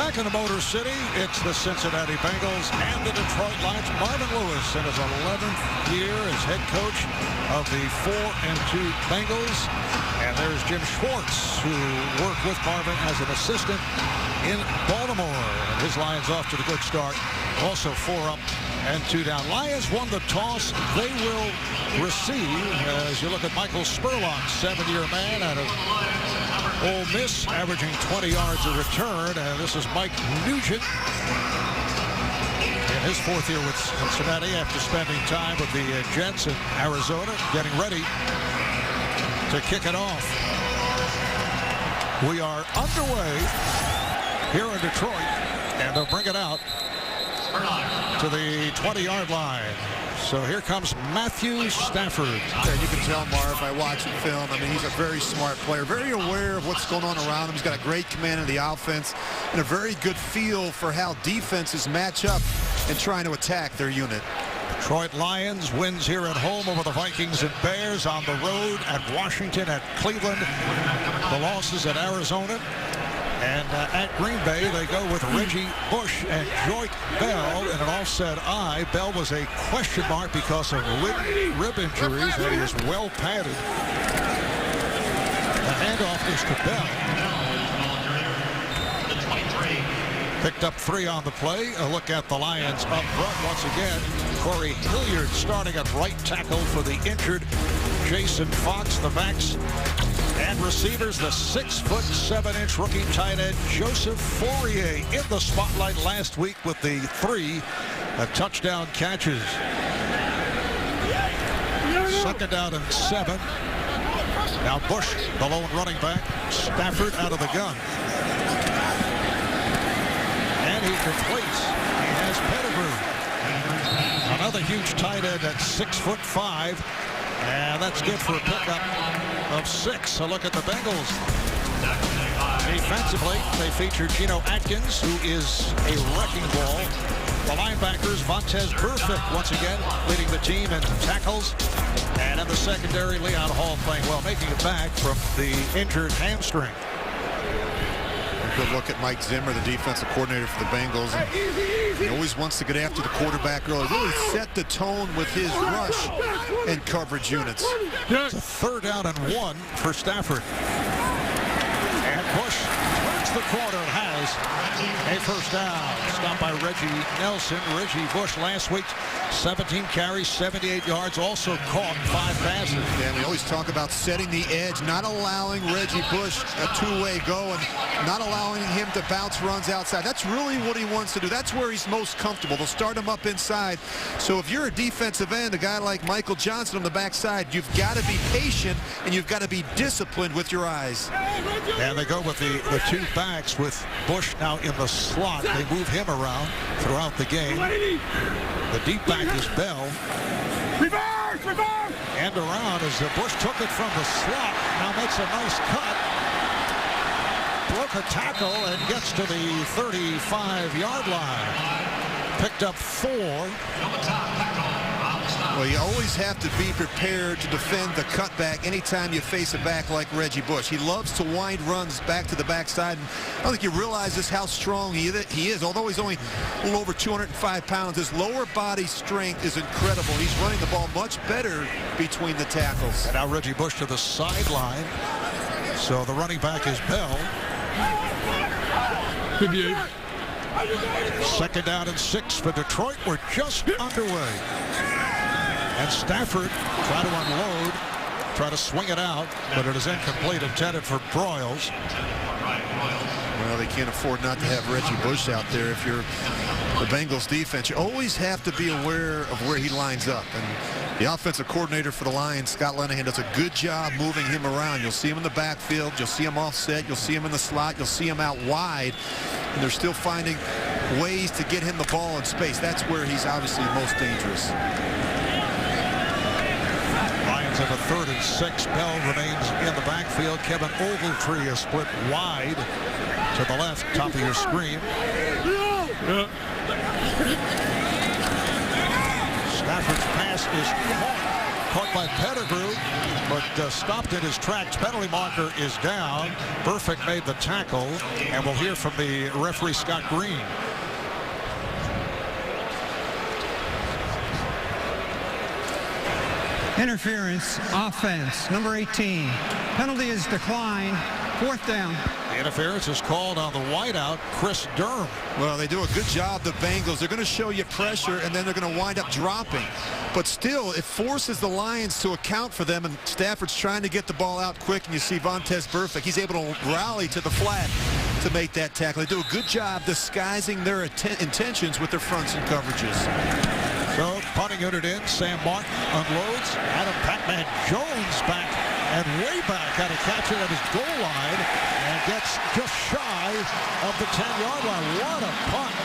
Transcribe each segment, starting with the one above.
Back in the Motor City, it's the Cincinnati Bengals and the Detroit Lions. Marvin Lewis in his 11th year as head coach of the 4-2 Bengals. And there's Jim Schwartz, who worked with Marvin as an assistant in Baltimore. And his Lions off to the good start. Also 4 up and 2 down. Lions won the toss. They will receive, as you look at Michael Spurlock, 7-year man out of Ole Miss, averaging 20 yards a return. And this is Mike Nugent in his 4th year with Cincinnati after spending time with the Jets in Arizona, getting ready to kick it off. We are underway here in Detroit, and they'll bring it out to the 20-yard line. So here comes Matthew Stafford. Yeah, you can tell, Marv, by watching film. I mean, he's a very smart player, very aware of what's going on around him. He's got a great command of the offense and a very good feel for how defenses match up and trying to attack their unit. Detroit Lions wins here at home over the Vikings and Bears, on the road at Washington, at Cleveland. The losses at Arizona. And at Green Bay, they go with Reggie Bush and Joique Bell. And it all said Bell was a question mark because of rib injuries, and he is well padded. The handoff is to Bell. Picked up 3 on the play. A look at the Lions up front once again. Corey Hilliard starting at right tackle for the injured Jason Fox. The backs and receivers, the 6'7" rookie tight end Joseph Fourier in the spotlight last week with the 3 touchdown catches. 2nd down and 7. Now Bush, the lone running back. Stafford out of the gun. And he completes. He has Pettigrew. Another huge tight end at 6'5". And that's good for a pickup of 6. A look at the Bengals. Defensively, they feature Geno Atkins, who is a wrecking ball. The linebackers, Vontaze Burfict once again leading the team in tackles. And in the secondary, Leon Hall playing well, making it back from the injured hamstring. A good look at Mike Zimmer, the defensive coordinator for the Bengals. And he always wants to get after the quarterback early. Really set the tone with his rush and coverage units. It's a 3rd down and 1 for Stafford. And Bush turns the corner and has a 1st down. Stopped by Reggie Nelson. Reggie Bush last week, 17 carries, 78 yards, also caught 5 passes. And we always talk about setting the edge, not allowing Reggie Bush a 2-way go and not allowing him to bounce runs outside. That's really what he wants to do. That's where he's most comfortable. They'll start him up inside. So if you're a defensive end, a guy like Michael Johnson on the backside, you've got to be patient and you've got to be disciplined with your eyes. And they go with the 2 backs with Bush now in the slot. They move him around throughout the game. The deep back is Bell. Reverse! And around as Bush took it from the slot. Now makes a nice cut. Broke a tackle and gets to the 35-yard line. Picked up 4. Well, you always have to be prepared to defend the cutback anytime you face a back like Reggie Bush. He loves to wind runs back to the backside. And I don't think you realize just how strong he is. Although he's only a little over 205 pounds, his lower body strength is incredible. He's running the ball much better between the tackles. And now Reggie Bush to the sideline. So the running back is Bell. 2nd down and 6 for Detroit. We're just underway. And Stafford try to unload, try to swing it out, but it is incomplete, intended for Broyles. Well, they can't afford not to have Reggie Bush out there. If you're the Bengals defense, you always have to be aware of where he lines up. And the offensive coordinator for the Lions, Scott Linehan, does a good job moving him around. You'll see him in the backfield. You'll see him offset. You'll see him in the slot. You'll see him out wide. And they're still finding ways to get him the ball in space. That's where he's obviously most dangerous. In the 3rd and 6, Bell remains in the backfield. Kevin Ogletree is split wide to the left, top of your screen. Stafford's pass is caught caught by Pettigrew, but stopped in his tracks. Penalty marker is down. Burfict made the tackle, and we'll hear from the referee, Scott Green. Interference, offense, number 18. Penalty is declined. 4th down. The interference is called on the wideout, Chris Durham. Well, they do a good job, the Bengals. They're going to show you pressure, and then they're going to wind up dropping. But still, it forces the Lions to account for them, and Stafford's trying to get the ball out quick, and you see Vontaze Burfict. He's able to rally to the flat to make that tackle. They do a good job disguising their intentions with their fronts and coverages. So, punting unit in, Sam Martin unloads. Adam Pac-Man Jones back and way back out to catch it at his goal line and gets just shy of the 10-yard line. What a punt.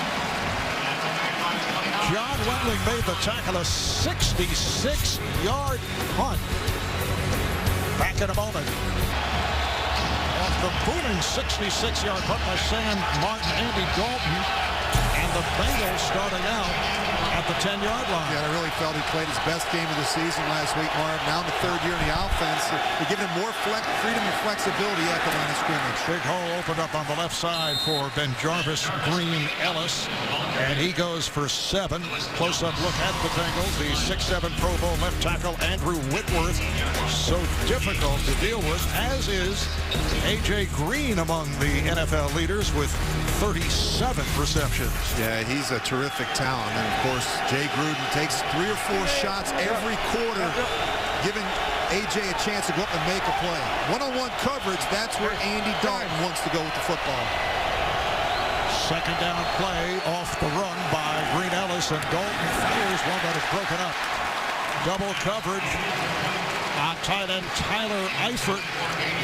John Wendling made the tackle, a 66-yard punt. Back in a moment. Off the booming 66-yard punt by Sam Martin, Andy Dalton, and the Bengals starting out at the 10-yard line. Yeah, I really felt he played his best game of the season last week, Marv. Now in the 3rd year in the offense, they're giving him more freedom and flexibility at the line of scrimmage. Big hole opened up on the left side for Ben Jarvis, Green, Ellis, and he goes for 7. Close-up look at the Bengals. The 6'7" Pro Bowl left tackle, Andrew Whitworth. So difficult to deal with, as is A.J. Green among the NFL leaders with 37 receptions. Yeah, he's a terrific talent. And, of course, Jay Gruden takes 3 or 4 shots every quarter, giving A.J. a chance to go up and make a play. One-on-one coverage, that's where Andy Dalton wants to go with the football. 2nd down play off the run by Green Ellis, and Dalton fires one that is broken up. Double coverage on tight end Tyler Eifert.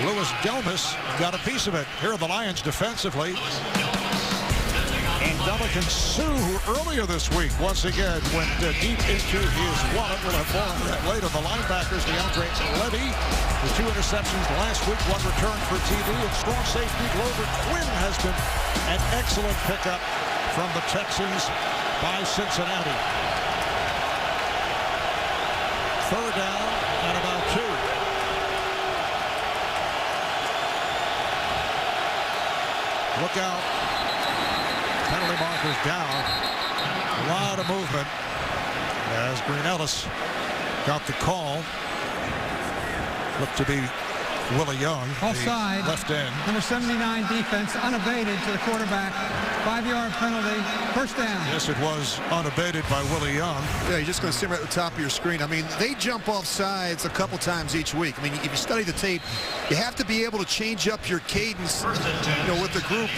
Louis Delmas got a piece of it. Here are the Lions defensively. And Dominican Sue, who earlier this week once again went deep into his wallet, will have fallen later. The linebackers, DeAndre Levy, with 2 interceptions last week, 1 return for TD, and strong safety Glover Quinn has been an excellent pickup from the Texans by Cincinnati. 3rd down and about 2. Look out. Penalty markers down. A lot of movement as Green Ellis got the call. Looked to be Willie Young, Offside. left end. Number 79 defense, unabated to the quarterback. 5-yard penalty. 1st down. Yes, it was unabated by Willie Young. Yeah, you're just going to see him right at the top of your screen. I mean, they jump off sides a couple times each week. I mean, if you study the tape, you have to be able to change up your cadence, with the group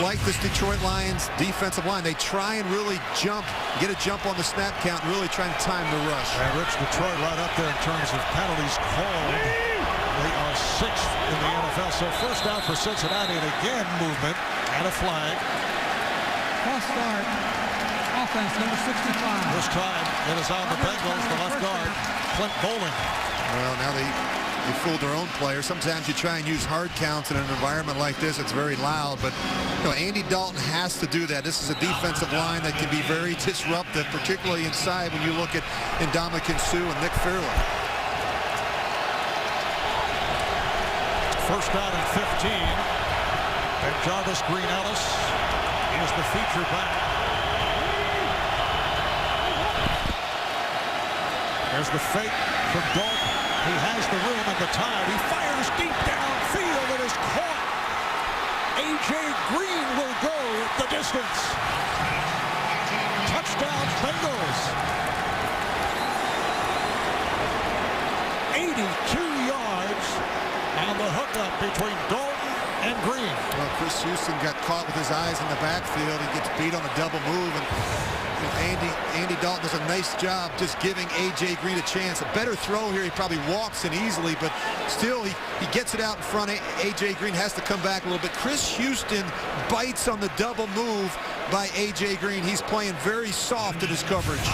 like this Detroit Lions defensive line. They try and really get a jump on the snap count, and really try and time the rush. And Rich, Detroit right up there in terms of penalties called. They are 6th in the NFL. So 1st down for Cincinnati, and again movement and a flag. False start. Offense, number 65. This time it is on the Bengals, the left guard, Clint Bowling. Well, now they fooled their own players. Sometimes you try and use hard counts in an environment like this. It's very loud, but Andy Dalton has to do that. This is a defensive line that can be very disruptive, particularly inside when you look at Ndamukong Suh and Nick Fairley. 1st down and 15. And Jarvis, Green Ellis is the feature back. There's the fake from Dalton. He has the room and the time. He fires deep downfield. It is caught. A.J. Green will go the distance. Touchdown Bengals. 82 yards on the hookup between Dalton and Green. Well, Chris Houston got caught with his eyes in the backfield. He gets beat on a double move, and Andy Dalton does a nice job just giving A.J. Green a chance. A better throw here. He probably walks in easily, but still he gets it out in front. A.J. Green has to come back a little bit. Chris Houston bites on the double move by A.J. Green. He's playing very soft in his coverage.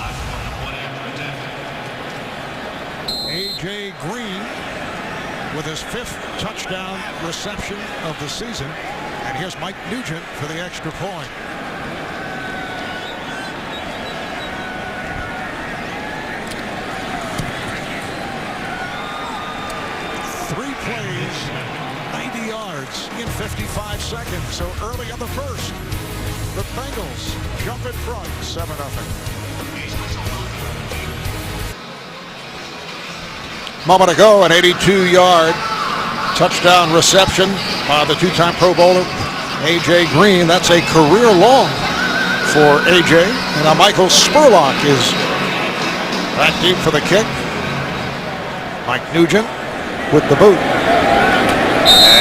A.J. Green with his 5th touchdown reception of the season. And here's Mike Nugent for the extra point. 90 yards in 55 seconds. So early in the first, the Bengals jump in front, 7-0. Moment ago, an 82-yard touchdown reception by the two-time Pro Bowler, A.J. Green. That's a career long for A.J. And now Michael Spurlock is back deep for the kick. Mike Nugent with the boot.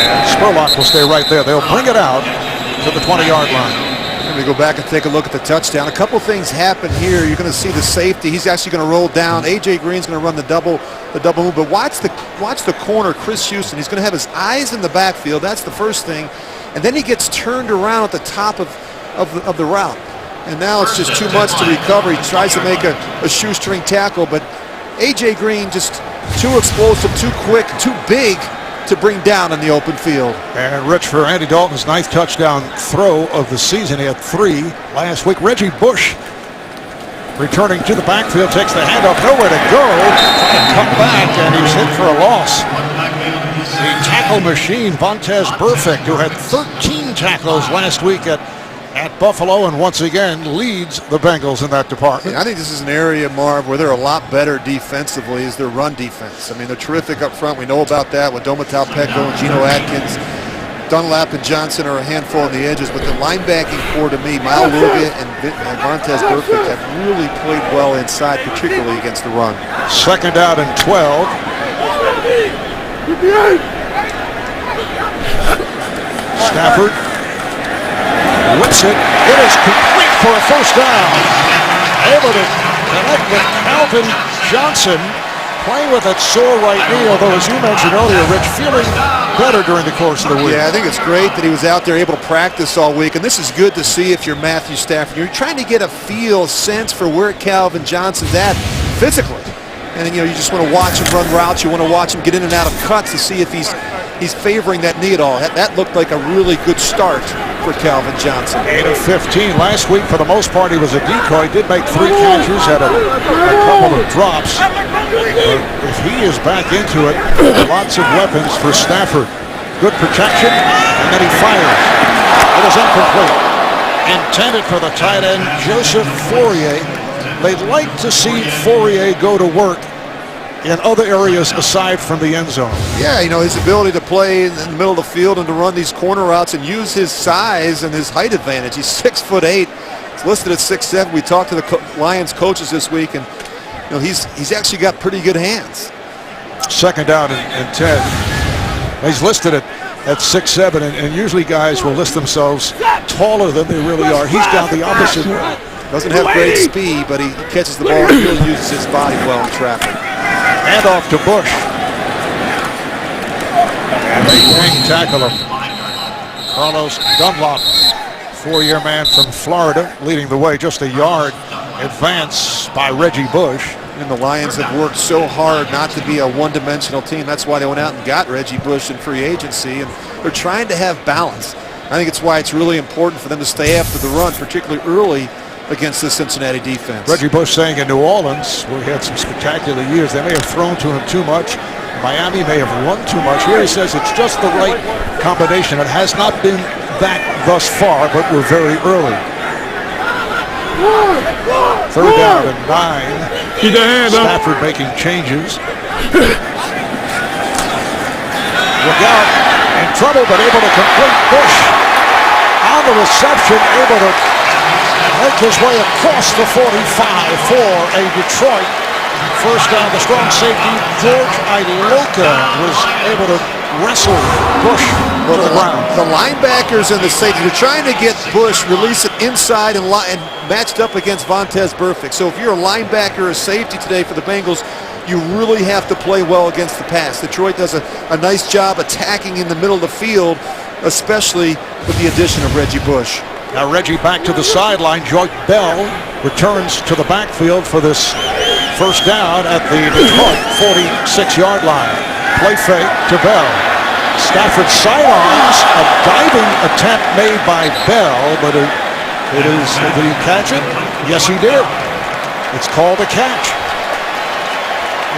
And Spurlock will stay right there. They'll bring it out to the 20-yard line. Let me go back and take a look at the touchdown. A couple things happen here. You're going to see the safety. He's actually going to roll down. A.J. Green's going to run the double move. But watch the corner, Chris Houston. He's going to have his eyes in the backfield. That's the first thing. And then he gets turned around at the top of the route. And now it's just too much to recover. He tries to make a shoestring tackle, but A.J. Green just too explosive, too quick, too big to bring down in the open field. And Rich, for Andy Dalton's 9th touchdown throw of the season. He had 3 last week. Reggie Bush returning to the backfield, takes the handoff, nowhere to go. Come back, and he's hit for a loss. The tackle machine, Vontaze Burfict, who had 13 tackles last week at Buffalo, and once again leads the Bengals in that department. I think this is an area, Marv, where they're a lot better defensively is their run defense. I mean, they're terrific up front. We know about that with Domatal Peko and Geno Atkins. Dunlap and Johnson are a handful on the edges, but the linebacking core to me, Maluga and Vontaze Burfict have really played well inside, particularly against the run. 2nd down and 12. Stafford whips it. It is complete for a first down. Able to connect with Calvin Johnson, playing with that sore right knee, although as you mentioned earlier, Rich, feeling better during the course of the week. Yeah, I think it's great that he was out there able to practice all week, and this is good to see if you're Matthew Stafford. You're trying to get a sense for where Calvin Johnson's at physically. And you just want to watch him run routes. You want to watch him get in and out of cuts to see if he's favoring that knee at all. That looked like a really good start for Calvin Johnson. 8 of 15 last week. For the most part, he was a decoy. Did make 3 catches, had a couple of drops. But if he is back into it, lots of weapons for Stafford. Good protection, and then he fires. It is incomplete. Intended for the tight end, Joseph Fourier. They'd like to see Fourier go to work in other areas aside from the end zone. Yeah, his ability to play in the middle of the field and to run these corner routes and use his size and his height advantage. He's 6'8". He's listed at 6'7". We talked to the Lions coaches this week, and he's actually got pretty good hands. 2nd down and 10. He's listed at 6'7", and usually guys will list themselves taller than they really are. He's down the opposite way. Doesn't have great speed, but he catches the ball and really uses his body well in traffic. And off to Bush. And they wing tackle him. Carlos Dunlop, 4-year man from Florida, leading the way. Just a yard advance by Reggie Bush. And the Lions have worked so hard not to be a one-dimensional team. That's why they went out and got Reggie Bush in free agency. And they're trying to have balance. I think it's why it's really important for them to stay after the run, particularly early against the Cincinnati defense. Reggie Bush saying in New Orleans, where he had some spectacular years, they may have thrown to him too much. Miami may have run too much. Here he says it's just the right combination. It has not been that thus far, but we're very early. 3rd down and 9. Keep the hand up. Stafford making changes. Look out, in trouble, but able to complete. Bush on the reception, able to make his way across the 45 for a Detroit first down. The strong safety, George Iloka, was able to wrestle Bush to the ground. The linebackers and the safety are trying to get Bush, release it inside and matched up against Vontaze Burfict. So if you're a linebacker or a safety today for the Bengals, you really have to play well against the pass. Detroit does a nice job attacking in the middle of the field, especially with the addition of Reggie Bush. Now Reggie back to the sideline. Joyce Bell returns to the backfield for this first down at the Detroit 46-yard line. Play fake to Bell. Stafford sidelines, a diving attempt made by Bell, but it is, did he catch it? Yes, he did. It's called a catch.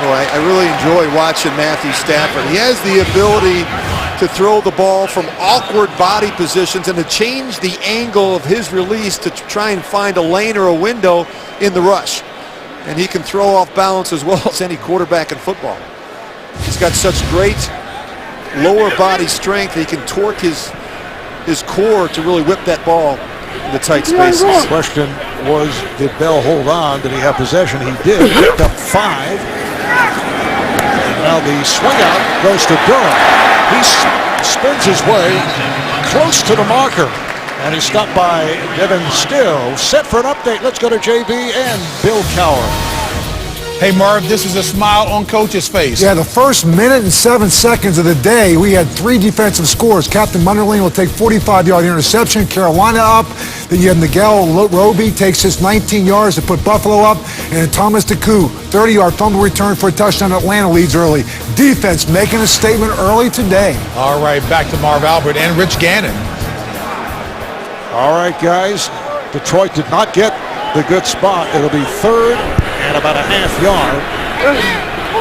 Well, I really enjoy watching Matthew Stafford. He has the ability to throw the ball from awkward body positions and to change the angle of his release to try and find a lane or a window in the rush. And he can throw off balance as well as any quarterback in football. He's got such great lower body strength. He can torque his core to really whip that ball in the tight spaces. The question was, did Bell hold on? Did he have possession? He did. Picked up 5. Now the swing out goes to Durham. He spins his way close to the marker. And he's stopped by Devin Still. Set for an update. Let's go to JB and Bill Cowher. Hey, Marv, this is a smile on Coach's face. Yeah, the first minute and 7 seconds of the day, we had 3 defensive scores. Captain Munderling will take 45-yard interception, Carolina up. Then you have Miguel Roby takes his 19 yards to put Buffalo up. And Thomas DeCoux, 30-yard fumble return for a touchdown. Atlanta leads early. Defense making a statement early today. All right, back to Marv Albert and Rich Gannon. All right, guys. Detroit did not get the good spot. It'll be 3rd and about a half yard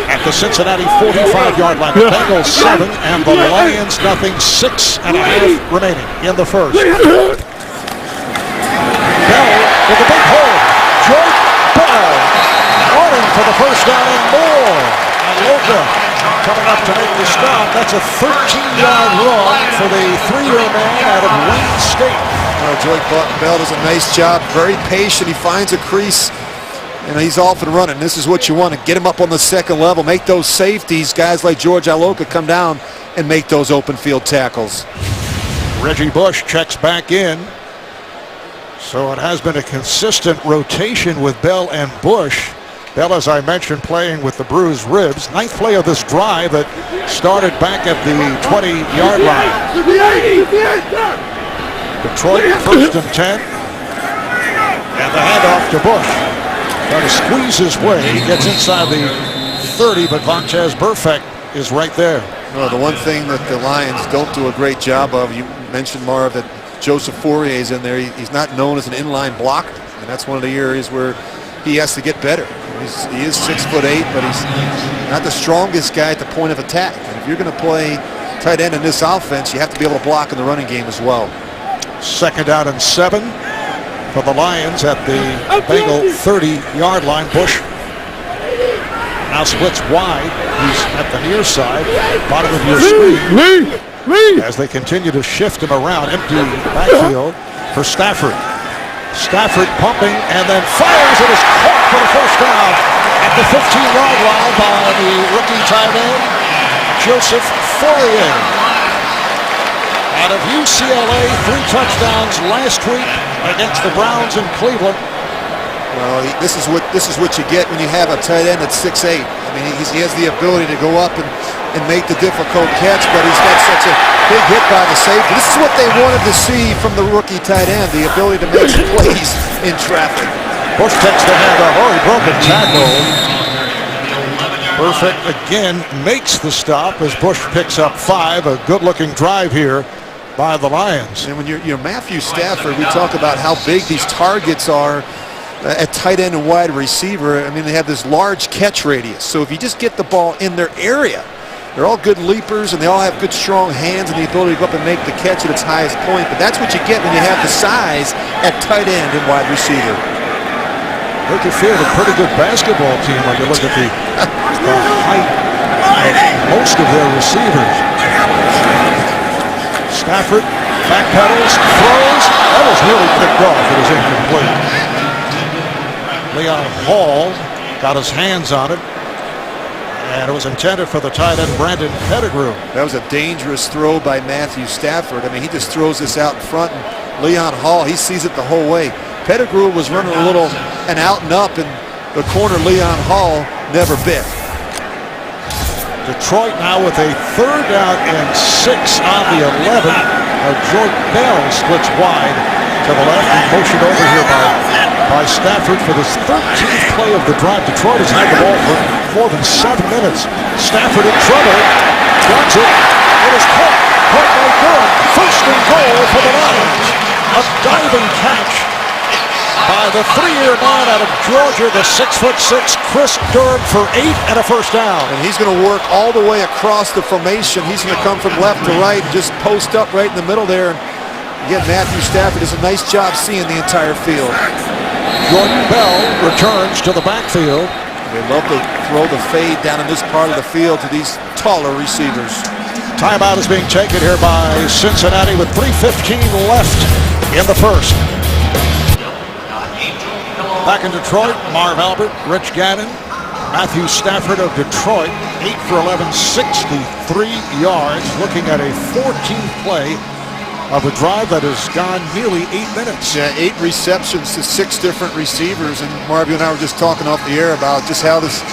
at the Cincinnati 45-yard line. The Bengals 7 and the Lions nothing. 6.5 remaining in the first. Bell with a big hole. Jordan Bell running for the first down and more. And Loca coming up to make the stop. That's a 13-yard run for the 3-year man out of Wayne State. Joy Bell does a nice job. Very patient. He finds a crease, and he's off and running. This is what you want to get him up on the second level. Make those safeties. Guys like George Iloka come down and make those open field tackles. Reggie Bush checks back in. So it has been a consistent rotation with Bell and Bush. Bell, as I mentioned, playing with the bruised ribs. 9th play of this drive that started back at the 20-yard line. Detroit 1st and 10. And the handoff to Bush. Trying to squeeze his way. He gets inside the 30, but Vontaze Burfict is right there. Well, the one thing that the Lions don't do a great job of, you mentioned, Marv, that Joseph Fourier is in there. He's not known as an inline blocker, and that's one of the areas where he has to get better. He is 6'8", but he's not the strongest guy at the point of attack. And if you're going to play tight end in this offense, you have to be able to block in the running game as well. 2nd down and 7 for the Lions at the Bengal 30-yard line. Bush now splits wide. He's at the near side, bottom of your screen, as they continue to shift him around. Empty backfield for Stafford. Stafford pumping and then fires. It is caught for the first down at the 15-yard line by the rookie tight end, Joseph Fourier. Out of UCLA, 3 touchdowns last week against the Browns in Cleveland. Well, this is what you get when you have a tight end at 6'8". I mean, he has the ability to go up and make the difficult catch, but he's got such a big hit by the safety. This is what they wanted to see from the rookie tight end, the ability to make plays in traffic. Bush takes the handoff. Oh, he broke a tackle. Burfict again makes the stop as Bush picks up 5. A good-looking drive here by the Lions. And when you're Matthew Stafford, we talk about how big these targets are at tight end and wide receiver. I mean, they have this large catch radius. So if you just get the ball in their area, they're all good leapers and they all have good strong hands and the ability to go up and make the catch at its highest point. But that's what you get when you have the size at tight end and wide receiver. They could field a pretty good basketball team when you look at the height of most of their receivers. Stafford backpedals, throws. That was really picked off. It was incomplete. Leon Hall got his hands on it, and it was intended for the tight end Brandon Pettigrew. That was a dangerous throw by Matthew Stafford. I mean, he just throws this out in front, and Leon Hall, he sees it the whole way. Pettigrew was running a little and out and up, and the corner Leon Hall never bit. Detroit now with a 3rd down and 6 on the 11. Jordan Bell splits wide to the left and motioned over here by Stafford for this 13th play of the drive. Detroit has had the ball for more than 7 minutes. Stafford in trouble. Runs it. It is caught by Durham. 1st and goal for the Lions. A diving catch by the 3-year man out of Georgia, the 6'6", Chris Durham for 8 and a first down. And he's going to work all the way across the formation. He's going to come from left to right and just post up right in the middle there. And again, Matthew Stafford does a nice job seeing the entire field. Jordan Bell returns to the backfield. They love to throw the fade down in this part of the field to these taller receivers. Timeout is being taken here by Cincinnati with 3:15 left in the first. Back in Detroit, Marv Albert, Rich Gannon, Matthew Stafford of Detroit, 8 for 11, 63 yards, looking at a 14th play of a drive that has gone nearly 8 minutes. Yeah, 8 receptions to 6 different receivers, and Marv, you and I were just talking off the air about just how this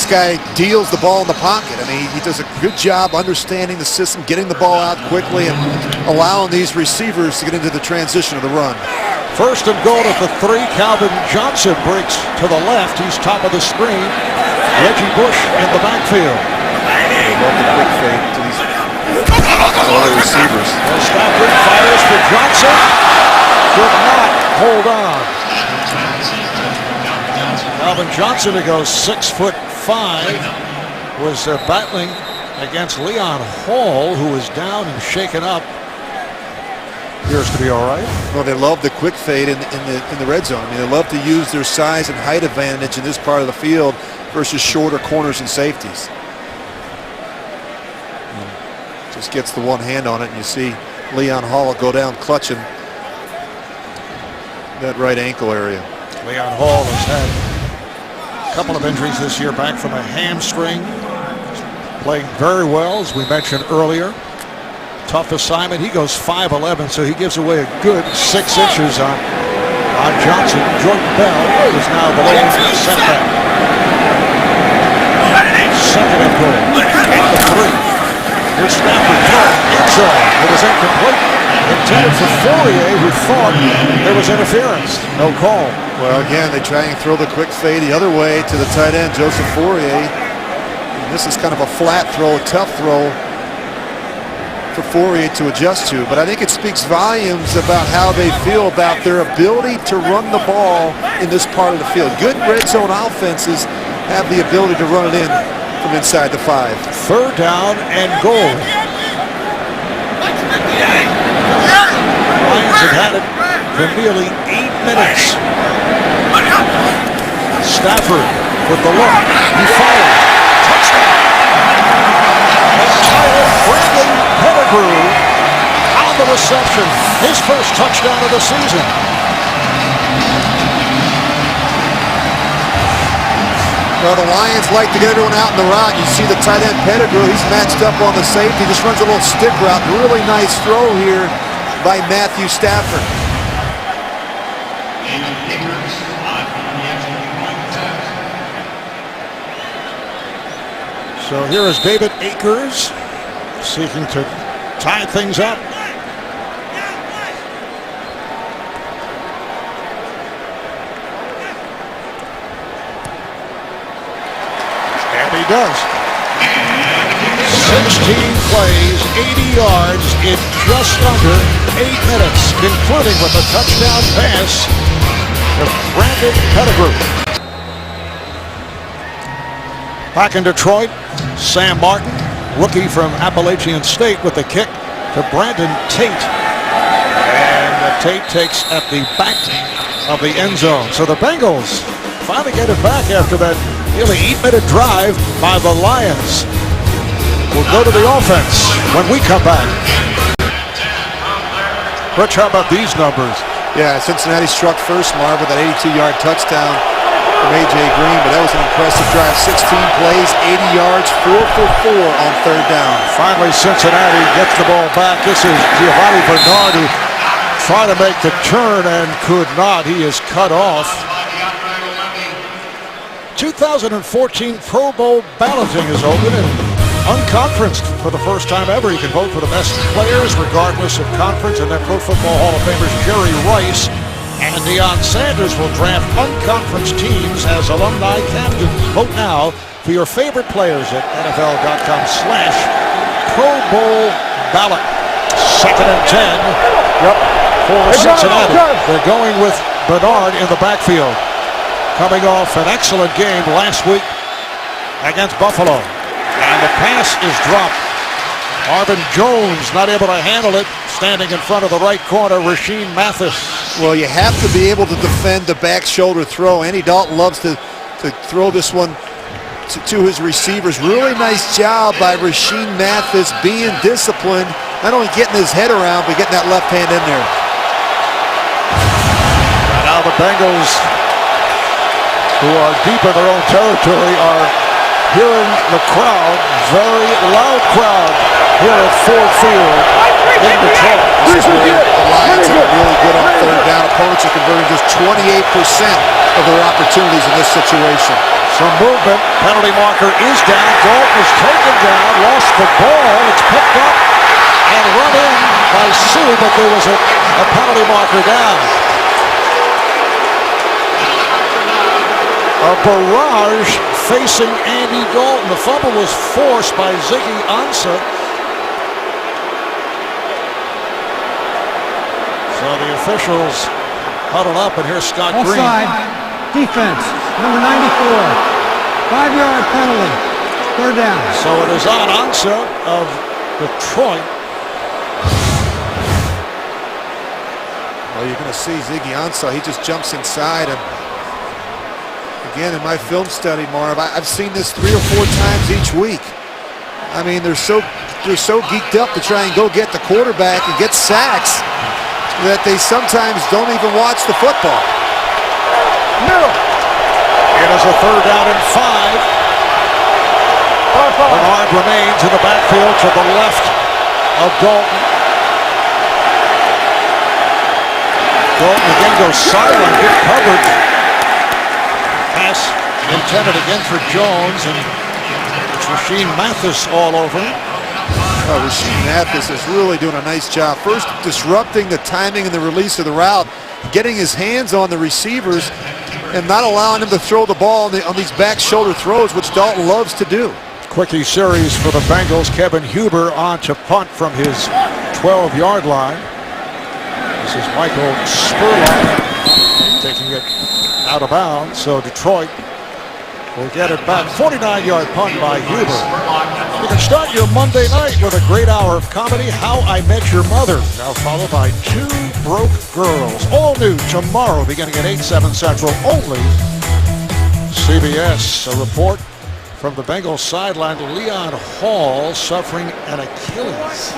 guy deals the ball in the pocket. I mean, he does a good job understanding the system, getting the ball out quickly, and allowing these receivers to get into the transition of the run. First and goal at the 3. Calvin Johnson breaks to the left. He's top of the screen. Reggie Bush in the backfield. They love the quick fade to these other receivers. Stafford fires for Johnson. Could not hold on. Calvin Johnson, who goes 6'5", was battling against Leon Hall, who was down and shaken up. Appears to be all right. Well, they love the quick fade in the red zone. I mean, they love to use their size and height advantage in this part of the field versus shorter corners and safeties. Just gets the one hand on it, and you see Leon Hall go down clutching that right ankle area. Leon Hall has had a couple of injuries this year, back from a hamstring. Playing very well, as we mentioned earlier. Tough assignment. He goes 5'11", so he gives away a good 6 inches on Johnson. Jordan Bell is now the leading center back. Second and goal. At the 3. Here's Stafford throwing inside. It was incomplete. Intended for Fourier, who thought there was interference. No call. Well, again, they try and throw the quick fade the other way to the tight end, Joseph Fourier. And this is kind of a flat throw, a tough throw for Fourier to adjust to. But I think it speaks volumes about how they feel about their ability to run the ball in this part of the field. Good red zone offenses have the ability to run it in from inside the 5. Third down and goal. Lions have had it for nearly 8 minutes. Stafford with the look. He fired. Touchdown. And Tyler Brandon Pettigrew on the reception. His first touchdown of the season. Well, the Lions like to get everyone out in the route. You see the tight end Pettigrew. He's matched up on the safety. Just runs a little stick route. Really nice throw here by Matthew Stafford. So here is David Akers seeking to tie things up. And he does. 16 plays, 80 yards in just under 8 minutes, concluding with a touchdown pass to Brandon Pettigrew. Back in Detroit, Sam Martin, rookie from Appalachian State, with the kick to Brandon Tate. And Tate takes at the back of the end zone. So the Bengals finally get it back after that nearly 8-minute drive by the Lions. We'll go to the offense when we come back. Rich, how about these numbers? Yeah, Cincinnati struck first, Marv, with that 82-yard touchdown from A.J. Green, but that was an impressive drive. 16 plays, 80 yards, 4 for 4 on third down. Finally, Cincinnati gets the ball back. This is Giovanni Bernard, who tried to make the turn and could not. He is cut off. 2014 Pro Bowl balloting is open and unconferenced for the first time ever. You can vote for the best players regardless of conference, and then Pro Football Hall of Famers Jerry Rice and Deion Sanders will draft unconference teams as alumni captains. Vote now for your favorite players at NFL.com/Pro Bowl ballot. Second and 10. Yep. For Cincinnati. They're going with Bernard in the backfield, coming off an excellent game last week against Buffalo. And the pass is dropped. Marvin Jones not able to handle it, standing in front of the right corner, Rasheem Mathis. Well, you have to be able to defend the back shoulder throw. Andy Dalton loves to throw this one to his receivers. Really nice job by Rasheem Mathis being disciplined, not only getting his head around, but getting that left hand in there. And now the Bengals, who are deep in their own territory, are hearing the crowd, very loud crowd, here at Ford Field in Detroit. This is where the Lions are really good on third down. Opponents are converting just 28% of their opportunities in this situation. Some movement. Penalty marker is down. Dalton is taken down. Lost the ball. It's picked up and run in by Sue, but there was a penalty marker down. A barrage facing Andy Dalton. The fumble was forced by Ziggy Ansah. So the officials huddle up, and here's Scott Green. Offside. Defense. Number 94. 5-yard penalty. Third down. So it is on Ansah of Detroit. Well, you're going to see Ziggy Ansah. He just jumps inside. And again, in my film study, Marv, I've seen this 3 or 4 times each week. I mean, they're so geeked up to try and go get the quarterback and get sacks that they sometimes don't even watch the football. Middle. It is a third down and 5. Bernard remains in the backfield to the left of Dalton. Dalton again goes sideline, get covered. Pass intended again for Jones, and it's Rasheem Mathis all over him. Rasheem Mathis is really doing a nice job. First, disrupting the timing and the release of the route, getting his hands on the receivers, and not allowing him to throw the ball on these back shoulder throws, which Dalton loves to do. Quickie series for the Bengals. Kevin Huber on to punt from his 12-yard line. This is Michael Spurlock taking it out of bounds. So Detroit will get it back. 49-yard punt by Huber. You can start your Monday night with a great hour of comedy, How I Met Your Mother, now followed by Two Broke Girls. All new tomorrow beginning at 8/7 Central, only CBS. A report from the Bengals sideline, Leon Hall suffering an Achilles.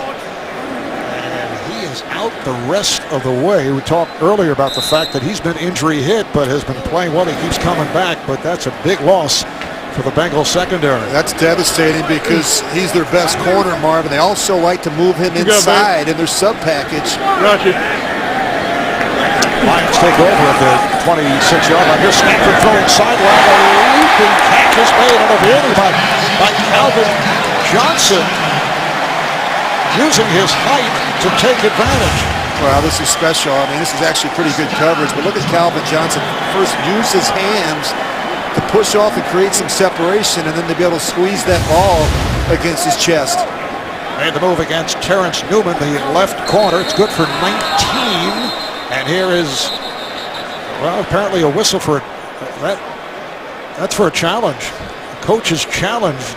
And he is out the rest of the way. We talked earlier about the fact that he's been injury hit, but has been playing well. He keeps coming back, but that's a big loss for the Bengals secondary. That's devastating because he's their best corner, Marvin. They also like to move him inside in their sub package. Lions take over at the 26-yard line. Here's Stanford throwing sideline. A leaping catch is made on a beauty by Calvin Johnson, using his height to take advantage. Well, this is special. I mean, this is actually pretty good coverage. But look at Calvin Johnson. First, use his hands to push off and create some separation, and then to be able to squeeze that ball against his chest. Made the move against Terrence Newman, the left corner. It's good for 19. And here is, well, apparently a whistle for that. That's for a challenge. Coach's challenge.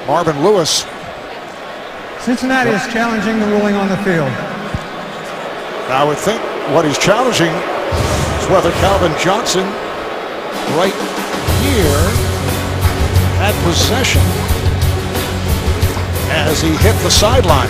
Marvin Lewis. Cincinnati is challenging the ruling on the field. I would think what he's challenging is whether Calvin Johnson, right here, had possession as he hit the sideline.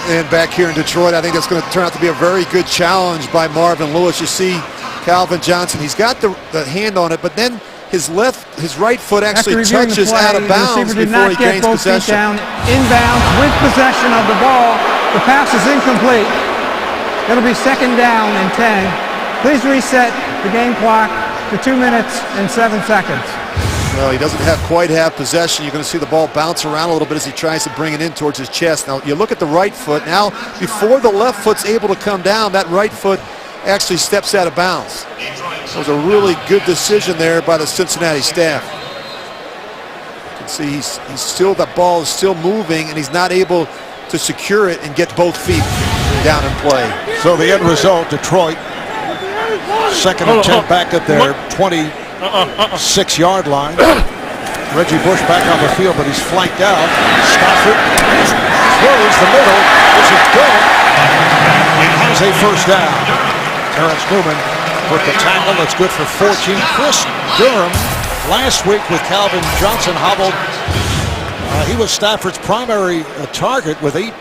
And back here in Detroit, I think that's going to turn out to be a very good challenge by Marvin Lewis. You see Calvin Johnson, he's got the hand on it, but then his right foot actually touches out of bounds before he gains possession. Down, inbounds with possession of the ball. The pass is incomplete. It'll be second down and 10. Please reset the game clock to 2 minutes and 7 seconds. Well, he doesn't quite have possession. You're going to see the ball bounce around a little bit as he tries to bring it in towards his chest. Now, you look at the right foot. Now, before the left foot's able to come down, that right foot actually steps out of bounds. It was a really good decision there by the Cincinnati staff. See, he's still, the ball is still moving, and he's not able to secure it and get both feet down and play. So the end result, Detroit, 2nd and 10 back at their 26-yard line. Reggie Bush back on the field, but he's flanked out. Stafford throws the middle. This is good. It has a first down. Terrence Newman with the tackle. That's good for 14. Chris Durham last week with Calvin Johnson hobbled. He was Stafford's primary target with 8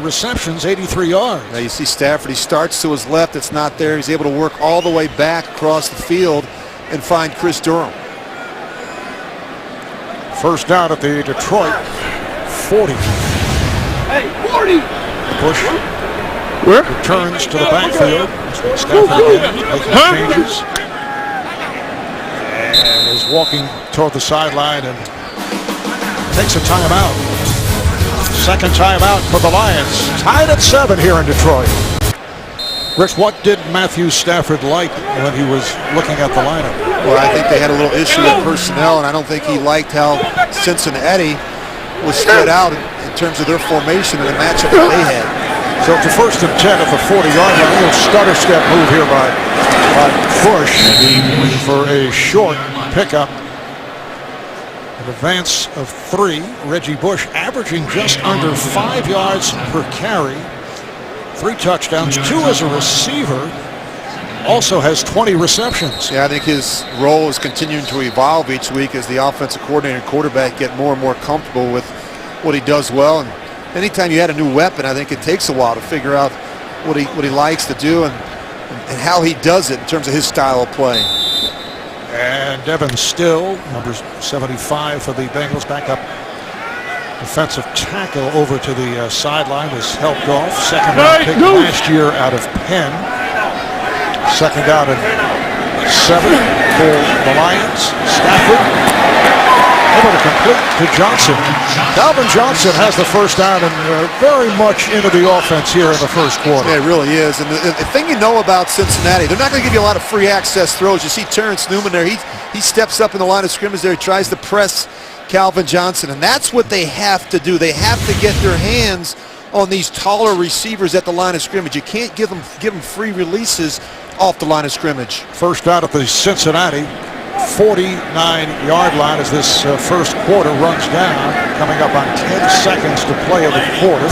receptions, 83 yards. Now you see Stafford, he starts to his left, it's not there. He's able to work all the way back across the field and find Chris Durham. First down at the Detroit 40. Hey, 40! Bush returns to the backfield. Stafford again making changes. And is walking toward the sideline and takes a timeout. Second timeout for the Lions. Tied at 7 here in Detroit. Rich, what did Matthew Stafford like when he was looking at the lineup? Well, I think they had a little issue with personnel, and I don't think he liked how Cincinnati was spread out in terms of their formation and the matchup that they had. So it's a 1st and 10 at the 40-yard line. A little stutter step move here by Bush for a short pickup. An advance of 3. Reggie Bush averaging just under 5 yards per carry. 3 touchdowns, 2 as a receiver. Also has 20 receptions. Yeah, I think his role is continuing to evolve each week as the offensive coordinator and quarterback get more and more comfortable with what he does well. And anytime you add a new weapon, I think it takes a while to figure out what he likes to do and how he does it in terms of his style of play. And Devin Still, number 75 for the Bengals, back up defensive tackle over to the sideline, was helped off. Second round pick last year out of Penn. Second down and 7 for the Lions. Stafford able to complete to Johnson. Calvin Johnson has the first down and very much into the offense here in the first quarter. Yeah, it really is. And the thing you know about Cincinnati, they're not going to give you a lot of free access throws. You see Terrence Newman there. He steps up in the line of scrimmage there. He tries to press Calvin Johnson, and that's what they have to do. They have to get their hands on these taller receivers at the line of scrimmage. You can't give them free releases off the line of scrimmage. First down at the Cincinnati 49-yard line as this first quarter runs down. Coming up on 10 seconds to play in the quarter.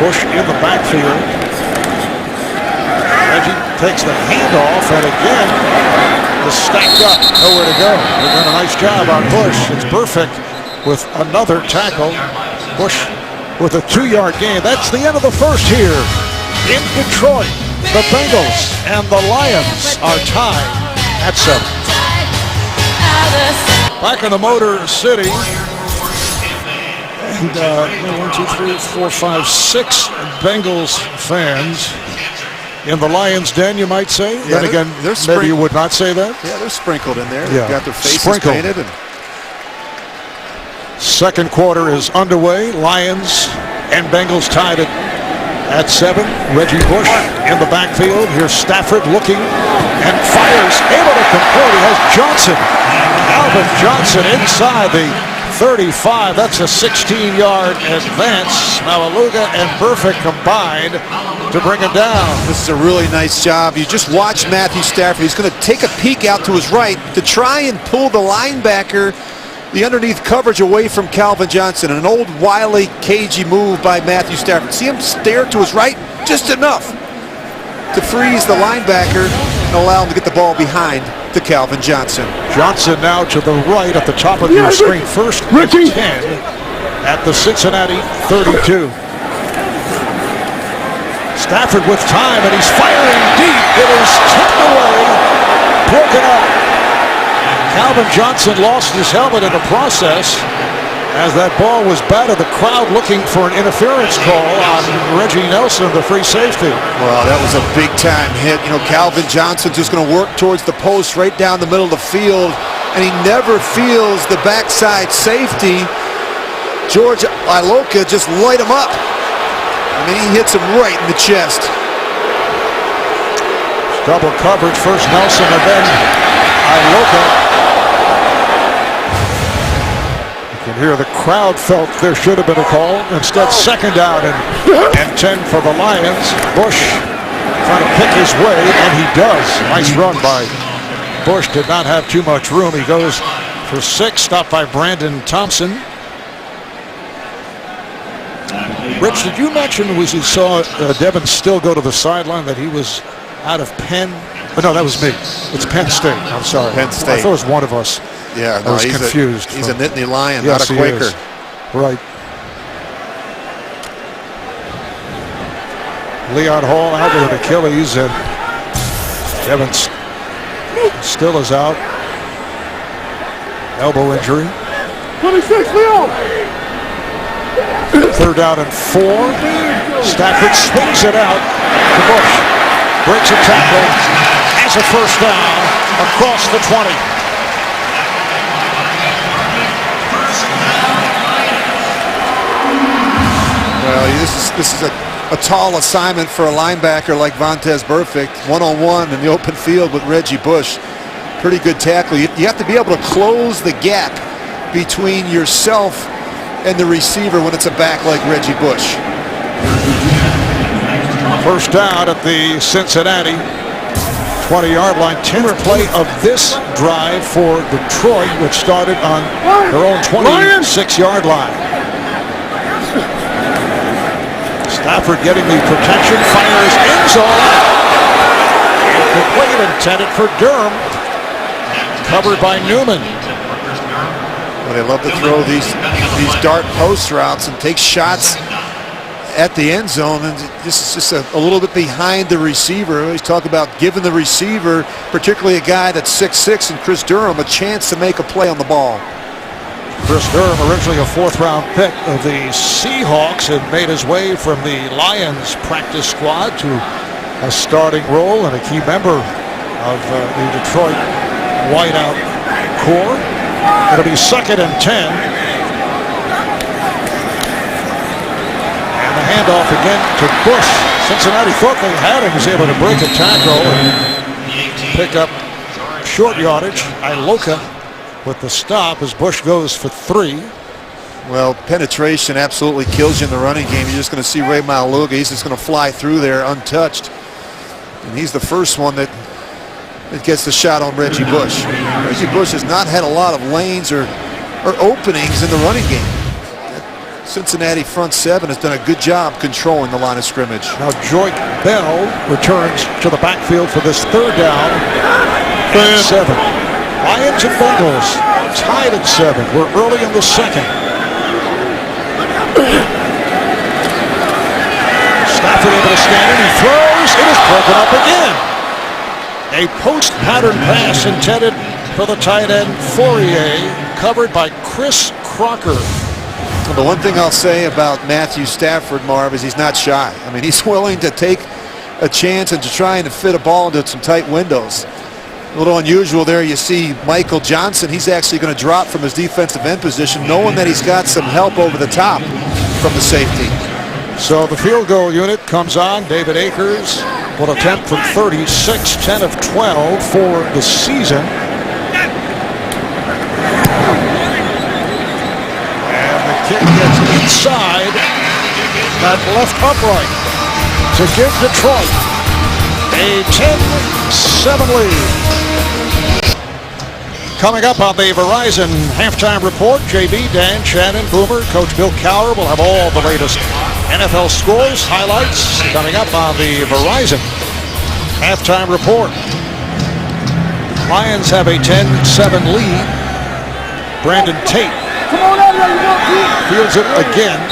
Bush in the backfield. Reggie takes the handoff and again is stacked up. Nowhere to go. They've done a nice job on Bush. It's perfect with another tackle. Bush with a 2-yard gain. That's the end of the first here in Detroit. The Bengals and the Lions are tied at 7. Back in the Motor City. And 1, 2, 3, 4, 5, 6 Bengals fans in the Lions' den, you might say. Yeah, then again, maybe you would not say that. Yeah, they're sprinkled in there. Yeah. They've got their faces Sprinkled. painted. And second quarter is underway. Lions and Bengals tied at 7. Reggie Bush in the backfield. Here's Stafford looking and fires. Able to complete. He has Johnson. Calvin Johnson inside the 35. That's a 16-yard advance. Malaluga and Burfict combined to bring him down. this is a really nice job. You just watch Matthew Stafford. He's going to take a peek out to his right to try and pull the linebacker, the underneath coverage, away from Calvin Johnson. An old wily, cagey move by Matthew Stafford. See him stare to his right just enough to freeze the linebacker and allow him to get the ball behind to Calvin Johnson. Johnson now to the right at the top of your screen. First and 10 at the Cincinnati 32. Stafford with time, and he's firing deep. It is tipped away, broken up. Calvin Johnson lost his helmet in the process as that ball was batted. The crowd looking for an interference call on Reggie Nelson, the free safety. Well, that was a big-time hit. You know, Calvin Johnson's just going to work towards the post right down the middle of the field, and he never feels the backside safety. George Iloka just light him up. I mean, he hits him right in the chest. Double coverage, first Nelson and then Iloka. And here the crowd felt there should have been a call. Instead, second down and 10 for the Lions. Bush trying to pick his way, and he does. Nice run by Bush. Did not have too much room. He goes for 6, stopped by Brandon Thompson. Rich, did you mention as you saw Devin Still go to the sideline that he was out of Penn? Oh, no, that was me. It's Penn State. I'm sorry. Penn State. I thought it was one of us. Yeah, I was confused. He's a Nittany Lion, yes, not a Quaker. Right. Leon Hall out with an Achilles, and Devin Still is out. Elbow injury. 26, Leon. Third down and 4. Stafford swings it out to Bush. Breaks a tackle. Has a first down across the 20. Well, this is a tall assignment for a linebacker like Vontaze Burfict. One-on-one in the open field with Reggie Bush. Pretty good tackle. You have to be able to close the gap between yourself and the receiver when it's a back like Reggie Bush. First down at the Cincinnati 20-yard line. 10th play of this drive for Detroit, which started on their own 26-yard line. Stafford getting the protection, fires end zone. Incomplete, intended for Durham. Covered by Newman. Well, they love to throw these dart post routes and take shots at the end zone, and this is just a little bit behind the receiver. We always talk about giving the receiver, particularly a guy that's 6'6" and Chris Durham, a chance to make a play on the ball. Chris Durham, originally a 4th-round pick of the Seahawks, had made his way from the Lions practice squad to a starting role and a key member of the Detroit wideout core. It'll be 2nd and 10. And the handoff again to Bush. Cincinnati thought they had him. Was able to break a tackle and pick up short yardage. Iloka with the stop as Bush goes for 3. Well, penetration absolutely kills you in the running game. You're just going to see Ray Maluga. He's just going to fly through there untouched. And he's the first one that gets the shot on Reggie Bush. Reggie Bush has not had a lot of lanes or openings in the running game. Cincinnati front 7 has done a good job controlling the line of scrimmage. Now Joik Bell returns to the backfield for this 3rd down. 7. Lions and Bengals tied at 7. We're early in the 2nd. Stafford able to stand in. He throws. It is broken up again. A post pattern pass intended for the tight end Fourier, covered by Chris Crocker. Well, the one thing I'll say about Matthew Stafford, Marv, is he's not shy. I mean, he's willing to take a chance and to try and fit a ball into some tight windows. A little unusual there. You see Michael Johnson. He's actually going to drop from his defensive end position, knowing that he's got some help over the top from the safety. So the field goal unit comes on. David Akers will attempt from 36, 10 of 12 for the season. And the kick gets inside that left upright to give Detroit a 10-7 lead. Coming up on the Verizon Halftime Report, JB, Dan, Shannon, Boomer, Coach Bill Cowher will have all the latest NFL scores, highlights coming up on the Verizon Halftime Report. Lions have a 10-7 lead. Brandon Tate fields it again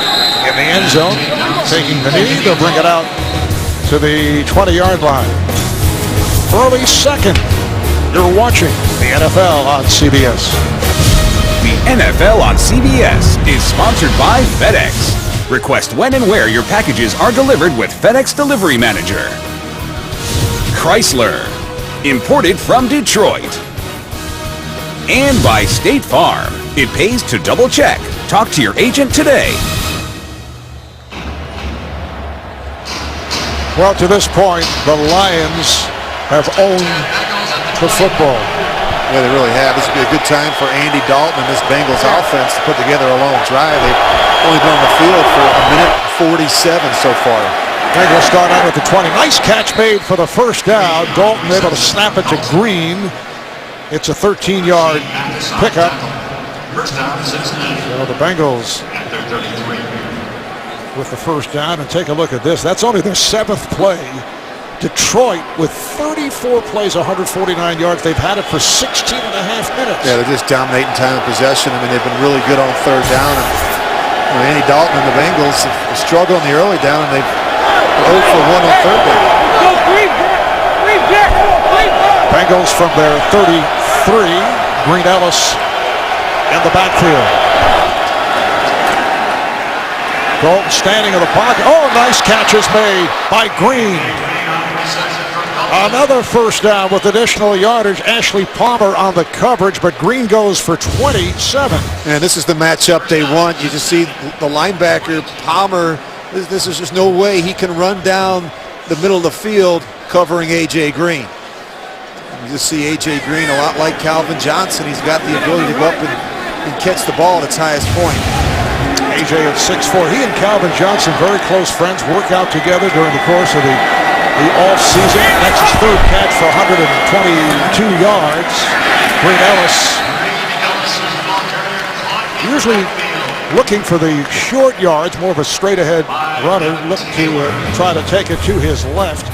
in the end zone. Taking the knee, they'll bring it out to the 20-yard line. Early 2nd. You're watching the NFL on CBS. The NFL on CBS is sponsored by FedEx. Request when and where your packages are delivered with FedEx Delivery Manager. Chrysler, imported from Detroit. And by State Farm. It pays to double check. Talk to your agent today. Well, to this point, the Lions have owned the football. Yeah, they really have. This would be a good time for Andy Dalton and this Bengals offense to put together a long drive. They've only been on the field for a minute 47 so far. Bengals start out at the 20. Nice catch made for the first down. Dalton able to snap it to Green. It's a 13-yard pickup. So the Bengals with the first down, and take a look at this. That's only their 7th play. Detroit with 34 plays, 149 yards. They've had it for 16 and a half minutes. Yeah, they're just dominating time of possession. I mean, they've been really good on third down. And Andy Dalton and the Bengals have struggled on the early down, and they've 0 for 1 on third down. Bengals from their 33. Green Ellis in the backfield. Dalton standing in the pocket. Oh, nice catch is made by Green. Another first down with additional yardage. Ashley Palmer on the coverage, but Green goes for 27. And this is the matchup they want. You just see the linebacker, Palmer. This is just no way he can run down the middle of the field covering A.J. Green. You just see A.J. Green a lot like Calvin Johnson. He's got the ability to go up and catch the ball at its highest point. A.J. at 6'4". He and Calvin Johnson, very close friends, work out together during the course of the off-season. That's his third catch for 122 yards. Green Ellis usually looking for the short yards, more of a straight-ahead runner, looking to try to take it to his left.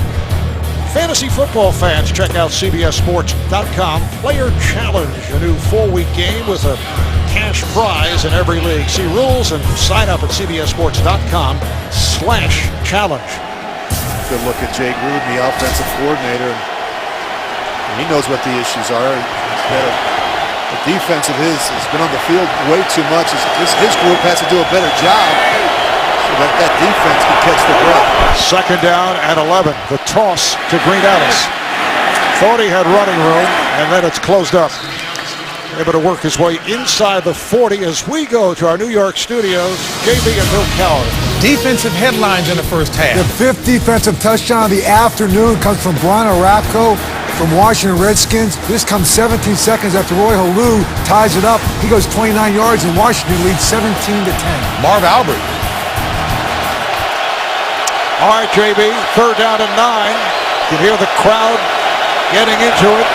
Fantasy football fans, check out CBSSports.com. Player Challenge, a new 4-week game with a cash prize in every league. See rules and sign up at CBSSports.com/challenge. Good look at Jay Gruden, the offensive coordinator. And he knows what the issues are. He's got a defense of his has been on the field way too much. His group has to do a better job so that defense can catch the breath. Second down and 11. The toss to Green Ellis. Thought he had running room, and then it's closed up. Able to work his way inside the 40 as we go to our New York studios. JB and Bill Cowher. Defensive headlines in the first half. The 5th defensive touchdown of the afternoon comes from Brian Arapko from Washington Redskins. This comes 17 seconds after Roy Halou ties it up. He goes 29 yards and Washington leads 17-10. Marv Albert. All right, JB, third down and 9. You can hear the crowd getting into it.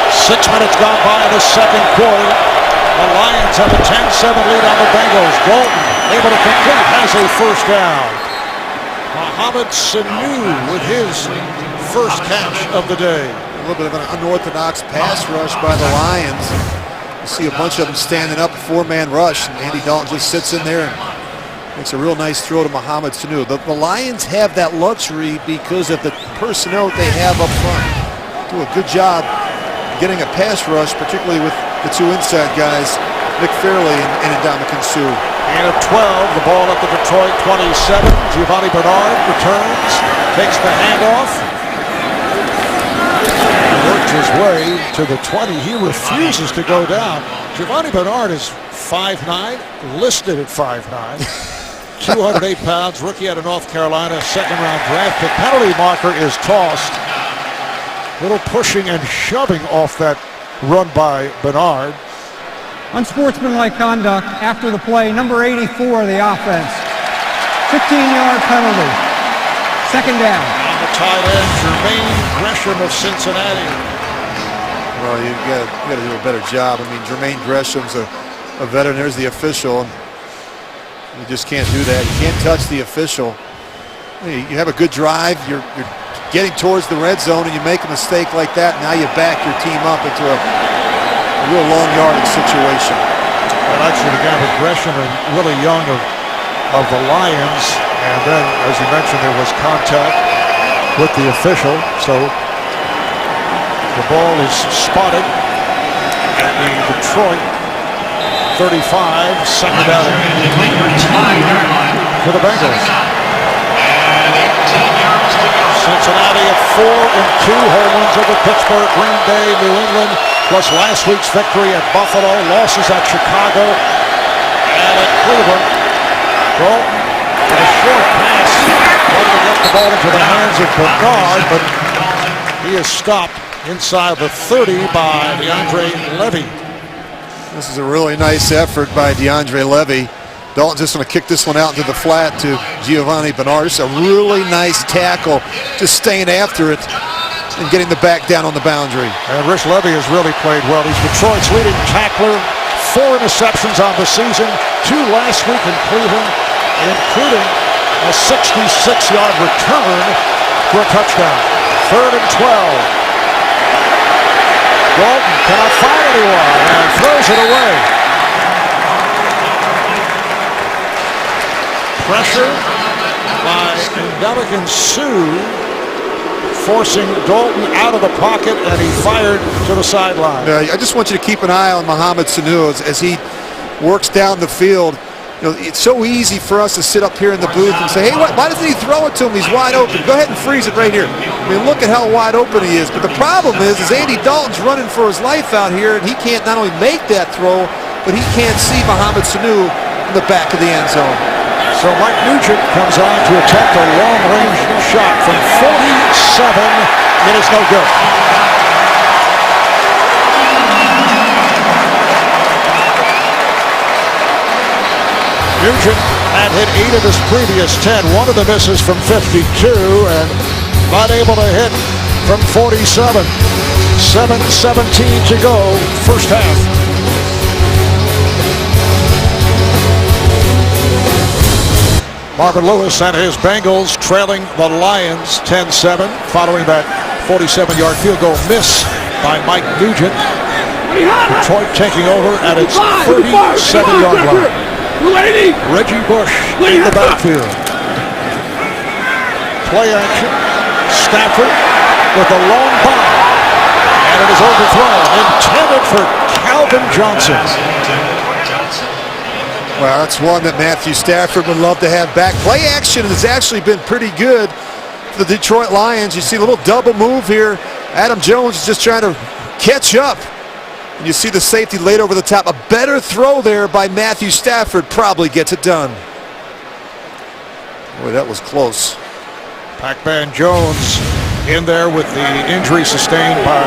6 minutes gone by in the second quarter. The Lions have a 10-7 lead on the Bengals. Dalton able to complete, has a first down. Mohamed Sanu with his first catch of the day. A little bit of an unorthodox pass rush by the Lions. You see a bunch of them standing up, a 4-man rush, and Andy Dalton just sits in there and makes a real nice throw to Mohamed Sanu. The Lions have that luxury because of the personnel that they have up front. Do a good job getting a pass rush, particularly with the 2 inside guys, Nick Fairley and Ndamukong Suh. And at 12, the ball at the Detroit 27. Giovanni Bernard returns, takes the handoff. Worked his way to the 20. He refuses to go down. Giovanni Bernard is 5'9", listed at 5'9". 208 pounds, rookie out of North Carolina, second-round draft pick. Penalty marker is tossed. Little pushing and shoving off that run by Bernard. Unsportsmanlike conduct after the play, number 84 of the offense. 15-yard penalty. Second down. On the tight end, Jermaine Gresham of Cincinnati. Well, you got to do a better job. I mean, Jermaine Gresham's a veteran. There's the official. And you just can't do that. You can't touch the official. You have a good drive. You're getting towards the red zone and you make a mistake like that. Now you back your team up into a real long yardage situation. Well, actually, the guy with Gresham and Willie Young of the Lions. And then, as you mentioned, there was contact with the official. So the ball is spotted at the Detroit 35, second down for the Bengals. Cincinnati at 4-2, home wins over Pittsburgh, Green Bay, New England, plus last week's victory at Buffalo, losses at Chicago and at Cleveland. Dalton, a short pass, wanted to get the ball into the hands of Bernard, but he is stopped inside the 30 by DeAndre Levy. This is a really nice effort by DeAndre Levy. Dalton's just going to kick this one out into the flat to Giovanni Bernard. Just a really nice tackle, just staying after it and getting the back down on the boundary. And Rich Levy has really played well. He's Detroit's leading tackler, 4 interceptions on the season, 2 last week in Cleveland, including a 66-yard return for a touchdown. 3rd and 12. Dalton cannot find anyone and throws it away. Pressure by Ndamukong Suh, forcing Dalton out of the pocket, and he fired to the sideline. I just want you to keep an eye on Mohamed Sanu as he works down the field. You know, it's so easy for us to sit up here in the booth and say, hey, why doesn't he throw it to him? He's wide open. Go ahead and freeze it right here. I mean, look at how wide open he is. But the problem is Andy Dalton's running for his life out here, and he can't not only make that throw, but he can't see Mohamed Sanu in the back of the end zone. So Mike Nugent comes on to attempt a long-range shot from 47. It is no good. Nugent had hit 8 of his previous 10. One of the misses from 52 and not able to hit from 47. 7:17 to go, first half. Marvin Lewis and his Bengals trailing the Lions 10-7 following that 47-yard field goal miss by Mike Nugent. Detroit taking over at its 37-yard line. Reggie Bush in the backfield. Play action. Stafford with a long bomb. And it is overthrown. Intended for Calvin Johnson. Well, that's one that Matthew Stafford would love to have back. Play action has actually been pretty good for the Detroit Lions. You see a little double move here. Adam Jones is just trying to catch up. And you see the safety laid over the top. A better throw there by Matthew Stafford probably gets it done. Boy, that was close. Pac-Man Jones in there with the injury sustained by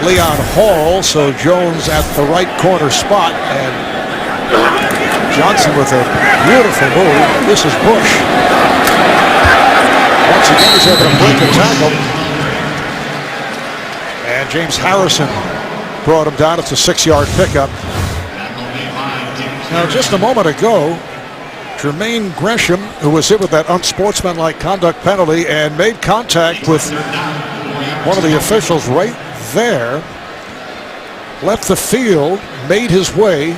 Leon Hall. So Jones at the right corner spot, and Johnson with a beautiful move. This is Bush. Once again, he's able to break a tackle. And James Harrison brought him down. It's a 6-yard pickup. Now, just a moment ago, Jermaine Gresham, who was hit with that unsportsmanlike conduct penalty and made contact with one of the officials right there, left the field, made his way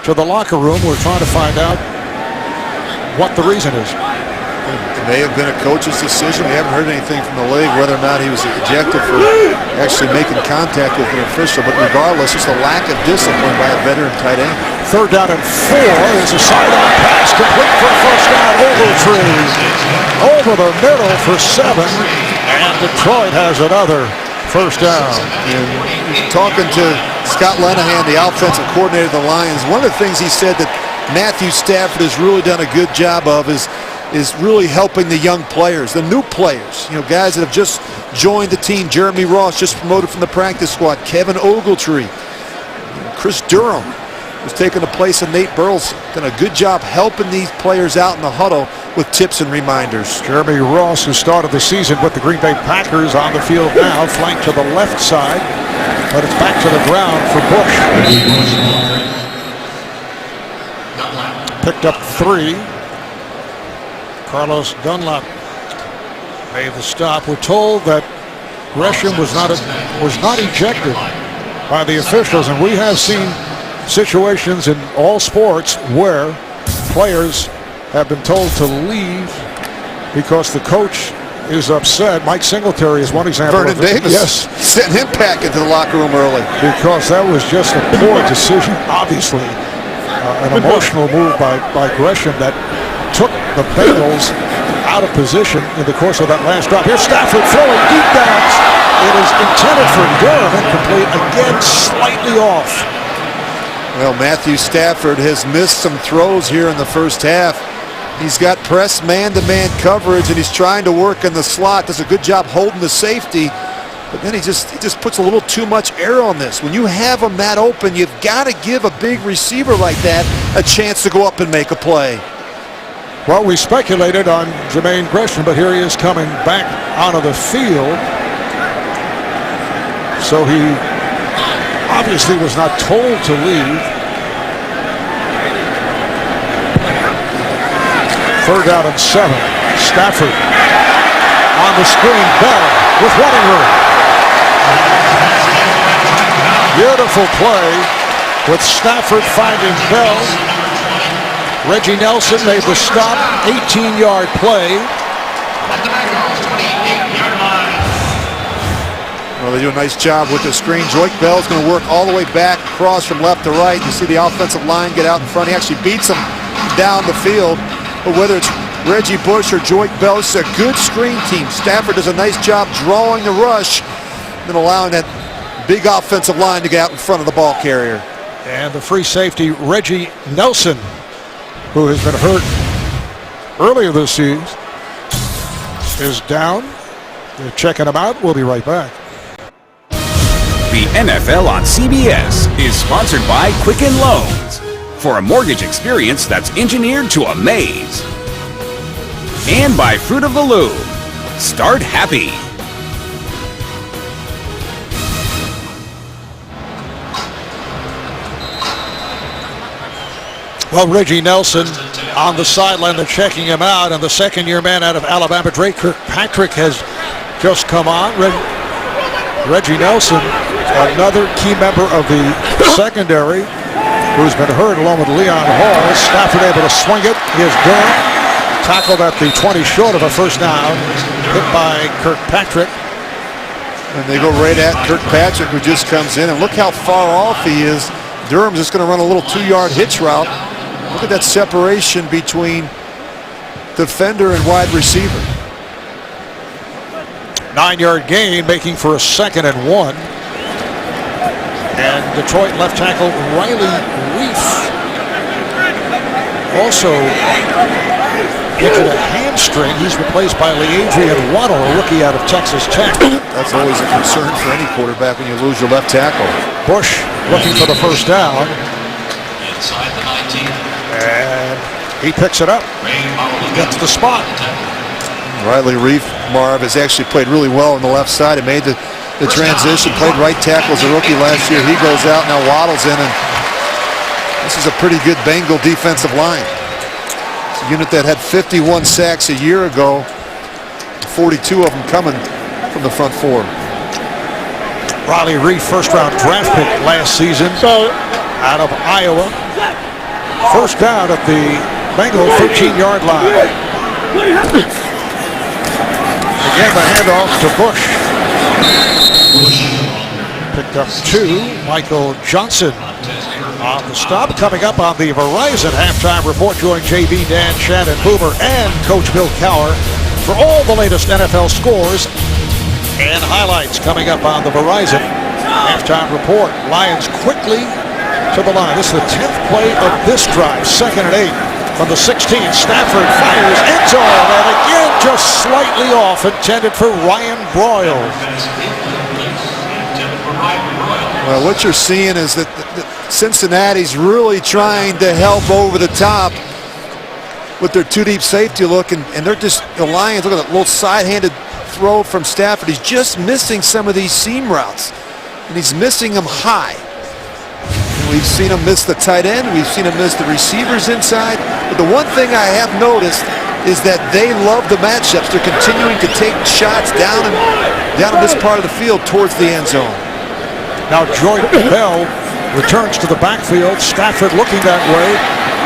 to the locker room. We're trying to find out what the reason is. It may have been a coach's decision. We haven't heard anything from the league whether or not he was ejected for actually making contact with an official, but regardless, just a lack of discipline by a veteran tight end. 3rd down and 4. There's a sideline pass complete for a first down. Ogletree over the middle for 7, and Detroit has another first down. And talking to Scott Linehan, the offensive coordinator of the Lions, one of the things he said that Matthew Stafford has really done a good job of is really helping the young players, the new players, guys that have just joined the team. Jeremy Ross just promoted from the practice squad. Kevin Ogletree, Chris Durham, who's taken the place of Nate Burleson. Done a good job helping these players out in the huddle with tips and reminders. Jeremy Ross, who started the season with the Green Bay Packers, on the field now, flanked to the left side, but it's back to the ground for Bush. Picked up 3. Carlos Dunlap made the stop. We're told that Gresham was not ejected by the officials, and we have seen situations in all sports where players have been told to leave because the coach is upset. Mike Singletary is one example. Vernon Davis, yes, sent him back into the locker room early because that was just a poor decision. Obviously, an emotional move by Gresham that took the Bengals out of position in the course of that last drop. Here's Stafford throwing deep downs. It is intended for Durham, incomplete, again slightly off. Well, Matthew Stafford has missed some throws here in the first half. He's got press man-to-man coverage, and he's trying to work in the slot. Does a good job holding the safety. But then he just puts a little too much air on this. When you have him that open, you've got to give a big receiver like that a chance to go up and make a play. Well, we speculated on Jermaine Gresham, but here he is coming back onto the field. So he obviously was not told to leave. Third down and 7. Stafford on the screen. Bell with running room. Beautiful play with Stafford finding Bell. Reggie Nelson made the stop. 18-yard play. Well, they do a nice job with the screen. Joyke Bell's going to work all the way back, across from left to right. You see the offensive line get out in front. He actually beats them down the field. But whether it's Reggie Bush or Joyke Bell, this is a good screen team. Stafford does a nice job drawing the rush and allowing that big offensive line to get out in front of the ball carrier. And the free safety, Reggie Nelson, who has been hurt earlier this season, is down. They're checking him out. We'll be right back. The NFL on CBS is sponsored by Quicken Loans, for a mortgage experience that's engineered to amaze. And by Fruit of the Loom. Start happy. Well, Reggie Nelson on the sideline, they're checking him out, and the second-year man out of Alabama, Drake Kirkpatrick, has just come on. Reggie Nelson, another key member of the secondary, who's been hurt along with Leon Hall. Stafford able to swing it. Here's Durham, tackled at the 20 short of a first down, hit by Kirkpatrick. And they go right at Kirkpatrick, who just comes in, and look how far off he is. Durham's just going to run a little 2-yard hitch route. Look at that separation between defender and wide receiver. 9-yard gain, making for a 2nd and 1. And Detroit left tackle Riley Reef also injured a hamstring. He's replaced by LeAdrian Waddle, a rookie out of Texas Tech. That's always a concern for any quarterback when you lose your left tackle. Bush looking for the first down. Inside the 19. And he picks it up. Gets the spot. Riley Reef, Marv, has actually played really well on the left side. He made the transition, played right tackle as a rookie last year. He goes out, now Waddle's in, and this is a pretty good Bengal defensive line. It's a unit that had 51 sacks a year ago, 42 of them coming from the front four. Riley Reef, first-round draft pick last season out of Iowa. First down at the Bengal 13-yard line. Again, the handoff to Bush. Picked up 2. Michael Johnson on the stop. Coming up on the Verizon halftime report, join JB, Dan, Shannon, Boomer, and Coach Bill Cowher for all the latest NFL scores and highlights coming up on the Verizon halftime report. Lions quickly to the line. This is the 10th play of this drive. 2nd and 8 from the 16. Stafford fires end zone, and again just slightly off, intended for Ryan Broyles. Well, what you're seeing is that Cincinnati's really trying to help over the top with their 2-deep safety look, and they're just, the Lions, look at that little side-handed throw from Stafford. He's just missing some of these seam routes, and he's missing them high. We've seen him miss the tight end. We've seen him miss the receivers inside. But the one thing I have noticed is that they love the matchups. They're continuing to take shots down in this part of the field towards the end zone. Now Joyke Bell returns to the backfield. Stafford looking that way,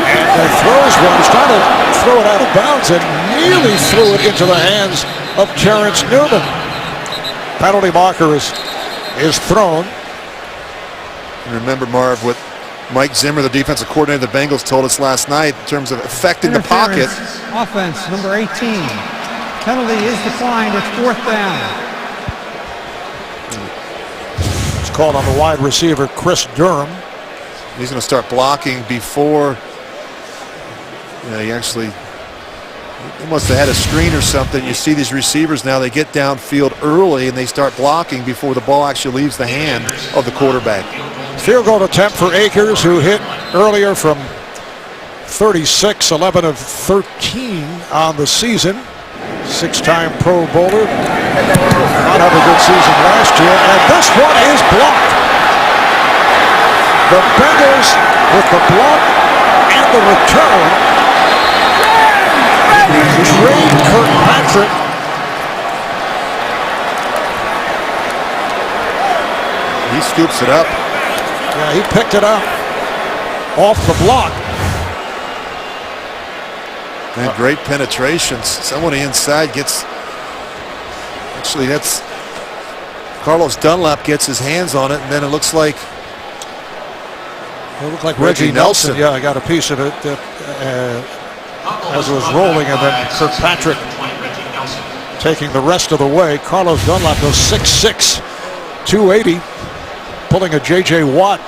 and throws one. He's trying to throw it out of bounds and nearly threw it into the hands of Terrence Newman. Penalty marker is thrown. And remember, Marv, what Mike Zimmer, the defensive coordinator of the Bengals, told us last night in terms of affecting the pocket. Offense, number 18. Penalty is declined. It's 4th down. It's called on the wide receiver, Chris Durham. He's going to start blocking before he actually They must have had a screen or something. You see these receivers now, they get downfield early and they start blocking before the ball actually leaves the hand of the quarterback. Field goal attempt for Akers, who hit earlier from 36, 11 of 13 on the season. Six-time Pro Bowler. Not have a good season last year. And this one is blocked. The Bengals with the block and the return trade Kirkpatrick. He scoops it up. Yeah, he picked it up off the block. And great penetrations. Someone inside gets, actually that's Carlos Dunlap gets his hands on it, and then it looks like Reggie Nelson. Yeah, I got a piece of it as it was rolling, and then Kirkpatrick taking the rest of the way. Carlos Dunlap goes 6'6", 280, pulling a J.J. Watt.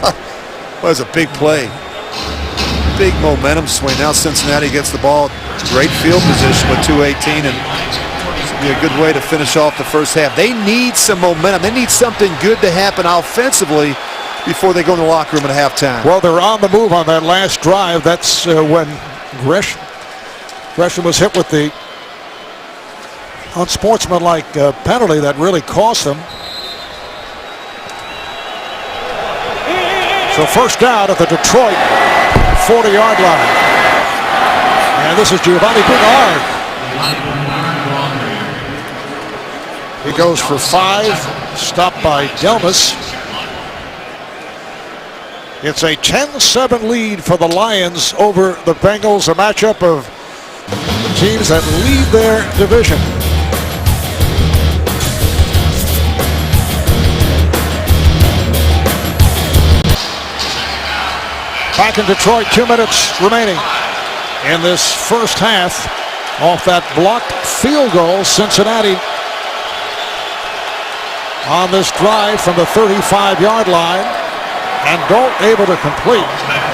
That was a big play. Big momentum swing. Now Cincinnati gets the ball. Great field position with 2:18, and this will be a good way to finish off the first half. They need some momentum. They need something good to happen offensively before they go in the locker room at halftime. Well, they're on the move on that last drive. That's when Gresham was hit with the unsportsmanlike penalty that really cost them. So first down at the Detroit 40-yard line. And this is Giovanni Bernard. He goes for 5, stopped by Delmas. It's a 10-7 lead for the Lions over the Bengals, a matchup of teams that lead their division. Back in Detroit, 2 minutes remaining in this first half. Off that blocked field goal, Cincinnati on this drive from the 35-yard line. And Dalton able to complete.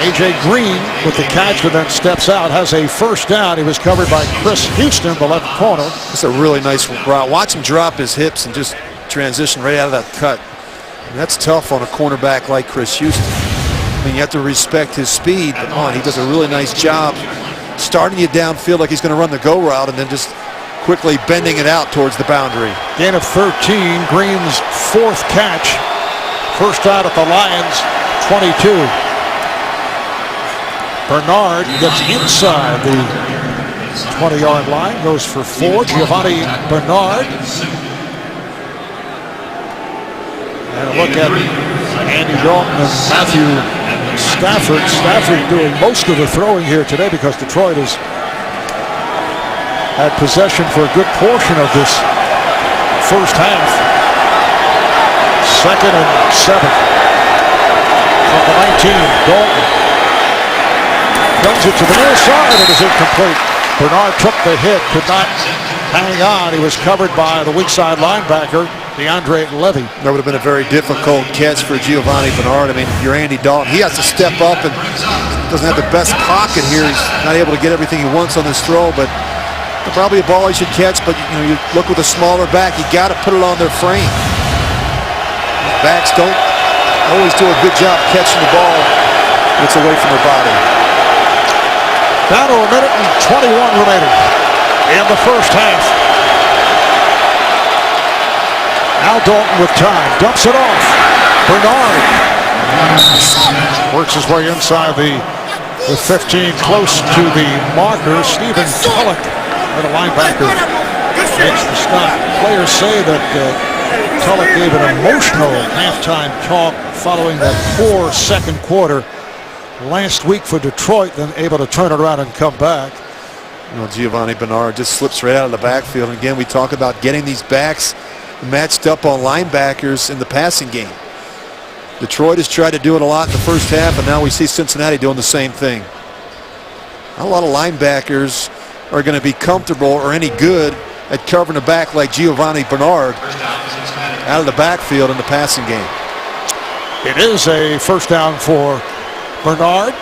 A.J. Green with the catch, and then steps out, has a first down. He was covered by Chris Houston, the left corner. It's a really nice route. Watch him drop his hips and just transition right out of that cut. And that's tough on a cornerback like Chris Houston. I mean, you have to respect his speed, but he does a really nice job starting you downfield like he's going to run the go route and then just quickly bending it out towards the boundary. Gain of 13, Green's 4th catch. First out at the Lions, 22. Bernard gets inside the 20-yard line, goes for 4. Giovanni Bernard. And a look at Andy Dalton and Matthew Stafford. Stafford doing most of the throwing here today because Detroit has had possession for a good portion of this first half. 2nd and 7 from the 19. Dalton runs it to the near side and is incomplete. Bernard took the hit, could not hang on. He was covered by the weak side linebacker, DeAndre Levy. That would have been a very difficult catch for Giovanni Bernard. I mean, you're Andy Dalton. He has to step up and doesn't have the best pocket here. He's not able to get everything he wants on this throw, but probably a ball he should catch. But you look with a smaller back, you got to put it on their frame. Backs don't always do a good job catching the ball when it's away from their body. Down to a minute and 21 remaining in the first half. Now Dalton with time, dumps it off. Bernard works his way inside the 15, close to the marker. Stephen Tulloch, the linebacker, makes the stop. Players say that Tulloch gave an emotional halftime talk following that poor second quarter last week for Detroit, then able to turn it around and come back. Giovanni Bernard just slips right out of the backfield. And again, we talk about getting these backs matched up on linebackers in the passing game. Detroit has tried to do it a lot in the first half, and now we see Cincinnati doing the same thing. Not a lot of linebackers are going to be comfortable or any good at covering a back like Giovanni Bernard out of the backfield in the passing game. It is a first down for Bernard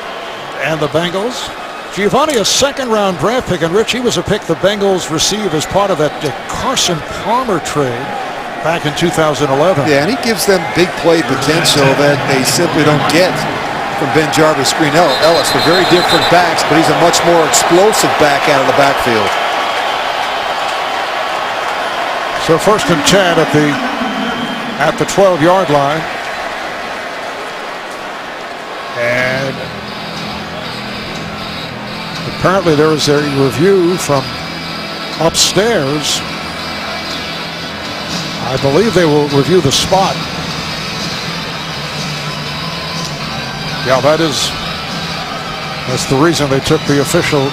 and the Bengals. Giovanni, a second-round draft pick, and Rich, he was a pick the Bengals received as part of that Carson Palmer trade back in 2011. Yeah, and he gives them big play potential that they simply don't get from Ben Jarvis, Green Ellis. They're very different backs, but he's a much more explosive back out of the backfield. So 1st and 10 at the 12-yard line. And apparently there was a review from upstairs. I believe they will review the spot. Yeah, that's the reason they took the official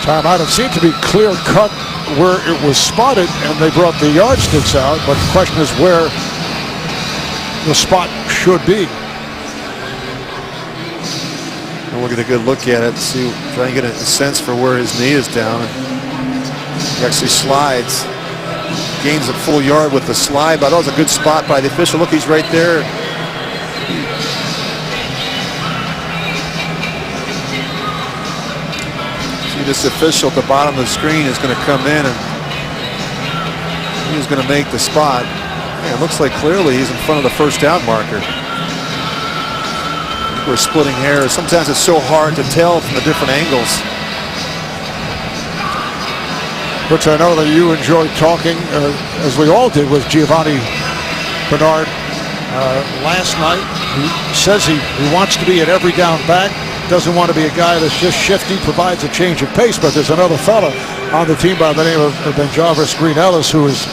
timeout. It seemed to be clear cut where it was spotted, and they brought the yardsticks out, but the question is where the spot should be. We'll get a good look at it, try and get a sense for where his knee is down. He actually slides, gains a full yard with the slide, but that was a good spot by the official. Look, he's right there. See, this official at the bottom of the screen is going to come in, and he's going to make the spot. Man, it looks like clearly he's in front of the first down marker. We're splitting hairs. Sometimes it's so hard to tell from the different angles. Which I know that you enjoyed talking, as we all did, with Giovanni Bernard last night. He says he wants to be an every down back, doesn't want to be a guy that's just shifty, provides a change of pace. But there's another fella on the team by the name of Ben Jarvis, Green Ellis, who has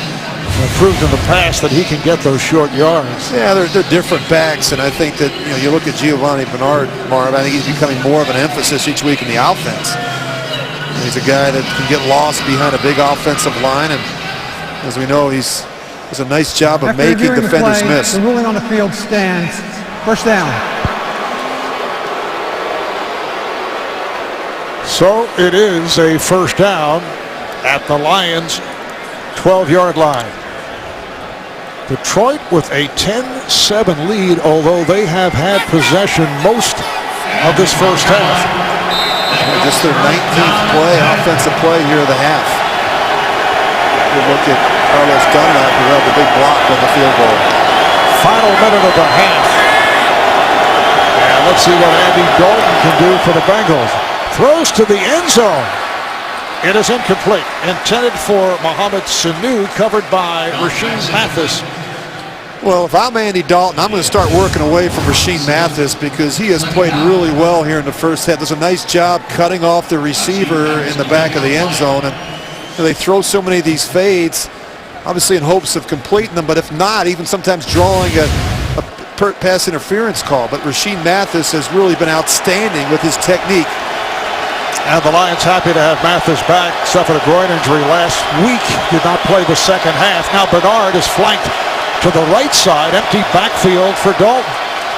proved in the past that he can get those short yards. Yeah, they're different backs, and I think that you look at Giovanni Bernard, Marv. I think he's becoming more of an emphasis each week in the offense. He's a guy that can get lost behind a big offensive line, and as we know, he does a nice job of making defenders miss. The ruling on the field stands. First down. So it is a first down at the Lions' 12-yard line. Detroit with a 10-7 lead, although they have had possession most of this first half. Just their 19th play, offensive play here of the half. Good look at Carlos Dunlap, who had the big block on the field goal. Final minute of the half. And let's see what Andy Dalton can do for the Bengals. Throws to the end zone. It is incomplete. Intended for Mohamed Sanu, covered by Rasheed Mathis. Well, if I'm Andy Dalton, I'm going to start working away from Rasheed Mathis because he has played really well here in the first half. Does a nice job cutting off the receiver in the back of the end zone. And they throw so many of these fades, obviously in hopes of completing them, but if not, even sometimes drawing a pass interference call. But Rasheed Mathis has really been outstanding with his technique. And the Lions happy to have Mathis back. Suffered a groin injury last week. Did not play the second half. Now Bernard is flanked to the right side. Empty backfield for Dalton.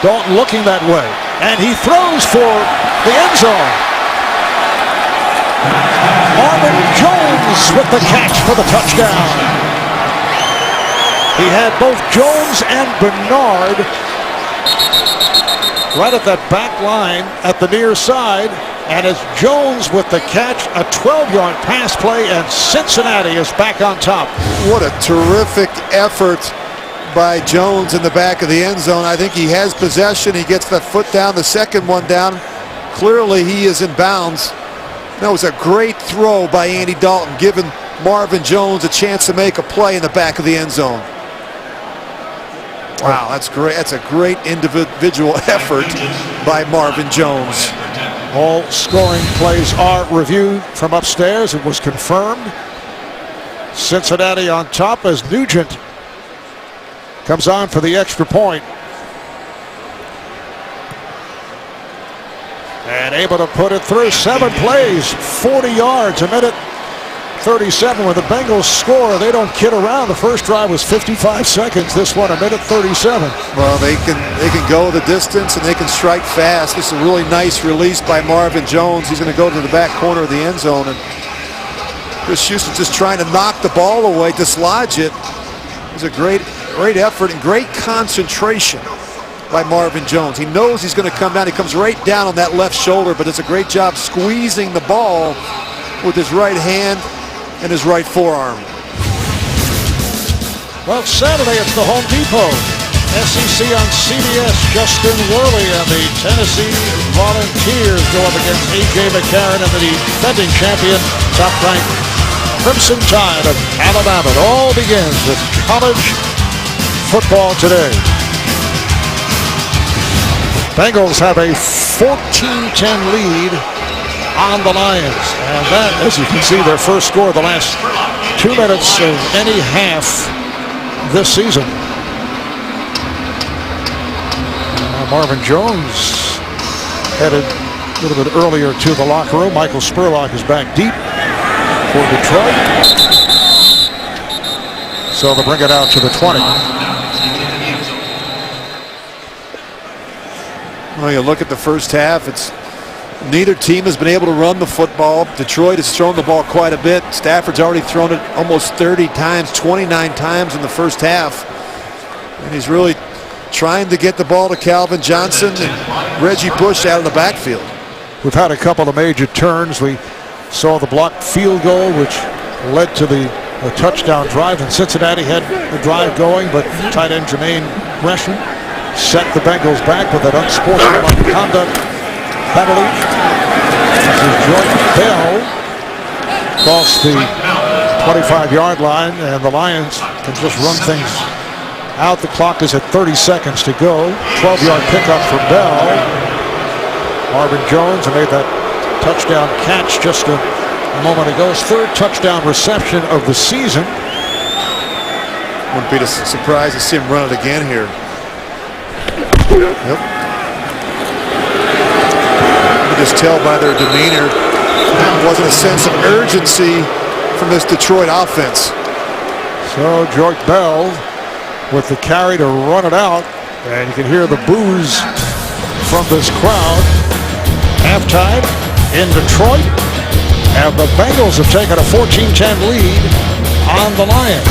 Dalton looking that way. And he throws for the end zone. Marvin Jones with the catch for the touchdown. He had both Jones and Bernard right at that back line at the near side. And it's Jones with the catch, a 12-yard pass play, and Cincinnati is back on top. What a terrific effort by Jones in the back of the end zone. I think he has possession. He gets that foot down, the second one down. Clearly he is in bounds. That was a great throw by Andy Dalton, giving Marvin Jones a chance to make a play in the back of the end zone. Wow, that's great. That's a great individual effort by Marvin Jones. All scoring plays are reviewed from upstairs. It was confirmed. Cincinnati on top as Nugent comes on for the extra point. And able to put it through. 7 plays, 40 yards, a minute 37. When the Bengals score, they don't kid around. The first drive was 55 seconds. This one, a minute 37. Well, they can go the distance and they can strike fast. This is a really nice release by Marvin Jones. He's going to go to the back corner of the end zone, and Chris Houston just trying to knock the ball away, dislodge it. It was a great effort and great concentration by Marvin Jones. He knows he's going to come down. He comes right down on that left shoulder, but does a great job squeezing the ball with his right hand and his right forearm. Well, Saturday it's the Home Depot. SEC on CBS. Justin Worley and the Tennessee Volunteers go up against A.J. McCarron and the defending champion, top-ranked Crimson Tide of Alabama. It all begins with college football today. Bengals have a 14-10 lead on the Lions. And that, as you can see, their first score of the last 2 minutes of any half this season. Marvin Jones headed a little bit earlier to the locker room. Michael Spurlock is back deep for Detroit. So they'll bring it out to the 20. Well, you look at the first half, neither team has been able to run the football. Detroit has thrown the ball quite a bit. Stafford's already thrown it almost 30 times, 29 times in the first half. And he's really trying to get the ball to Calvin Johnson and Reggie Bush out in the backfield. We've had a couple of major turns. We saw the blocked field goal, which led to the touchdown drive, and Cincinnati had the drive going, but tight end Jermaine Gresham set the Bengals back with that unsportsmanlike conduct penalty. This is Jordan Bell across the 25-yard line, and the Lions can just run things out. The clock is at 30 seconds to go. 12-yard pickup for Bell. Marvin Jones made that touchdown catch just a moment ago. His third touchdown reception of the season. Wouldn't be surprised to see him run it again here. Yep. You can just tell by their demeanor there wasn't a sense of urgency from this Detroit offense. So George Bell with the carry to run it out, and you can hear the boos from this crowd. Halftime in Detroit, and the Bengals have taken a 14-10 lead on the Lions.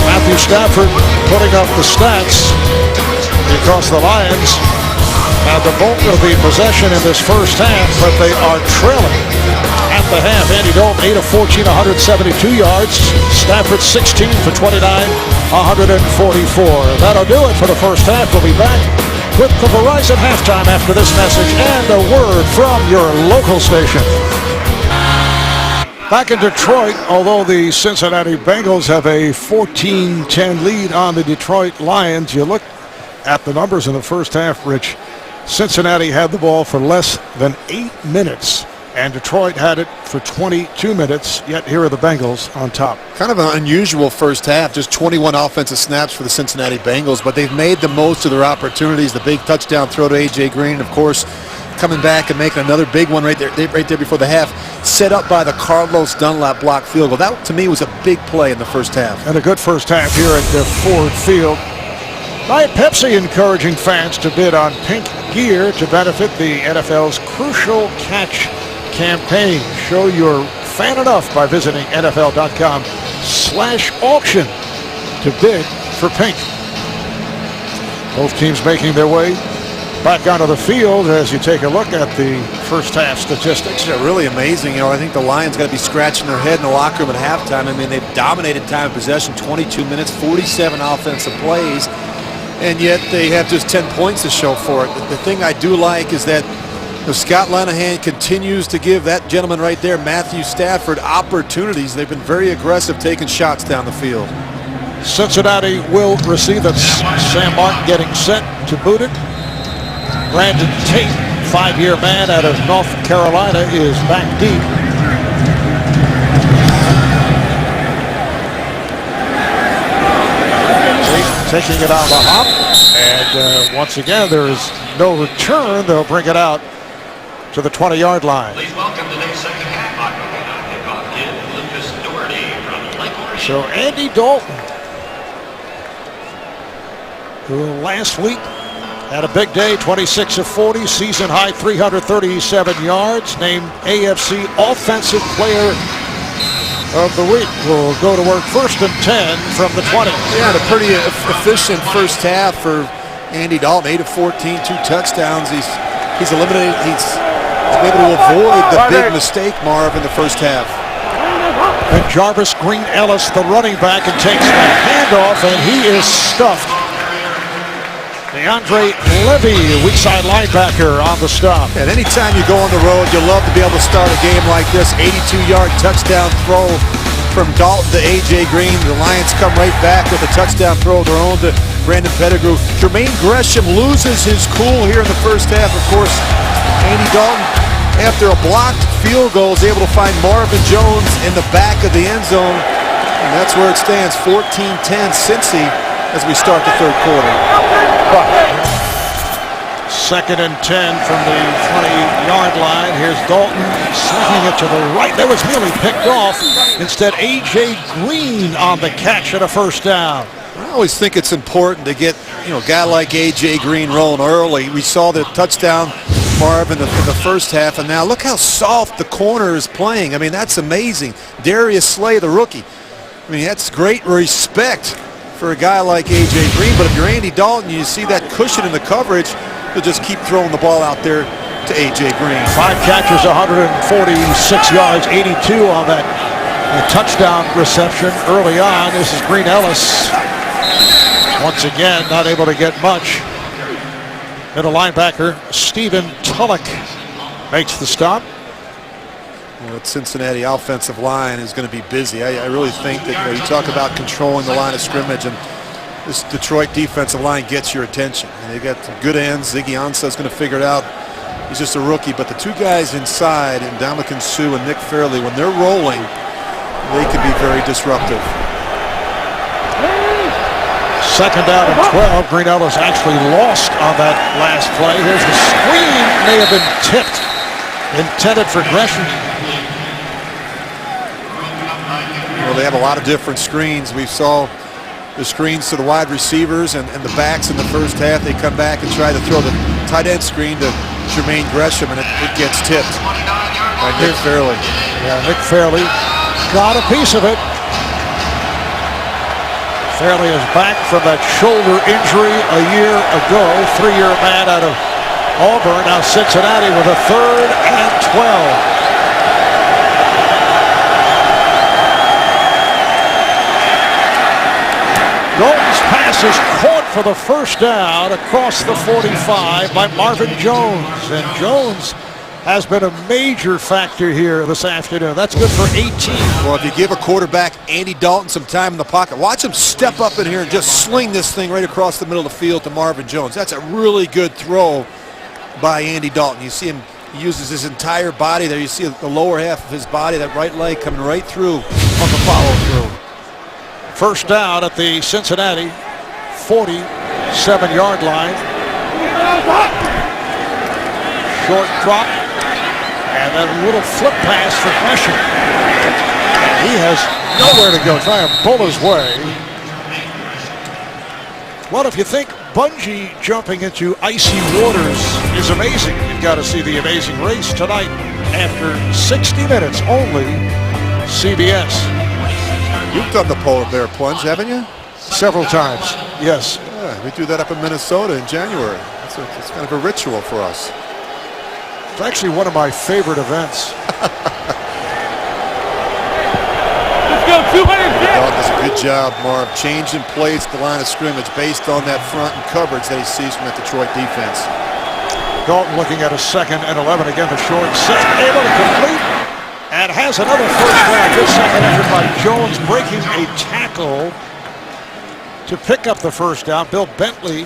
Matthew Stafford putting up the stats because the Lions have the bulk of the possession in this first half, but they are trailing at the half. Andy Dalton 8 of 14, 172 yards. Stafford 16 for 29, 144. That'll do it for the first half. We'll be back with the Verizon halftime after this message and a word from your local station. Back in Detroit, although the Cincinnati Bengals have a 14-10 lead on the Detroit Lions, you look at the numbers in the first half, Rich. Cincinnati had the ball for less than 8 minutes, and Detroit had it for 22 minutes, yet here are the Bengals on top. Kind of an unusual first half, just 21 offensive snaps for the Cincinnati Bengals, but they've made the most of their opportunities. The big touchdown throw to A.J. Green, of course, coming back and making another big one right there before the half, set up by the Carlos Dunlap block field goal. That, to me, was a big play in the first half. And a good first half here at the Ford Field. Diet Pepsi encouraging fans to bid on pink gear to benefit the NFL's Crucial Catch campaign. Show you're fan enough by visiting NFL.com/auction to bid for pink. Both teams making their way back onto the field as you take a look at the first half statistics. Yeah, really amazing. I think the Lions got to be scratching their head in the locker room at halftime. I mean, they've dominated time of possession, 22 minutes, 47 offensive plays, and yet they have just 10 points to show for it. The thing I do like is that Scott Linehan continues to give that gentleman right there, Matthew Stafford, opportunities. They've been very aggressive taking shots down the field. Cincinnati will receive it. Sam Martin getting set to boot it. Brandon Tate, 5-year man out of North Carolina, is back deep. Taking it on the hop, and once again there is no return. They'll bring it out to the 20-yard line. Please welcome today's second half kickoff kid, Lucas Doherty from Lakeland. So Andy Dalton, who last week had a big day, 26 of 40, season high 337 yards, named AFC Offensive Player of the week will go to work 1st and 10 from the 20. Yeah, a pretty efficient first half for Andy Dalton. 8 of 14, 2 touchdowns. He's eliminated. He's able to avoid the big mistake, Marv, in the first half. And Jarvis Green Ellis, the running back, and takes the handoff, and he is stuffed. DeAndre Levy, weak side linebacker, on the stop. And anytime you go on the road, you love to be able to start a game like this. 82-yard touchdown throw from Dalton to A.J. Green. The Lions come right back with a touchdown throw of their own to Brandon Pettigrew. Jermaine Gresham loses his cool here in the first half. Of course, Andy Dalton, after a blocked field goal, is able to find Marvin Jones in the back of the end zone. And that's where it stands, 14-10 Cincy as we start the third quarter. 2nd and 10 from the 20-yard line. Here's Dalton slinging it to the right. That was nearly picked off. Instead, A.J. Green on the catch and a first down. I always think it's important to get a guy like A.J. Green rolling early. We saw the touchdown, Marv, in the first half, and now look how soft the corner is playing. I mean, that's amazing. Darius Slay, the rookie. I mean, that's great respect for a guy like A.J. Green, but if you're Andy Dalton, you see that cushion in the coverage, you'll just keep throwing the ball out there to A.J. Green. 5 catches, 146 yards, 82 on that touchdown reception early on. This is Green Ellis. Once again, not able to get much. Middle linebacker Stephen Tulloch makes the stop. Well, the Cincinnati offensive line is going to be busy. I really think that you talk about controlling the line of scrimmage, and this Detroit defensive line gets your attention. And they've got some good ends. Ziggy Ansah is going to figure it out. He's just a rookie, but the two guys inside, and Ndamukong Suh and Nick Fairley, when they're rolling, they can be very disruptive. 2nd down and 12. Green Ellis actually lost on that last play. Here's the screen. May have been tipped. Intended for Gresham. Well, they have a lot of different screens. We saw the screens to the wide receivers and the backs in the first half. They come back and try to throw the tight end screen to Jermaine Gresham, and it gets tipped by Nick Fairley. Yeah, Nick Fairley got a piece of it. Fairley is back from that shoulder injury a year ago. 3-year man out of Auburn. Now Cincinnati with a 3rd and 12. Dalton's pass is caught for the first down across the 45 by Marvin Jones. And Jones has been a major factor here this afternoon. That's good for 18. Well, if you give a quarterback, Andy Dalton, some time in the pocket, watch him step up in here and just sling this thing right across the middle of the field to Marvin Jones. That's a really good throw by Andy Dalton. You see him, he uses his entire body there. You see the lower half of his body, that right leg coming right through on the follow-through. First down at the Cincinnati 47-yard line. Short drop. And then a little flip pass for Gresham. And he has nowhere to go. Try and pull his way. Well, if you think bungee jumping into icy waters is amazing, you've got to see the Amazing Race tonight after 60 minutes only. CBS. You've done the polar bear plunge, haven't you? Several times, yes. Yeah, we do that up in Minnesota in January. It's kind of a ritual for us. It's actually one of my favorite events. Let's go, 200. Dalton does a good job, Marv, changing plays at the line of scrimmage based on that front and coverage that he sees from that Detroit defense. Dalton looking at a 2nd and 11. Again, the short set, able to complete, and has another first down. Good second effort by Jones, breaking a tackle to pick up the first down. Bill Bentley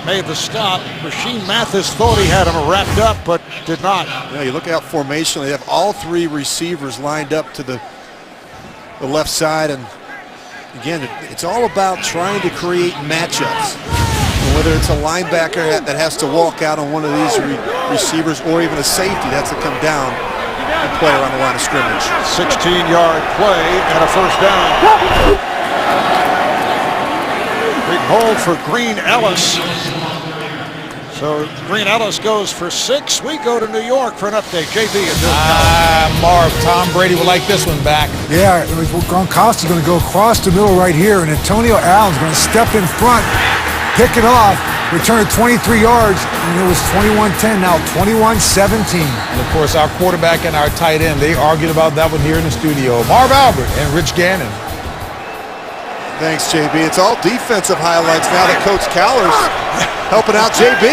made the stop. Rasheem Mathis thought he had him wrapped up, but did not. Yeah, you look out formationally. They have all 3 receivers lined up to the left side, and again, it's all about trying to create matchups. And whether it's a linebacker that has to walk out on one of these receivers, or even a safety that's to come down and play around the line of scrimmage. 16-yard play and a first down. Big hold for Green Ellis. So Green Ellis goes for 6. We go to New York for an update. JB and Marv, Tom Brady would like this one back. Yeah, Gronkowski's going to go across the middle right here, and Antonio Allen's going to step in front, pick it off, return it 23 yards, and it was 21-10, now 21-17. And of course, our quarterback and our tight end, they argued about that one here in the studio. Marv Albert and Rich Gannon. Thanks, JB. It's all defensive highlights now that Coach Caller's helping out JB. Is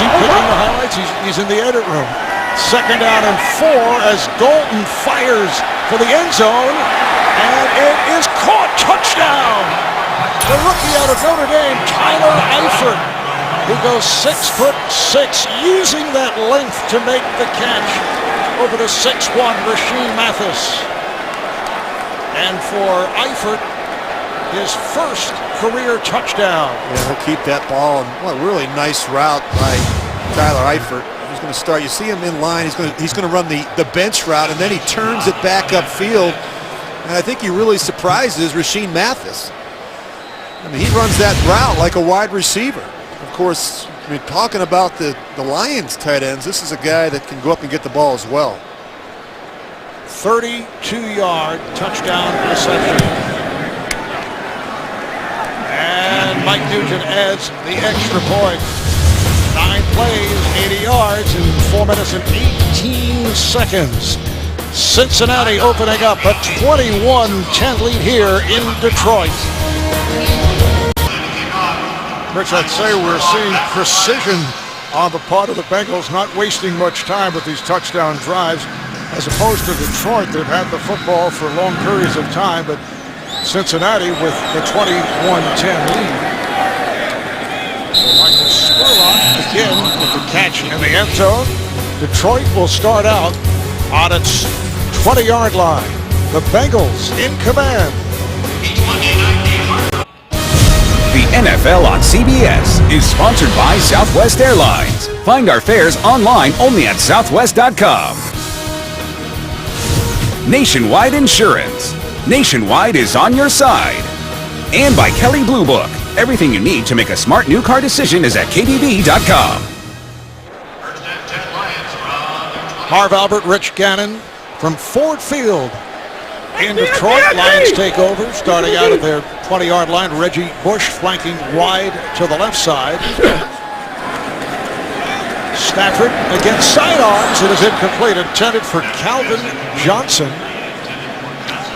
he picking the highlights? He's in the edit room. 2nd down and 4 as Dalton fires for the end zone, and it is caught. Touchdown! The rookie out of Notre Dame, Tyler Eifert, who goes 6'6", using that length to make the catch over the 6'1" Rasheem Mathis. And for Eifert, his first career touchdown. Yeah, he'll keep that ball. And what a really nice route by Tyler Eifert. He's going to start. You see him in line. He's going to run the bench route, and then he turns it back upfield. And I think he really surprises Rasheem Mathis. I mean, he runs that route like a wide receiver. Of course, I mean, talking about the Lions tight ends, this is a guy that can go up and get the ball as well. 32-yard touchdown reception. And Mike Nugent adds the extra point. 9 plays, 80 yards in 4 minutes and 18 seconds. Cincinnati opening up a 21-10 lead here in Detroit. Rich, I'd say we're seeing precision on the part of the Bengals, not wasting much time with these touchdown drives. As opposed to Detroit, they've had the football for long periods of time, but Cincinnati with the 21-10 lead. So Michael Spurlock again with the catch in the end zone. Detroit will start out on its 20-yard line. The Bengals in command. The NFL on CBS is sponsored by Southwest Airlines. Find our fares online only at southwest.com. Nationwide Insurance. Nationwide is on your side. And by Kelley Blue Book. Everything you need to make a smart new car decision is at kbb.com. Marv Albert, Rich Gannon from Ford Field in Detroit. Lions take over, starting out at their 20-yard line. Reggie Bush flanking wide to the left side. Stafford against sidearms. It is incomplete, intended for Calvin Johnson.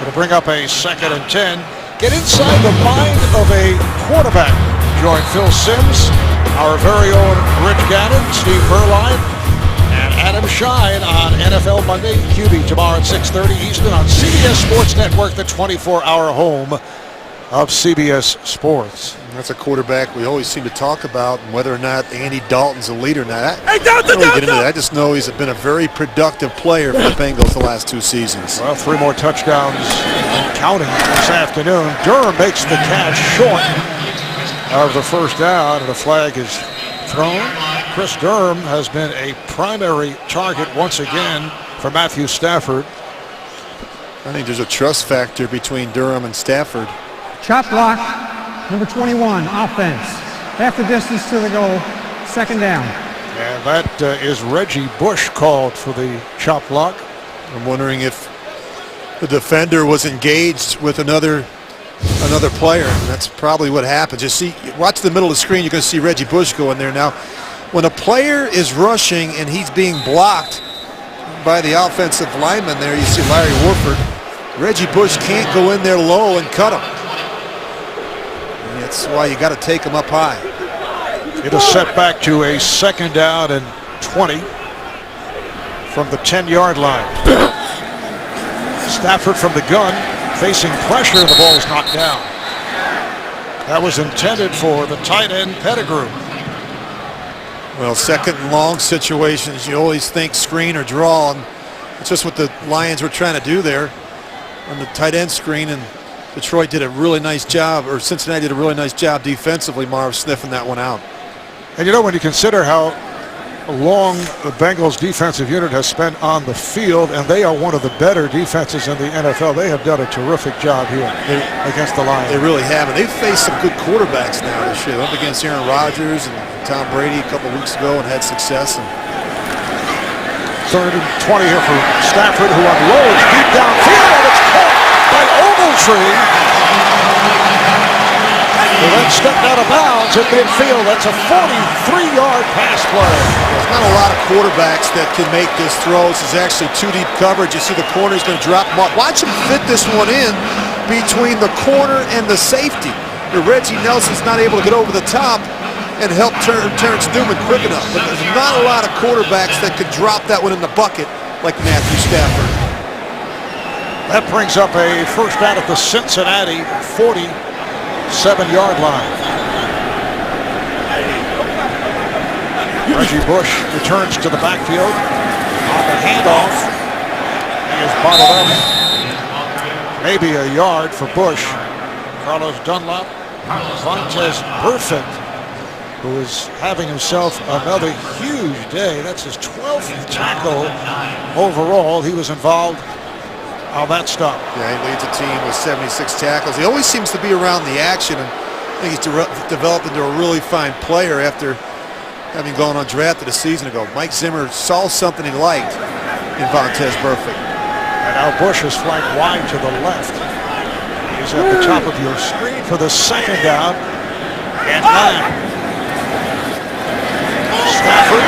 It'll bring up a 2nd and 10. Get inside the mind of a quarterback. Join Phil Simms, our very own Rich Gannon, Steve Berline, and Adam Shine on NFL Monday. QB tomorrow at 6:30 Eastern on CBS Sports Network, the 24-hour home of CBS Sports. That's a quarterback we always seem to talk about, and whether or not Andy Dalton's a leader now. I don't really get into that. I just know he's been a very productive player for the Bengals the last 2 seasons. Well, 3 more touchdowns and counting this afternoon. Durham makes the catch short of the first down, and a flag is thrown. Chris Durham has been a primary target once again for Matthew Stafford. I think there's a trust factor between Durham and Stafford. Chop block, number 21, offense. Half the distance to the goal, 2nd down. And that is Reggie Bush called for the chop block. I'm wondering if the defender was engaged with another player. And that's probably what happened. Just see, watch the middle of the screen. You're going to see Reggie Bush go in there. Now, when a player is rushing and he's being blocked by the offensive lineman there, you see Larry Warford. Reggie Bush can't go in there low and cut him. And that's why you got to take him up high. It'll set back to a 2nd down and 20 from the 10-yard line. Stafford from the gun, facing pressure, and the ball is knocked down. That was intended for the tight end Pettigrew. Well, 2nd and long situations, you always think screen or draw, and it's just what the Lions were trying to do there on the tight end screen, and Detroit did a really nice job, or Cincinnati did a really nice job defensively, Marv, sniffing that one out. And you know, when you consider how long the Bengals defensive unit has spent on the field, and they are one of the better defenses in the NFL. They have done a terrific job here against the Lions. They really have, and they've faced some good quarterbacks now this year. Up against Aaron Rodgers and Tom Brady a couple weeks ago and had success. And 3rd and 20 here for Stafford, who unloads deep downfield, and it's caught by Ogletree, who then stepped out of bounds at midfield. That's a 43-yard pass play. There's not a lot of quarterbacks that can make this throw. This is actually too deep coverage. You see the corner's going to drop him off. Watch him fit this one in between the corner and the safety. Reggie Nelson's not able to get over the top and help Terrence Newman quick enough. But there's not a lot of quarterbacks that could drop that one in the bucket like Matthew Stafford. That brings up a first down at the Cincinnati 47-yard line. Reggie Bush returns to the backfield on the handoff. He is bottled up. Maybe a yard for Bush. Carlos Dunlap, Vontaze Burfict, who is having himself another huge day. That's his 12th tackle overall. He was involved on that stop. Yeah, he leads the team with 76 tackles. He always seems to be around the action, and I think he's developed into a really fine player after having gone undrafted a season ago. Mike Zimmer saw something he liked in Vontaze Burfict. And now Bush is flanked wide to the left. He's at the top of your screen for the second down and 9. Stafford.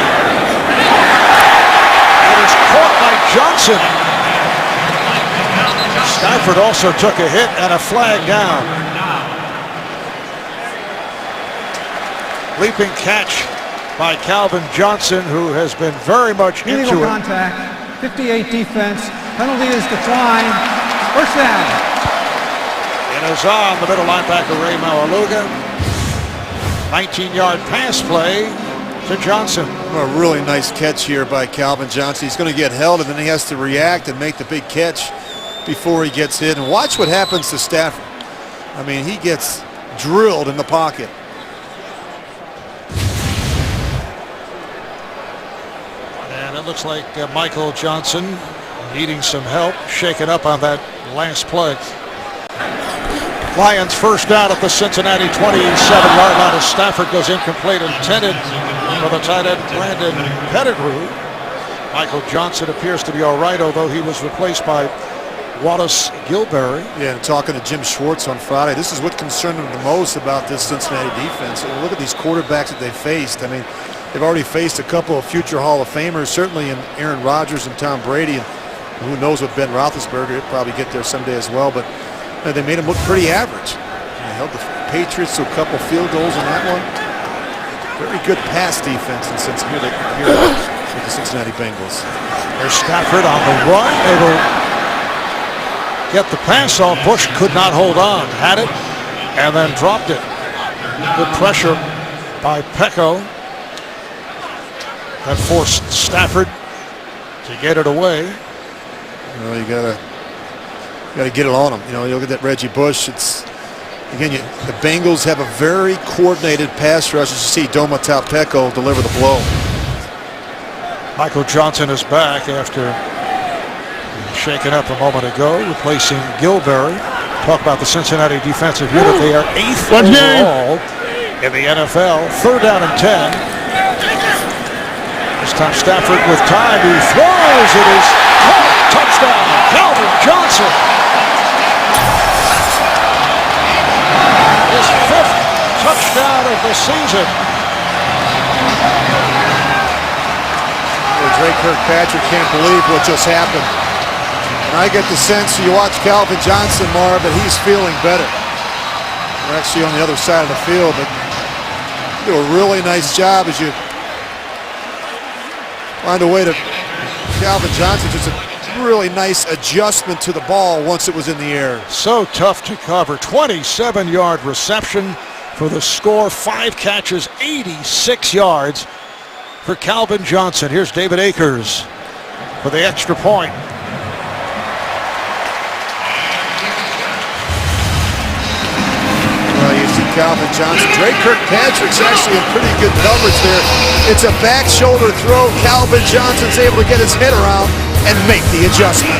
It is caught by Johnson. Stafford also took a hit and a flag down. Leaping catch by Calvin Johnson, who has been very much Illegal into it. contact, 58 defense, penalty is declined, first down. It is on the middle linebacker Ray Maualuga. 19-yard pass play to Johnson. A really nice catch here by Calvin Johnson. He's going to get held, and then he has to react and make the big catch before he gets hit. And watch what happens to Stafford. I mean, he gets drilled in the pocket. And it looks like Michael Johnson needing some help, shaken up on that last play. Lions first down at the Cincinnati 27-yard line as Stafford goes incomplete, intended for the tight end Brandon Pettigrew. Michael Johnson appears to be all right, although he was replaced by Wallace Gilberry. Yeah, and talking to Jim Schwartz on Friday, this is what concerned him the most about this Cincinnati defense. And look at these quarterbacks that they faced. I mean, they've already faced a couple of future Hall of Famers, certainly in Aaron Rodgers and Tom Brady, and who knows what Ben Roethlisberger, he'll probably get there someday as well. But they made him look pretty average. They held the Patriots to a couple field goals in that one. Very good pass defense in Cincinnati here with the Cincinnati Bengals. There's Stafford on the run, able to get the pass off. Bush could not hold on, had it, and then dropped it. Good pressure by Pecco. That forced Stafford to get it away. Well, you gotta get it on them. You know, you look at that Reggie Bush. It's again, the Bengals have a very coordinated pass rush. As you see, Domata Pecco deliver the blow. Michael Johnson is back after shaken up a moment ago, replacing Gilberry. Talk about the Cincinnati defensive unit. They are 8th overall in the NFL. 3rd down and 10. This time Stafford with time. He throws. It is caught. Touchdown, Calvin Johnson. His 5th touchdown of the season. Well, Drake Kirkpatrick can't believe what just happened. And I get the sense you watch Calvin Johnson, Marv, that he's feeling better. We're actually on the other side of the field, but you do a really nice job as you find a way to Calvin Johnson, just a really nice adjustment to the ball once it was in the air. So tough to cover. 27-yard reception for the score. 5 catches, 86 yards for Calvin Johnson. Here's David Akers for the extra point. Well, you see Calvin Johnson. Drake Kirkpatrick's actually in pretty good coverage there. It's a back shoulder throw. Calvin Johnson's able to get his head around and make the adjustment.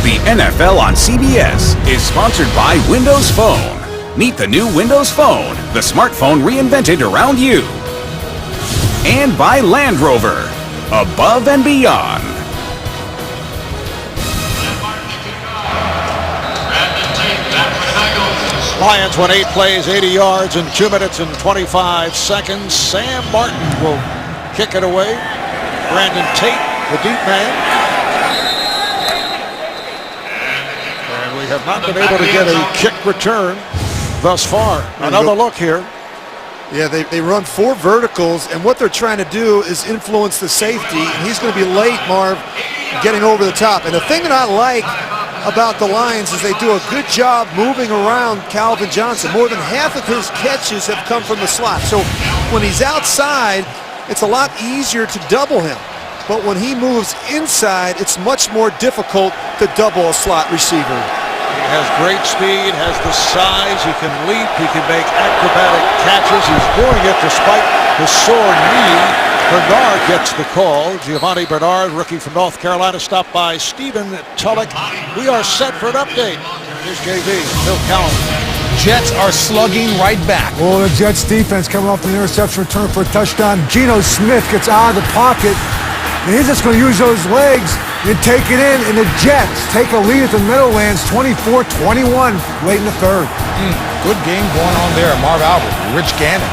The NFL on CBS is sponsored by Windows Phone. Meet the new Windows Phone, the smartphone reinvented around you. And by Land Rover, above and beyond. Lions won 8 plays, 80 yards in 2 minutes and 25 seconds. Sam Martin will kick it away. Brandon Tate, the deep man. And we have not been able to get a kick return thus far. Another look here. Yeah, they run 4 verticals, and what they're trying to do is influence the safety, and he's going to be late, Marv, getting over the top. And the thing that I like about the Lions is they do a good job moving around Calvin Johnson. More than half of his catches have come from the slot. So when he's outside, it's a lot easier to double him. But when he moves inside, it's much more difficult to double a slot receiver. He has great speed, has the size, he can leap, he can make acrobatic catches. He's doing it despite his sore knee. Bernard gets the call. Giovanni Bernard, rookie from North Carolina, stopped by Stephen Tulloch. We are set for an update. Here's JV, Bill Cowan. Jets are slugging right back. Well, the Jets defense coming off the interception return for a touchdown. Geno Smith gets out of the pocket, and he's just going to use those legs and take it in, and the Jets take a lead at the Meadowlands 24-21 late in the third. Good game going on there. Marv Albert, Rich Gannon.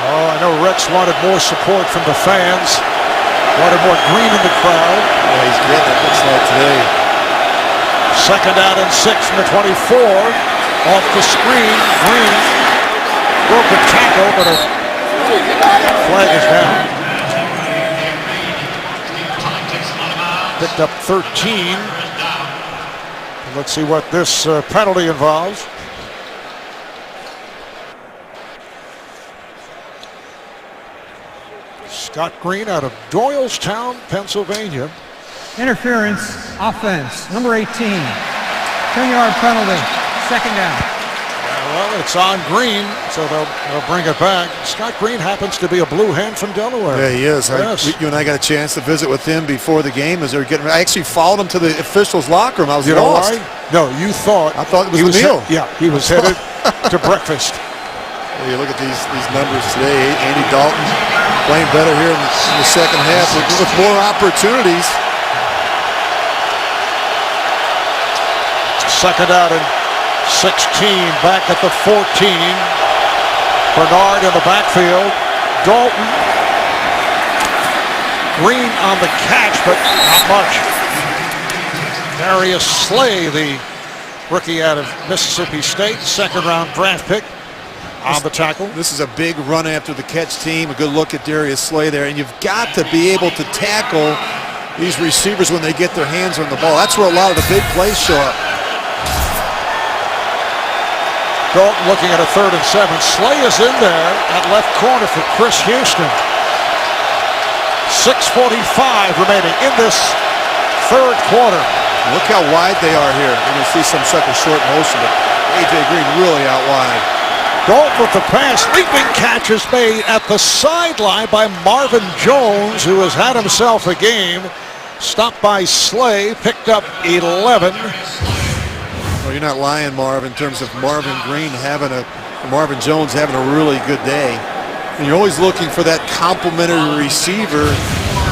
Oh, I know Rex wanted more support from the fans. Wanted more green in the crowd. Yeah, he's getting it, looks like today. Second down and 6 from the 24. Off the screen, Green. Broke a tackle, but a flag is down. Picked up 13. Let's see what this penalty involves. Scott Green out of Doylestown, Pennsylvania. Interference, offense, number 18. 10-yard penalty, second down. Well, it's on Green, so they'll bring it back. Scott Green happens to be a blue hen from Delaware. Yeah, he is. Yes. You and I got a chance to visit with him before the game as they were getting. I actually followed him to the officials' locker room. I was You know lost. why? No, you thought. I thought it was he the meal. Yeah, he was headed to breakfast. Well, you look at these numbers today. Andy Dalton playing better here in the second half with more opportunities. Second out and 16, back at the 14. Bernard in the backfield. Dalton. Green on the catch, but not much. Darius Slay, the rookie out of Mississippi State, second-round draft pick, on the tackle. This is a big run after the catch team. A good look at Darius Slay there. And you've got to be able to tackle these receivers when they get their hands on the ball. That's where a lot of the big plays show up. Dalton looking at a 3rd and 7. Slay is in there at left corner for Chris Houston. 6:45 remaining in this third quarter. Look how wide they are here. You're going to see some second short motion, but A.J. Green really out wide. Dalton with the pass. Leaping catch is made at the sideline by Marvin Jones, who has had himself a game. Stopped by Slay, picked up 11. Well, you're not lying, Marv, in terms of Marvin Jones having a really good day. And you're always looking for that complimentary receiver,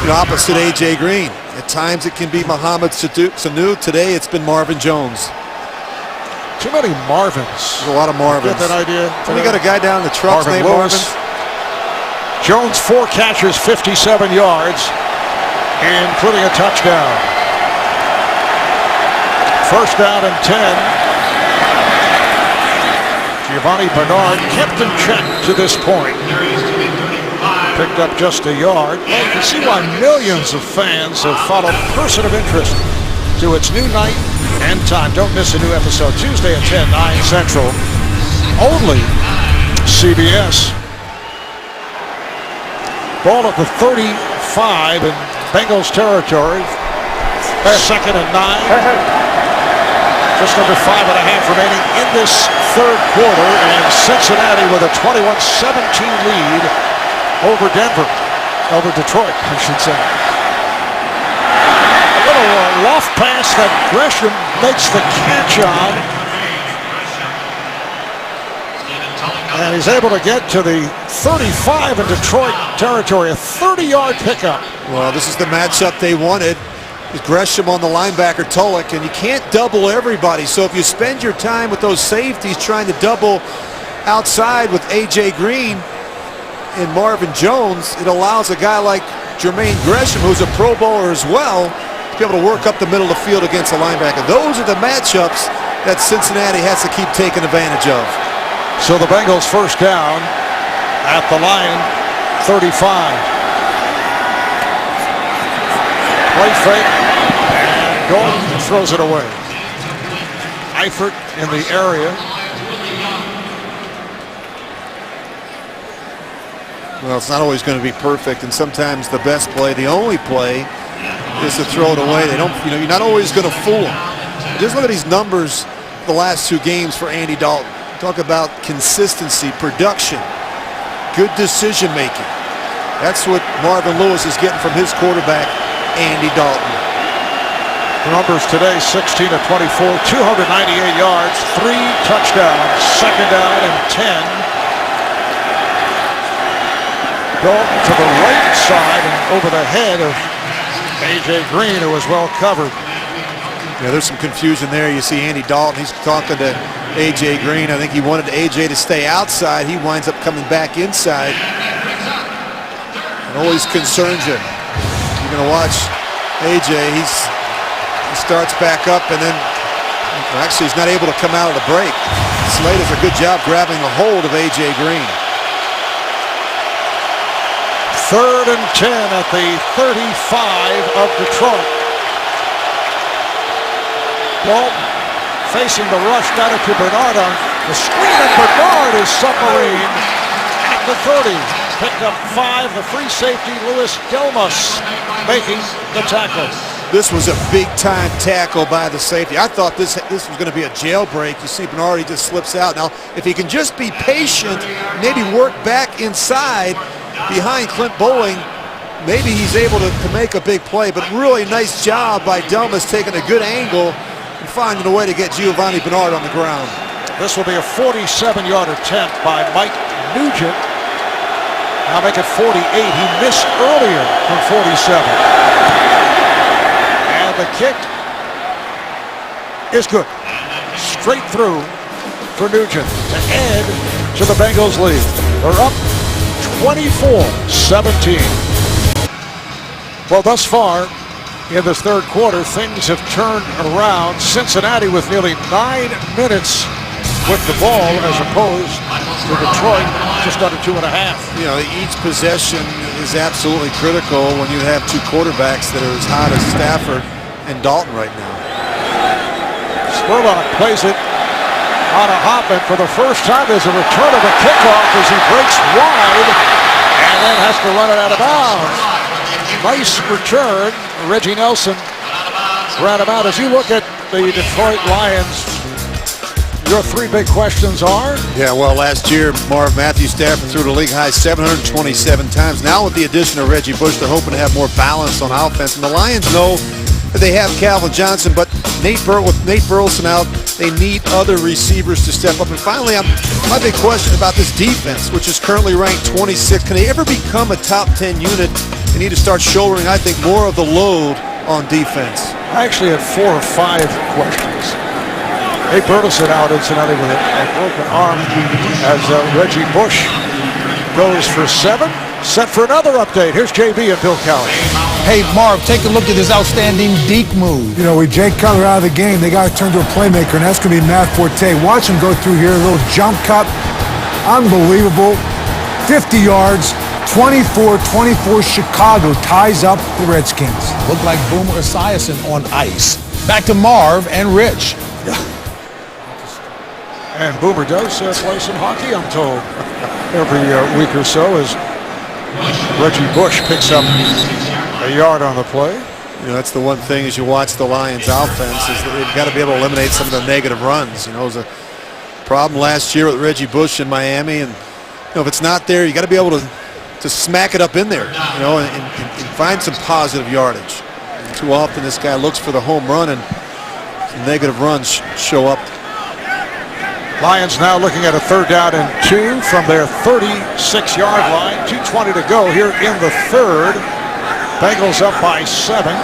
opposite A.J. Green. At times it can be Mohamed Sanu. Today it's been Marvin Jones. Too many Marvins. There's a lot of Marvins. Get that idea? When you got a guy down in the trucks named Marvin. Jones, 4 catches, 57 yards, including a touchdown. First down and 10. Giovanni Bernard kept in check to this point. Picked up just a yard. Well, you can see why millions of fans have followed Person of Interest to its new night and time. Don't miss a new episode Tuesday at 10, 9 Central. Only CBS. Ball at the 35 in Bengals territory. Second and 9. Just under 5.5 remaining in this third quarter, and Cincinnati with a 21-17 lead over Denver. Over Detroit, I should say. A little loft pass that Gresham makes the catch on. And he's able to get to the 35 in Detroit territory, a 30-yard pickup. Well, this is the matchup they wanted. Gresham on the linebacker, Tulloch, and you can't double everybody. So if you spend your time with those safeties trying to double outside with A.J. Green and Marvin Jones, it allows a guy like Jermaine Gresham, who's a Pro Bowler as well, to be able to work up the middle of the field against a linebacker. Those are the matchups that Cincinnati has to keep taking advantage of. So the Bengals first down at the Lion 35. Play fake, and Golden throws it away. Eifert in the area. Well, it's not always going to be perfect, and sometimes the best play, the only play, is to throw it away. They don't, you're not always going to fool them. Just look at these numbers the last two games for Andy Dalton. Talk about consistency, production, good decision making. That's what Marvin Lewis is getting from his quarterback, Andy Dalton. The numbers today, 16 of 24, 298 yards, 3 touchdowns, second down and 10. Dalton to the right side and over the head of A.J. Green, who was well covered. Yeah, there's some confusion there. You see Andy Dalton, he's talking to A.J. Green. I think he wanted A.J. to stay outside. He winds up coming back inside. It always concerns you. You're going to watch A.J. He starts back up, and then actually he's not able to come out of the break. Slade does a good job grabbing a hold of A.J. Green. 3rd and 10 at the 35 of Detroit. Dalton facing the rush down to Bernard on the screen, and Bernard is submarine at the 30. Picked up 5, the free safety, Louis Delmas, making the tackle. This was a big-time tackle by the safety. I thought this was going to be a jailbreak. You see Bernard, he just slips out. Now, if he can just be patient, maybe work back inside behind Clint Bowling, maybe he's able to make a big play. But really nice job by Delmas taking a good angle and finding a way to get Giovanni Bernard on the ground. This will be a 47-yard attempt by Mike Nugent. Now make it 48. He missed earlier from 47. And the kick is good. Straight through for Nugent to add to the Bengals lead. They're up 24-17. Well, thus far in this third quarter, things have turned around. Cincinnati with nearly 9 minutes with the ball as opposed to Detroit just under 2.5. Each possession is absolutely critical when you have two quarterbacks that are as hot as Stafford and Dalton right now. Spurlock plays it on a hop, and for the first time there's a return of a kickoff as he breaks wide and then has to run it out of bounds. Nice return. Reggie Nelson ran him out. As you look at the Detroit Lions, your 3 big questions are? Yeah, well, last year, Matthew Stafford threw the league high 727 times. Now with the addition of Reggie Bush, they're hoping to have more balance on offense. And the Lions know that they have Calvin Johnson, but with Nate Burleson out, they need other receivers to step up. And finally, my big question about this defense, which is currently ranked 26, can they ever become a top 10 unit? They need to start shouldering, I think, more of the load on defense. I actually had 4 or 5 questions. Nate Burleson out, incidentally, with a broken arm as Reggie Bush goes for 7. Set for another update. Here's JB and Bill Kelly. Hey, Marv, take a look at this outstanding deke move. With Jake Cutler out of the game, they got to turn to a playmaker, and that's going to be Matt Forte. Watch him go through here, a little jump cut. Unbelievable. 50 yards, 24-24. Chicago ties up the Redskins. Looked like Boomer Esiason on ice. Back to Marv and Rich. And Boomer does play some hockey, I'm told, every week or so, as Reggie Bush picks up a yard on the play. That's the one thing as you watch the Lions offense is that they've got to be able to eliminate some of the negative runs. It was a Problem last year with Reggie Bush in Miami, and if it's not there, you got to be able to smack it up in there, and find some positive yardage. Too often this guy looks for the home run and negative runs show up. Lions now looking at a 3rd down and 2 from their 36-yard line. 2:20 to go here in the 3rd. Bengals up by 7.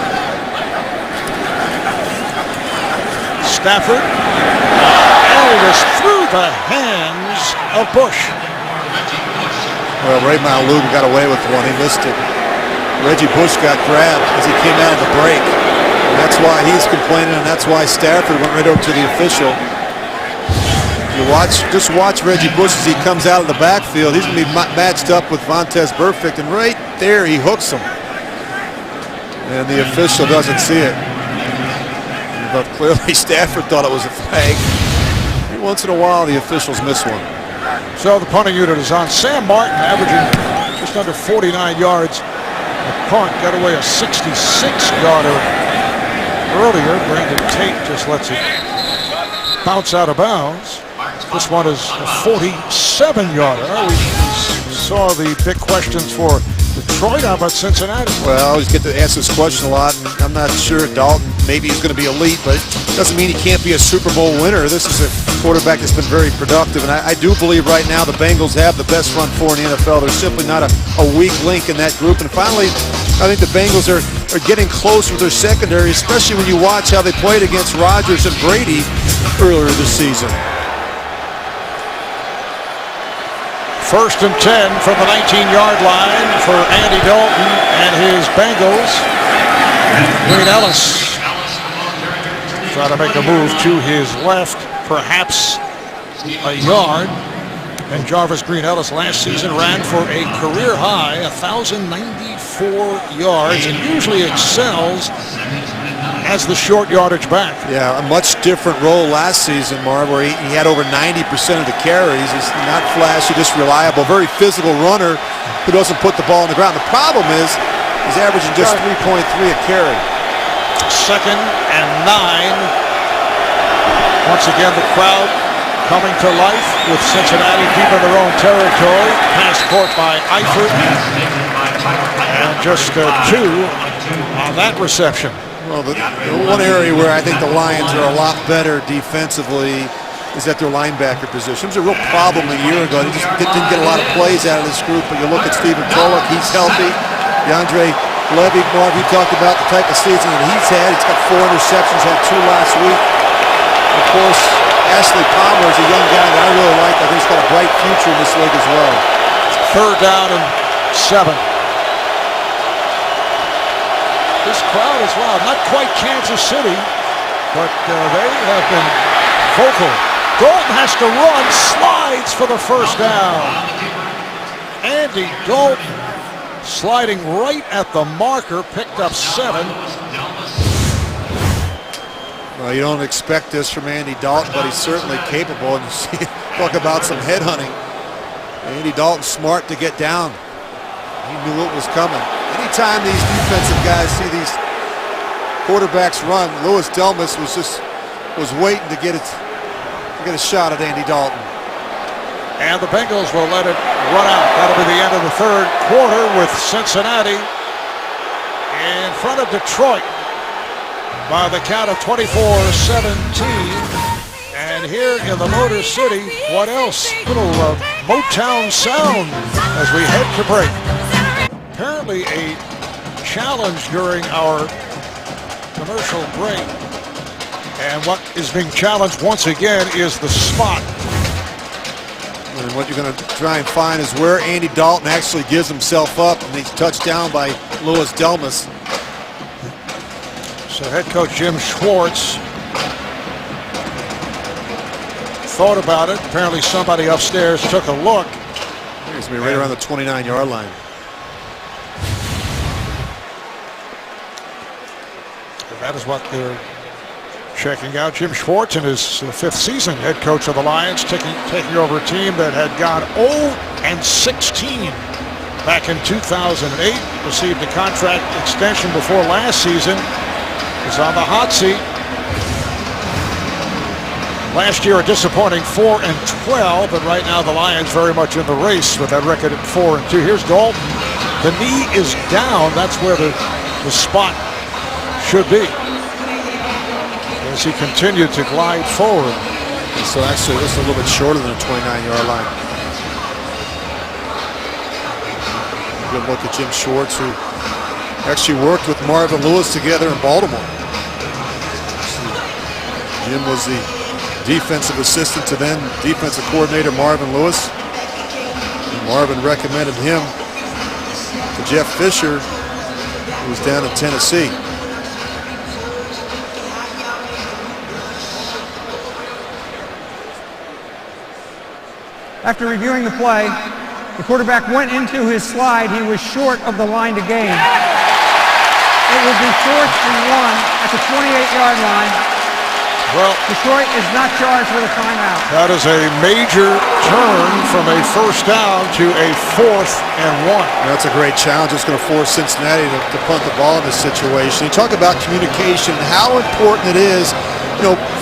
Stafford. And it is through the hands of Bush. Well, Ray Maluga got away with one. He missed it. Reggie Bush got grabbed as he came out of the break. And that's why he's complaining, and that's why Stafford went right over to the official. Just watch Reggie Bush as he comes out of the backfield. He's going to be matched up with Vontaze Burfict, and right there he hooks him. And the official doesn't see it. But clearly Stafford thought it was a flag. Every once in a while the officials miss one. So the punting unit is on. Sam Martin averaging just under 49 yards. The punt got away a 66-yarder earlier. Brandon Tate just lets it bounce out of bounds. This one is a 47-yarder. We saw the big questions for Detroit. How about Cincinnati? Well, I always get to ask this question a lot, and I'm not sure Dalton maybe he's going to be elite, but it doesn't mean he can't be a Super Bowl winner. This is a quarterback that's been very productive, and I do believe right now the Bengals have the best front four in the NFL. They're simply not a weak link in that group. And finally, I think the Bengals are getting close with their secondary, especially when you watch how they played against Rodgers and Brady earlier this season. 1st and 10 from the 19-yard line for Andy Dalton and his Bengals. Green Ellis trying to make a move to his left, perhaps a yard. And Jarvis Green Ellis last season ran for a career high 1,094 yards and usually excels as the short yardage back. Yeah, a much different role last season, Marv, where he had over 90% of the carries. He's not flashy, just reliable, very physical runner who doesn't put the ball on the ground. The problem is he's averaging just 3.3 a carry. 2nd and 9. Once again, the crowd coming to life with Cincinnati deep in their own territory. Pass caught by Eifert. And just 2 on that reception. Well, the one area where I think the Lions are a lot better defensively is at their linebacker position. It was a real problem a year ago. They just didn't get a lot of plays out of this group. But you look at Stephen Tulloch, he's healthy. DeAndre Levy, Marv, you talked about the type of season that he's had. He's got 4 interceptions, had 2 last week. Of course, Ashley Palmer is a young guy that I really like. I think he's got a bright future in this league as well. 3rd down and 7. This crowd is loud. Not quite Kansas City, but they have been vocal. Dalton has to run, slides for the 1st down. Andy Dalton sliding right at the marker, picked up 7. Well, you don't expect this from Andy Dalton, but he's certainly capable. And talk about some headhunting. Andy Dalton's smart to get down. He knew it was coming. Anytime these defensive guys see these quarterbacks run, Louis Delmas was waiting to get a shot at Andy Dalton. And the Bengals will let it run out. That'll be the end of the 3rd quarter with Cincinnati in front of Detroit by the count of 24-17. And here in the Motor City, what else? Little Motown sound as we head to break. Apparently a challenge during our commercial break. And what is being challenged once again is the spot. And what you're going to try and find is where Andy Dalton actually gives himself up, and he's touched down by Louis Delmas. So head coach Jim Schwartz thought about it. Apparently somebody upstairs took a look. He's going to be right around the 29-yard line. That is what they're checking out. Jim Schwartz in his 5th season, head coach of the Lions, taking over a team that had gone 0-16 back in 2008. Received a contract extension before last season. Is on the hot seat. Last year a disappointing 4-12, but right now the Lions very much in the race with that record at 4-2. Here's Dalton. The knee is down. That's where the spot should be. As he continued to glide forward. So actually this is a little bit shorter than a 29-yard line. Good look at Jim Schwartz, who actually worked with Marvin Lewis together in Baltimore. Jim was the defensive assistant to then defensive coordinator Marvin Lewis. And Marvin recommended him to Jeff Fisher, who was down in Tennessee. After reviewing the play, the quarterback went into his slide. He was short of the line to gain. It will be 4th and 1 at the 28-yard line. Well, Detroit is not charged with a timeout. That is a major turn from a first down to a 4th and 1. That's a great challenge. It's going to force Cincinnati to punt the ball in this situation. You talk about communication, how important it is,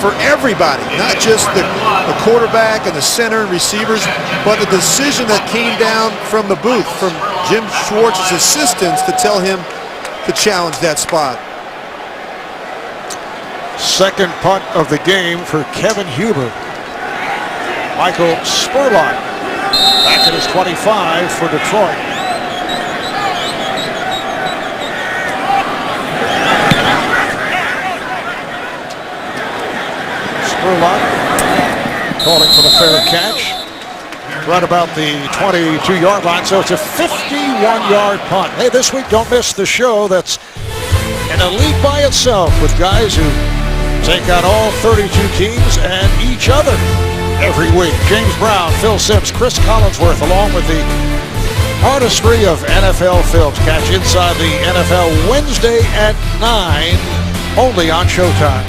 for everybody, not just the quarterback and the center and receivers, but the decision that came down from the booth, from Jim Schwartz's assistants to tell him to challenge that spot. Second punt of the game for Kevin Huber. Michael Spurlock back at his 25 for Detroit. Spurlock calling for the fair catch. Right about the 22-yard line, so it's a 51-yard punt. Hey, this week, don't miss the show that's an elite by itself with guys who take on all 32 teams and each other every week. James Brown, Phil Simms, Chris Collinsworth, along with the artistry of NFL films. Catch Inside the NFL Wednesday at 9, only on Showtime.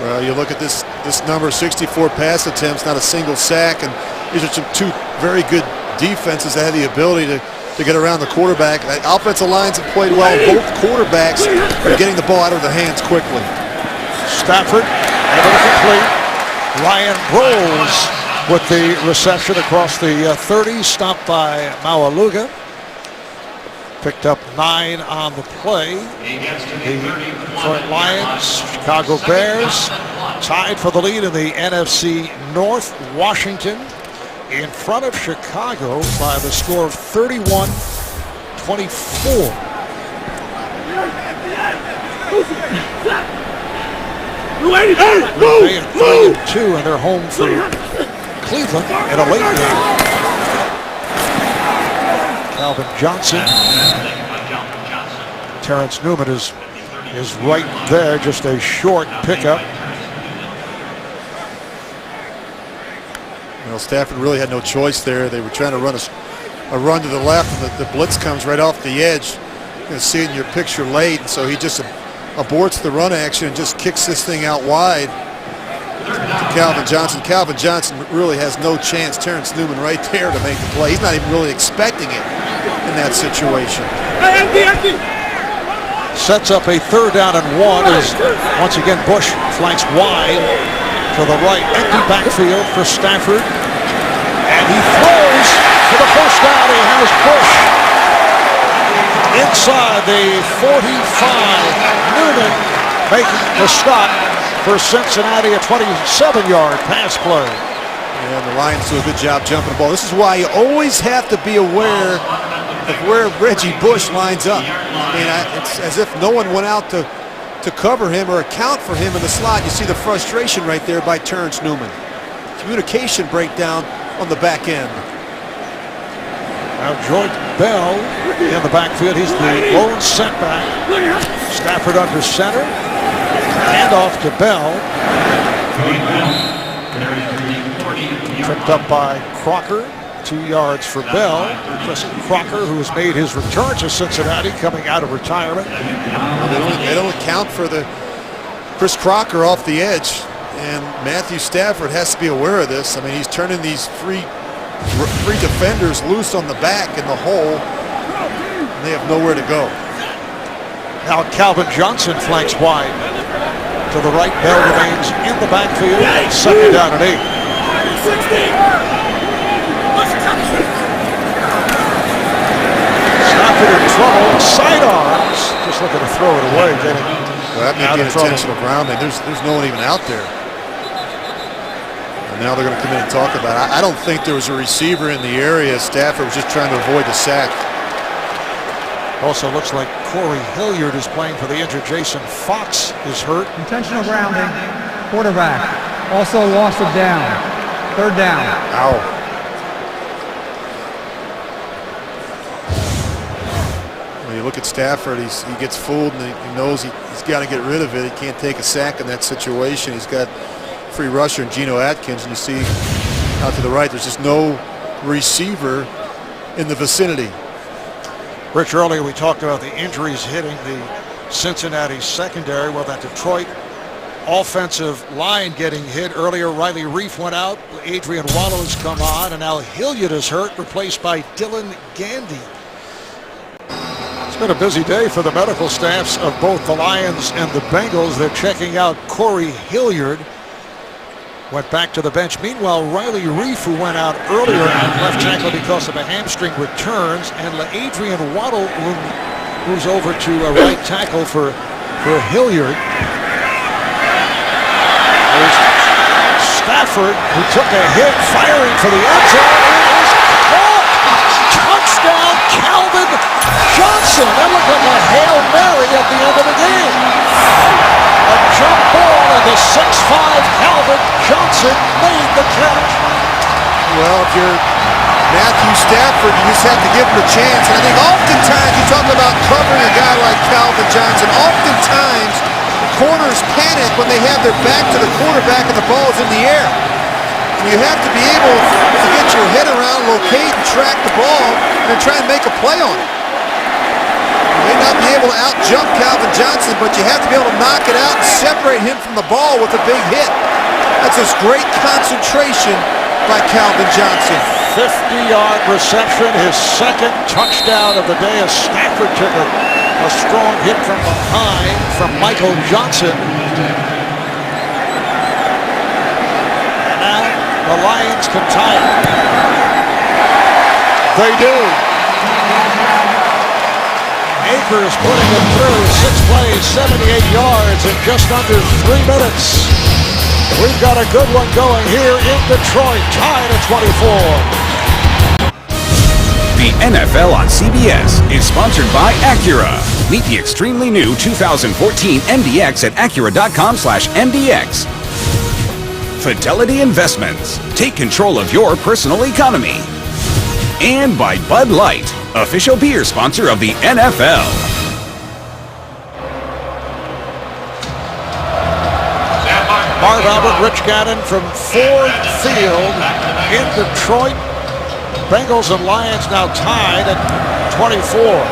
Well, you look at this number, 64 pass attempts, not a single sack, and these are two very good defenses that have the ability to get around the quarterback. The offensive lines have played well. Both quarterbacks are getting the ball out of their hands quickly. Stafford able to complete. Ryan Rolls with the reception across the 30, stopped by Maualuga. Picked up 9 on the play. The Detroit Lions, Chicago Bears, tied for the lead in the NFC North. Washington in front of Chicago by the score of 31-24. They at 3-2, and they're home for Cleveland in a late game. Calvin Johnson. Terrence Newman is right there, just a short pickup. Well, Stafford really had no choice there. They were trying to run a run to the left, and the blitz comes right off the edge. You can see it in your picture late, and so he just aborts the run action and just kicks this thing out wide to Calvin Johnson. Calvin Johnson really has no chance. Terrence Newman right there to make the play. He's not even really expecting it in that situation. Sets up a 3rd down and 1 as once again Bush flanks wide to the right. Empty backfield for Stafford. And he throws for the first down. He has Bush inside the 45. Newman making the stop for Cincinnati, a 27-yard pass play. And the Lions do a good job jumping the ball. This is why you always have to be aware of where Reggie Bush lines up. I mean, it's as if no one went out to cover him or account for him in the slot. You see the frustration right there by Terrence Newman. Communication breakdown on the back end. Now Jordan Bell in the backfield. He's the lone setback. Stafford under center. Hand off to Bell. Tripped up by Crocker. 2 yards for Bell. Chris Crocker, who has made his return to Cincinnati, coming out of retirement. They don't account for the Chris Crocker off the edge, and Matthew Stafford has to be aware of this. I mean, he's turning these three defenders loose on the back in the hole, and they have nowhere to go. Now Calvin Johnson flanks wide. to the right. Bell remains in the backfield. Second down and 8. Stafford in trouble. Sidearms. Just looking to throw it away. Well, that may be an intentional grounding. There's no one even out there. And now they're going to come in and talk about it. I don't think there was a receiver in the area. Stafford was just trying to avoid the sack. Also looks like Corey Hilliard is playing for the injured. Jason Fox is hurt. Intentional grounding. Quarterback. Also loss of down. Third down. Ow. When you look at Stafford, he gets fooled and he knows he's got to get rid of it. He can't take a sack in that situation. He's got free rusher and Geno Atkins, and you see out to the right, there's just no receiver in the vicinity. Rich, earlier we talked about the injuries hitting the Cincinnati secondary. Well, that Detroit offensive line getting hit earlier. Riley Reef went out. Adrian Waddle has come on, and now Hilliard is hurt, replaced by Dylan Gandy. It's been a busy day for the medical staffs of both the Lions and the Bengals. They're checking out Corey Hilliard. Went back to the bench. Meanwhile, Riley Reef, who went out earlier at left tackle because of a hamstring, returns, and Adrian Waddle moves over to right tackle for Hilliard. There's Stafford, who took a hit, firing for the end zone. Touchdown, Calvin Johnson. That looked like a Hail Mary at the end of the game. A jump ball, and the 6'5" Calvin Johnson made the catch. Well, if you're Matthew Stafford, you just have to give him a chance. And I think oftentimes you talk about covering a guy like Calvin Johnson. Oftentimes, corners panic when they have their back to the quarterback and the ball is in the air. You have to be able to get your head around, locate, and track the ball, and then try and make a play on it. You may not be able to out-jump Calvin Johnson, but you have to be able to knock it out and separate him from the ball with a big hit. That's just great concentration by Calvin Johnson. 50-yard reception, his second touchdown of the day as Stafford took a strong hit from behind from Michael Johnson. And now the Lions can tie it. They do. Akers putting it through 6 plays, 78 yards in just under 3 minutes. We've got a good one going here in Detroit, tied at 24. The NFL on CBS is sponsored by Acura. Meet the extremely new 2014 MDX at Acura.com/MDX. Fidelity Investments. Take control of your personal economy. And by Bud Light, official beer sponsor of the NFL. Marv Albert, Rich Gannon from Ford Field in Detroit. Bengals and Lions now tied at 24.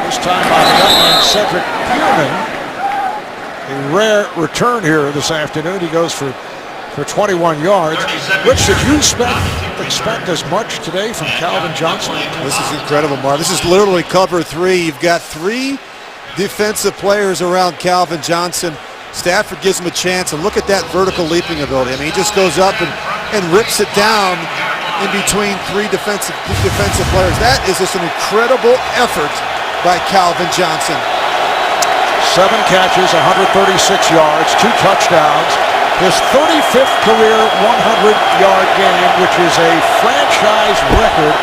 This time by the gunman Cedric Pearman. A rare return here this afternoon. He goes for 21 yards. Rich, did you expect as much today from Calvin Johnson? This is incredible, Marv. This is literally cover 3. You've got 3 defensive players around Calvin Johnson. Stafford gives him a chance, and look at that vertical leaping ability. I mean, he just goes up and rips it down in between 3 defensive players. That is just an incredible effort by Calvin Johnson. 7 catches, 136 yards, 2 touchdowns. His 35th career 100-yard game, which is a franchise record,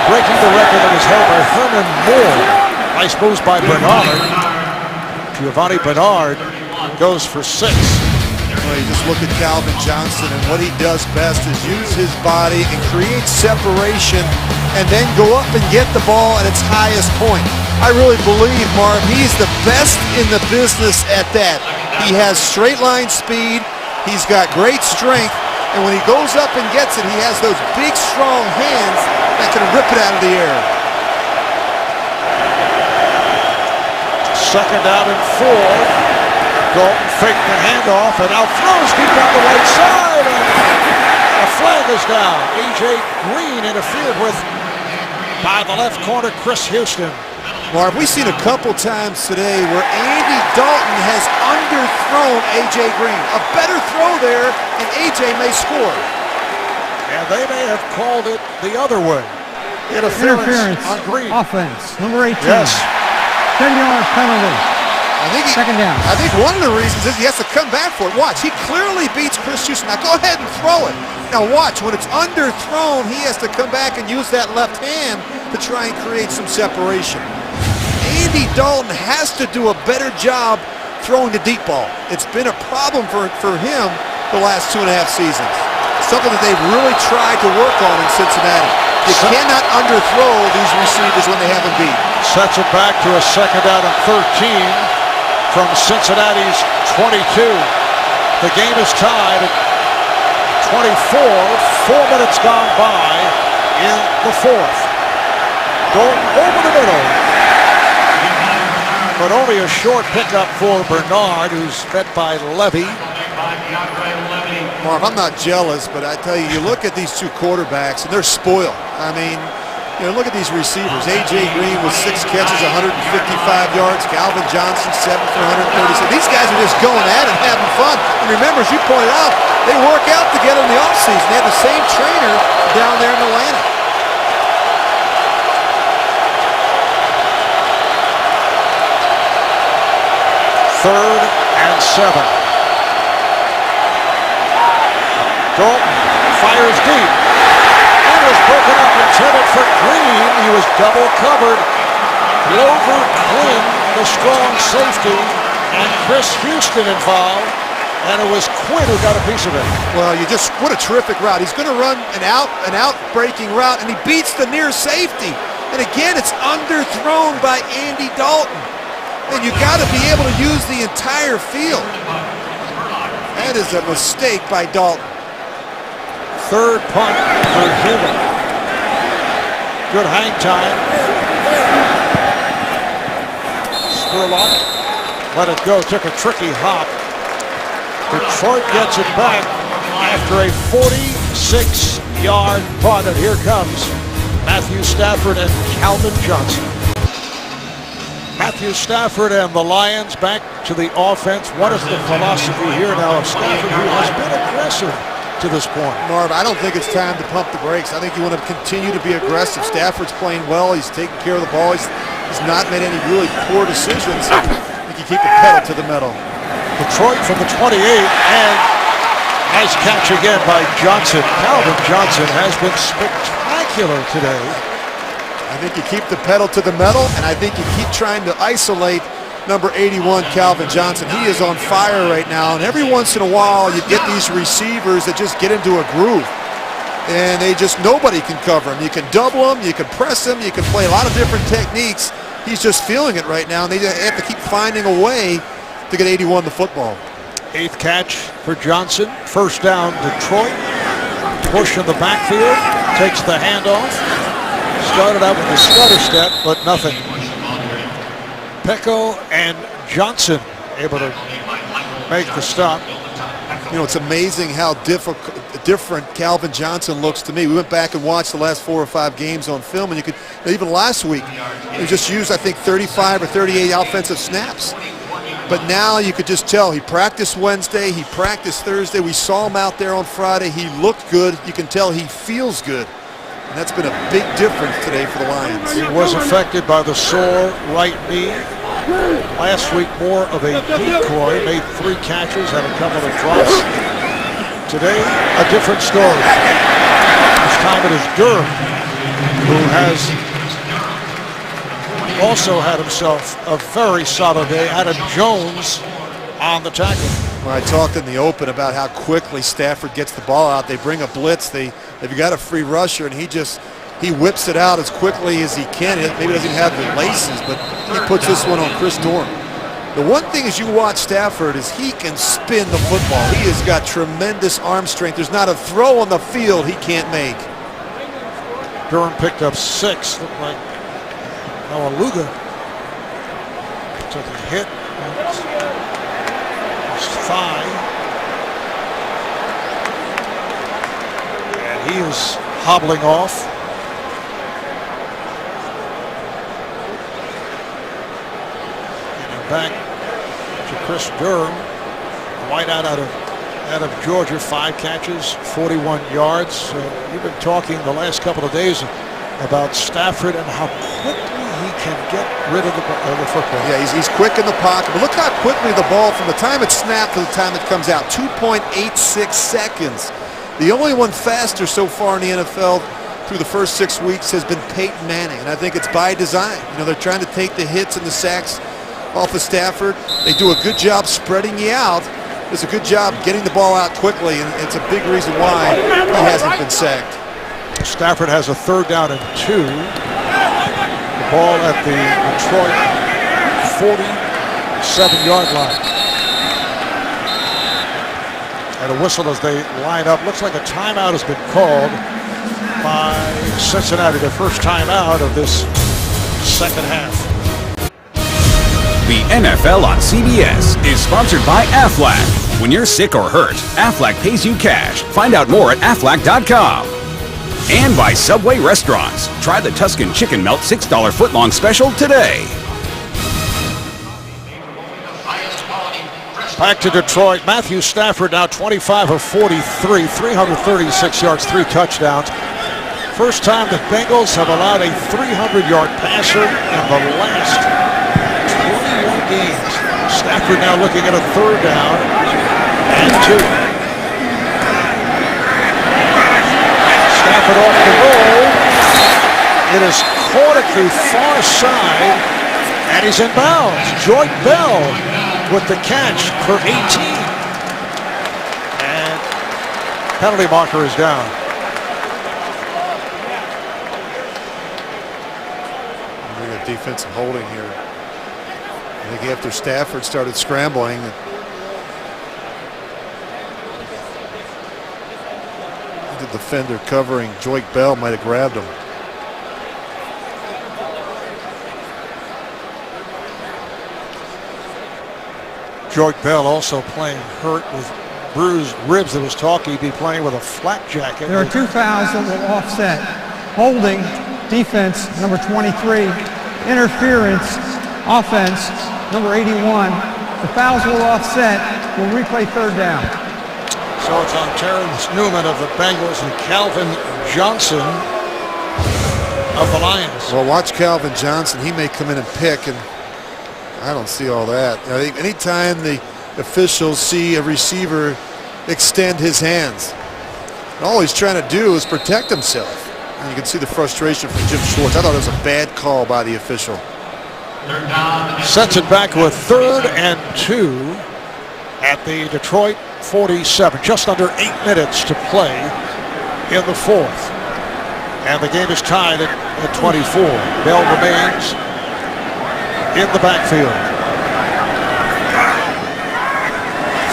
breaking the record that is held by Herman Moore. Nice moves by Bernard. Giovanni Bernard goes for 6. Well, you just look at Calvin Johnson, and what he does best is use his body and create separation and then go up and get the ball at its highest point. I really believe, Marv, he's the best in the business at that. He has straight line speed, he's got great strength, and when he goes up and gets it, he has those big, strong hands that can rip it out of the air. Second down and 4. Dalton faked the handoff and now throws deep down the right side, and a flag is down. A.J. Green interfered with by the left corner, Chris Houston. Marv, we've seen a couple times today where Andy Dalton has underthrown A.J. Green. A better throw there, and A.J. may score. And they may have called it the other way. Interference on Green. Offense, number 18. Yes. 10-yard penalty. Second down. I think one of the reasons is he has to come back for it. Watch, he clearly beats Chris Houston. Now go ahead and throw it. Now watch, when it's underthrown, he has to come back and use that left hand to try and create some separation. Andy Dalton has to do a better job throwing the deep ball. It's been a problem for him the last 2.5 seasons. Something that they've really tried to work on in Cincinnati. You cannot underthrow these receivers when they have them beat. Sets it back to a second down and 13 from Cincinnati's 22. The game is tied at 24. 4 minutes gone by in the fourth. Dalton over the middle. But only a short pickup for Bernard, who's met by Levy. Marv, I'm not jealous, but I tell you, you look at these two quarterbacks, and they're spoiled. I mean, you know, look at these receivers. A.J. Green with 6 catches, 155 yards. Calvin Johnson, 7 for 136. These guys are just going at it, having fun. And remember, as you pointed out, they work out together in the offseason. They have the same trainer down there in Atlanta. Third and 7. Dalton fires deep and was broken up, intended for Green. He was double covered. Glover Quinn, the strong safety, and Chris Houston involved, and it was Quinn who got a piece of it. Well, what a terrific route. He's going to run an out-breaking route, and he beats the near safety. And again, it's underthrown by Andy Dalton. And you got to be able to use the entire field. That is a mistake by Dalton. Third punt for Human. Good hang time. Spurlock let it go, took a tricky hop. Detroit gets it back after a 46-yard punt, and here comes Matthew Stafford and Calvin Johnson. Matthew Stafford and the Lions back to the offense. What is the philosophy here now of Stafford, who has been aggressive to this point? Marv, I don't think it's time to pump the brakes. I think you want to continue to be aggressive. Stafford's playing well. He's taking care of the ball. He's not made any really poor decisions. I think you keep the pedal to the metal. Detroit from the 28, and nice catch again by Johnson. Calvin Johnson has been spectacular today. I think you keep the pedal to the metal, and I think you keep trying to isolate number 81, Calvin Johnson. He is on fire right now, and every once in a while you get these receivers that just get into a groove, and nobody can cover him. You can double him, you can press him, you can play a lot of different techniques. He's just feeling it right now, and they have to keep finding a way to get 81 the football. 8th catch for Johnson. First down, Detroit. Push in the backfield, takes the handoff. Started out with a stutter step, but nothing. Pecco and Johnson able to make the stop. You know, it's amazing how different Calvin Johnson looks to me. We went back and watched the last 4 or 5 games on film, and you could, even last week, he just used, I think, 35 or 38 offensive snaps. But now you could just tell he practiced Wednesday, he practiced Thursday. We saw him out there on Friday. He looked good. You can tell he feels good. And that's been a big difference today for the Lions. He was affected by the sore right knee. Last week, more of a decoy. Made 3 catches, had a couple of drops. Today, a different story. This time it is Durham, who has also had himself a very solid day. Adam Jones on the tackle. Well, I talked in the open about how quickly Stafford gets the ball out. They bring a blitz. They've got a free rusher, and he whips it out as quickly as he can. Maybe doesn't even have the laces, but he puts this one on Chris Durham. The one thing as you watch Stafford is he can spin the football. He has got tremendous arm strength. There's not a throw on the field he can't make. Durham picked up 6. Looked like Aluga took a hit. His thigh. And he is hobbling off. back to Chris Durham, wideout out of Georgia, 5 catches, 41 yards. You've been talking the last couple of days about Stafford and how quickly he can get rid of the football. Yeah, he's quick in the pocket. But look how quickly the ball, from the time it's snapped to the time it comes out, 2.86 seconds. The only one faster so far in the NFL through the first 6 weeks has been Peyton Manning, and I think it's by design. You know, they're trying to take the hits and the sacks off of Stafford. They do a good job spreading you out. It's a good job getting the ball out quickly, and it's a big reason why he hasn't been sacked. Stafford has a 3rd down and 2. The ball at the Detroit 47-yard line. And a whistle as they line up. Looks like a timeout has been called by Cincinnati, their first timeout of this second half. The NFL on CBS is sponsored by Aflac. When you're sick or hurt, Aflac pays you cash. Find out more at aflac.com. And by Subway Restaurants. Try the Tuscan Chicken Melt $6 footlong special today. Back to Detroit. Matthew Stafford now 25 of 43, 336 yards, 3 touchdowns. First time the Bengals have allowed a 300-yard passer in the last 21 games. Stafford now looking at a 3rd down and 2. Stafford off the roll. It is caught at the far side, and he's in bounds. Joyce Bell with the catch for 18. And penalty marker is down. Defensive holding here. I think after Stafford started scrambling, the defender covering Joyce Bell might have grabbed him. Joyce Bell also playing hurt with bruised ribs. There was talk he'd be playing with a flak jacket. There are 2 fouls that will offset. Holding, defense, number 23. Interference, offense, number 81. The fouls will offset. We'll replay 3rd down. So it's on Terrence Newman of the Bengals and Calvin Johnson of the Lions. Well, watch Calvin Johnson. He may come in and pick, and I don't see all that. I think anytime the officials see a receiver extend his hands, all he's trying to do is protect himself. And you can see the frustration from Jim Schwartz. I thought it was a bad call by the official. Sets it back with 3rd and 2 at the Detroit 47. Just under 8 minutes to play in the 4th. And the game is tied at 24. Bell remains in the backfield.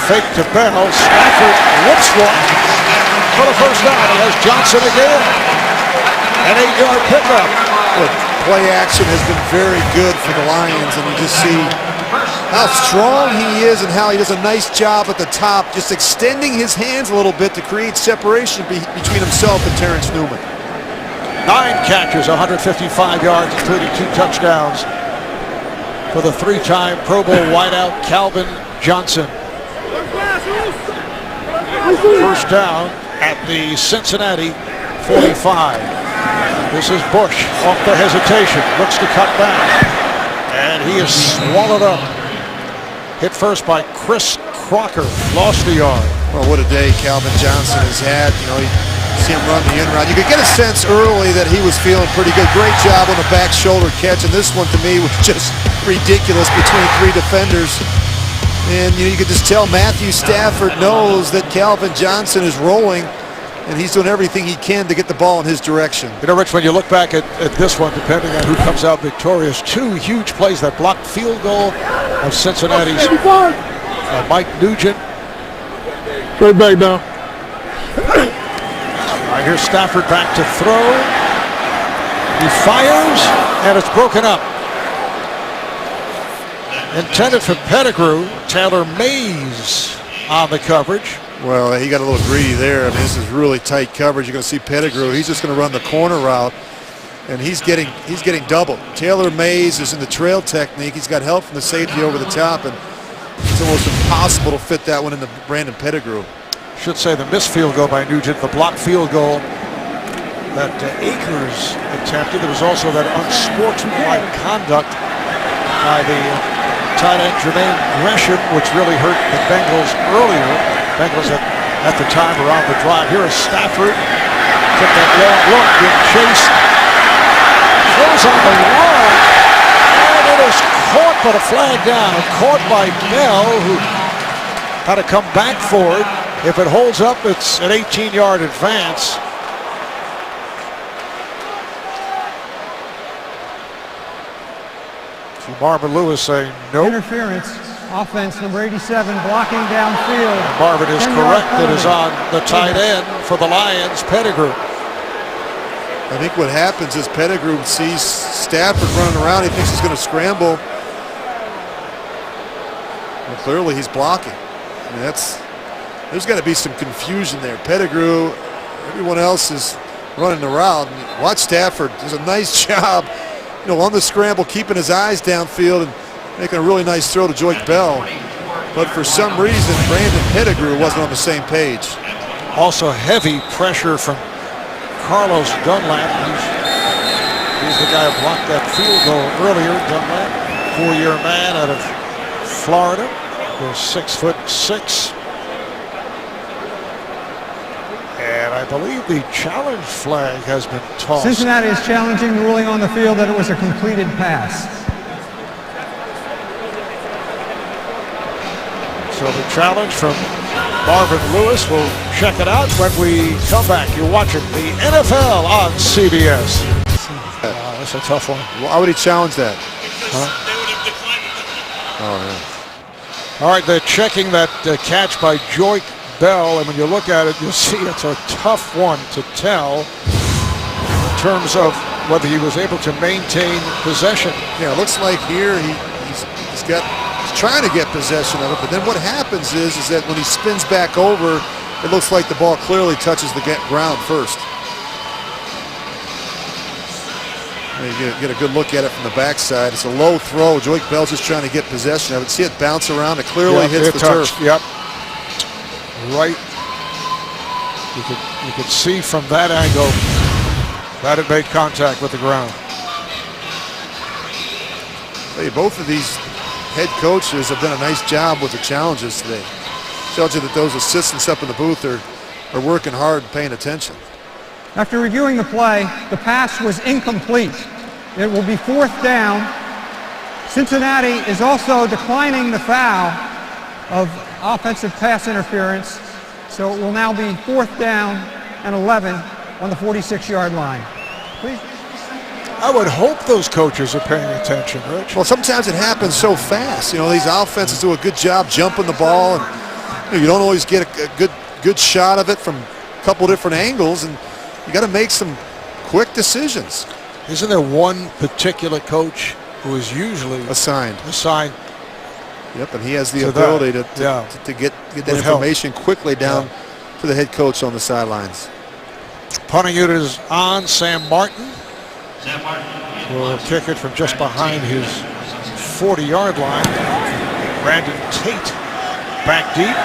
Fake to Bell. Stafford whoops one for the first down. He has Johnson again. An 8-yard pickup. Look, play action has been very good for the Lions, and you just see how strong he is and how he does a nice job at the top, just extending his hands a little bit to create separation between himself and Terrence Newman. 9 catches, 155 yards, including 2 touchdowns for the 3-time Pro Bowl wideout Calvin Johnson. First down at the Cincinnati 45. This is Bush off the hesitation, looks to cut back, and he is swallowed up. Hit first by Chris Crocker, lost the yard. Well, what a day Calvin Johnson has had. You know, you see him run the in route. You could get a sense early that he was feeling pretty good. Great job on the back shoulder catch, and this one to me was just ridiculous between 3 defenders. And you could just tell Matthew Stafford knows that Calvin Johnson is rolling, and he's doing everything he can to get the ball in his direction. You know, Rich, when you look back at this one, depending on who comes out victorious, 2 huge plays, that blocked field goal of Cincinnati's Mike Nugent. Straight back down. All right, here's Stafford back to throw. He fires, and it's broken up. Intended for Pettigrew. Taylor Mays on the coverage. Well, he got a little greedy there. I mean, this is really tight coverage. You're going to see Pettigrew. He's just going to run the corner route. and he's getting doubled. Taylor Mays is in the trail technique. He's got help from the safety over the top, and it's almost impossible to fit that one into Brandon Pettigrew. Should say the missed field goal by Nugent, the blocked field goal that Akers attempted. There was also that unsportsmanlike conduct by the tight end Jermaine Gresham, which really hurt the Bengals earlier. Bengals at the time were on the drive. Here is Stafford. Took that long look, being chased. Throws on the wall, and it is caught, but a flag down. Caught by Bell, who had to come back for it. If it holds up, it's an 18-yard advance. Marvin Lewis saying no. Interference. Offense number 87 blocking downfield. Marvin is correct. It is on the tight end for the Lions, Pettigrew. I think what happens is Pettigrew sees Stafford running around. He thinks he's going to scramble. Well, clearly he's blocking. I mean, there's got to be some confusion there. Pettigrew, everyone else is running the route. Watch Stafford does a nice job, on the scramble, keeping his eyes downfield and making a really nice throw to Joyke Bell. But for some reason, Brandon Pettigrew wasn't on the same page. Also heavy pressure from Carlos Dunlap. He's the guy who blocked that field goal earlier. Dunlap, 4-year man out of Florida. He's 6'6". And I believe the challenge flag has been tossed. Cincinnati is challenging the ruling on the field that it was a completed pass. So the challenge from Marvin Lewis. We'll check it out when we come back. You're watching the NFL on CBS. That's a tough one. Why would he challenge that? All right, they're checking that catch by Joyke Bell, and when you look at it, you'll see it's a tough one to tell in terms of whether he was able to maintain possession. Yeah, it looks like here he's trying to get possession of it, but then what happens is that when he spins back over, it looks like the ball clearly touches the ground first. You get a good look at it from the backside. It's a low throw. Joyke Bell's just trying to get possession of it. See it bounce around. It clearly hits the turf. Yep. Right. You could see from that angle that it made contact with the ground. Hey, both of these head coaches have done a nice job with the challenges today. Tells you that those assistants up in the booth are working hard and paying attention. After reviewing the play, the pass was incomplete. It will be 4th down. Cincinnati is also declining the foul of offensive pass interference, so it will now be 4th down and 11 on the 46-yard line. Please. I would hope those coaches are paying attention, Rich. Well, sometimes it happens so fast. These offenses do a good job jumping the ball, and you don't always get a good shot of it from a couple different angles, and you got to make some quick decisions. Isn't there one particular coach who is usually assigned? Yep, and he has the ability to get that information quickly down to the head coach on the sidelines. Punting unit is on. Sam Martin will kick it from just behind his 40-yard line. Brandon Tate back deep.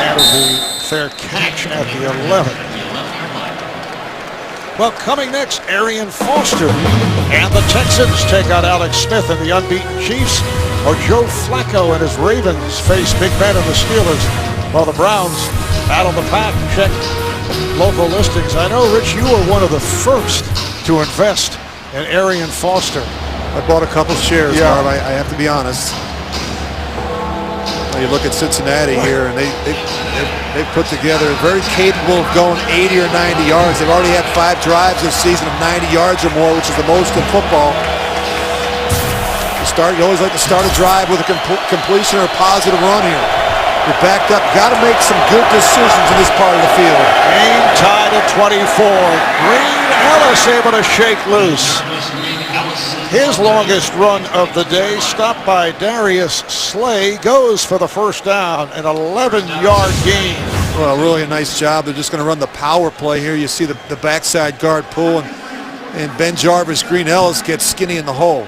Out of the fair catch at the 11. Well, coming next, Arian Foster and the Texans take out Alex Smith and the unbeaten Chiefs, or Joe Flacco and his Ravens face Big Ben and the Steelers, while the Browns battle the pack. Check local listings. I know, Rich, you were one of the first to invest in Arian Foster. I bought a couple shares, Marv. I have to be honest. You look at Cincinnati here, and they've put together very capable of going 80 or 90 yards. They've already had 5 drives this season of 90 yards or more, which is the most in football. You always like to start a drive with a completion or a positive run here. You're backed up. Got to make some good decisions in this part of the field. Game tied at 24. Green Ellis able to shake loose. His longest run of the day, stopped by Darius Slay, goes for the first down, an 11-yard gain. Well, really a nice job. They're just going to run the power play here. You see the backside guard pull, and And Ben Jarvis, Green Ellis gets skinny in the hole.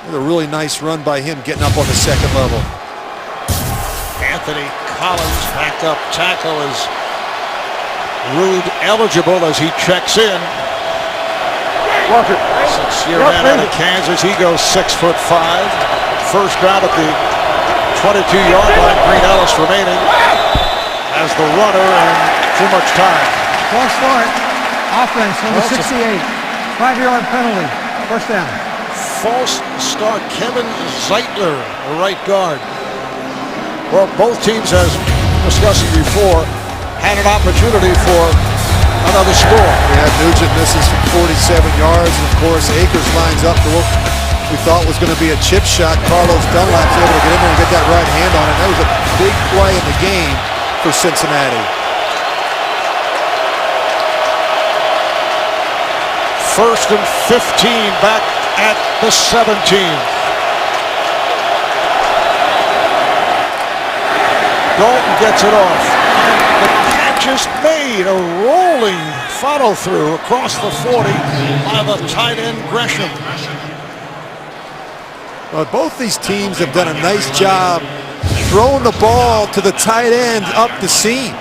A really nice run by him getting up on the second level. Anthony Collins, backup tackle, is ruled eligible as he checks in. Six-year man out of Kansas. He goes 6'5". First down at the 22-yard line. Green Ellis remaining as the runner, and too much time. False start. Offense, number 68. 5-yard penalty. First down. False start. Kevin Zeitler, the right guard. Well, both teams, as discussed before, had an opportunity for another score. Yeah, Nugent misses from 47 yards, and of course Akers lines up to what we thought was going to be a chip shot. Carlos Dunlap's able to get in there and get that right hand on it. That was a big play in the game for Cincinnati. First and 15 back at the 17. Dalton gets it off. The catch is made. A rolling follow through across the 40 by the tight end Gresham. Well, both these teams have done a nice job throwing the ball to the tight end up the seam.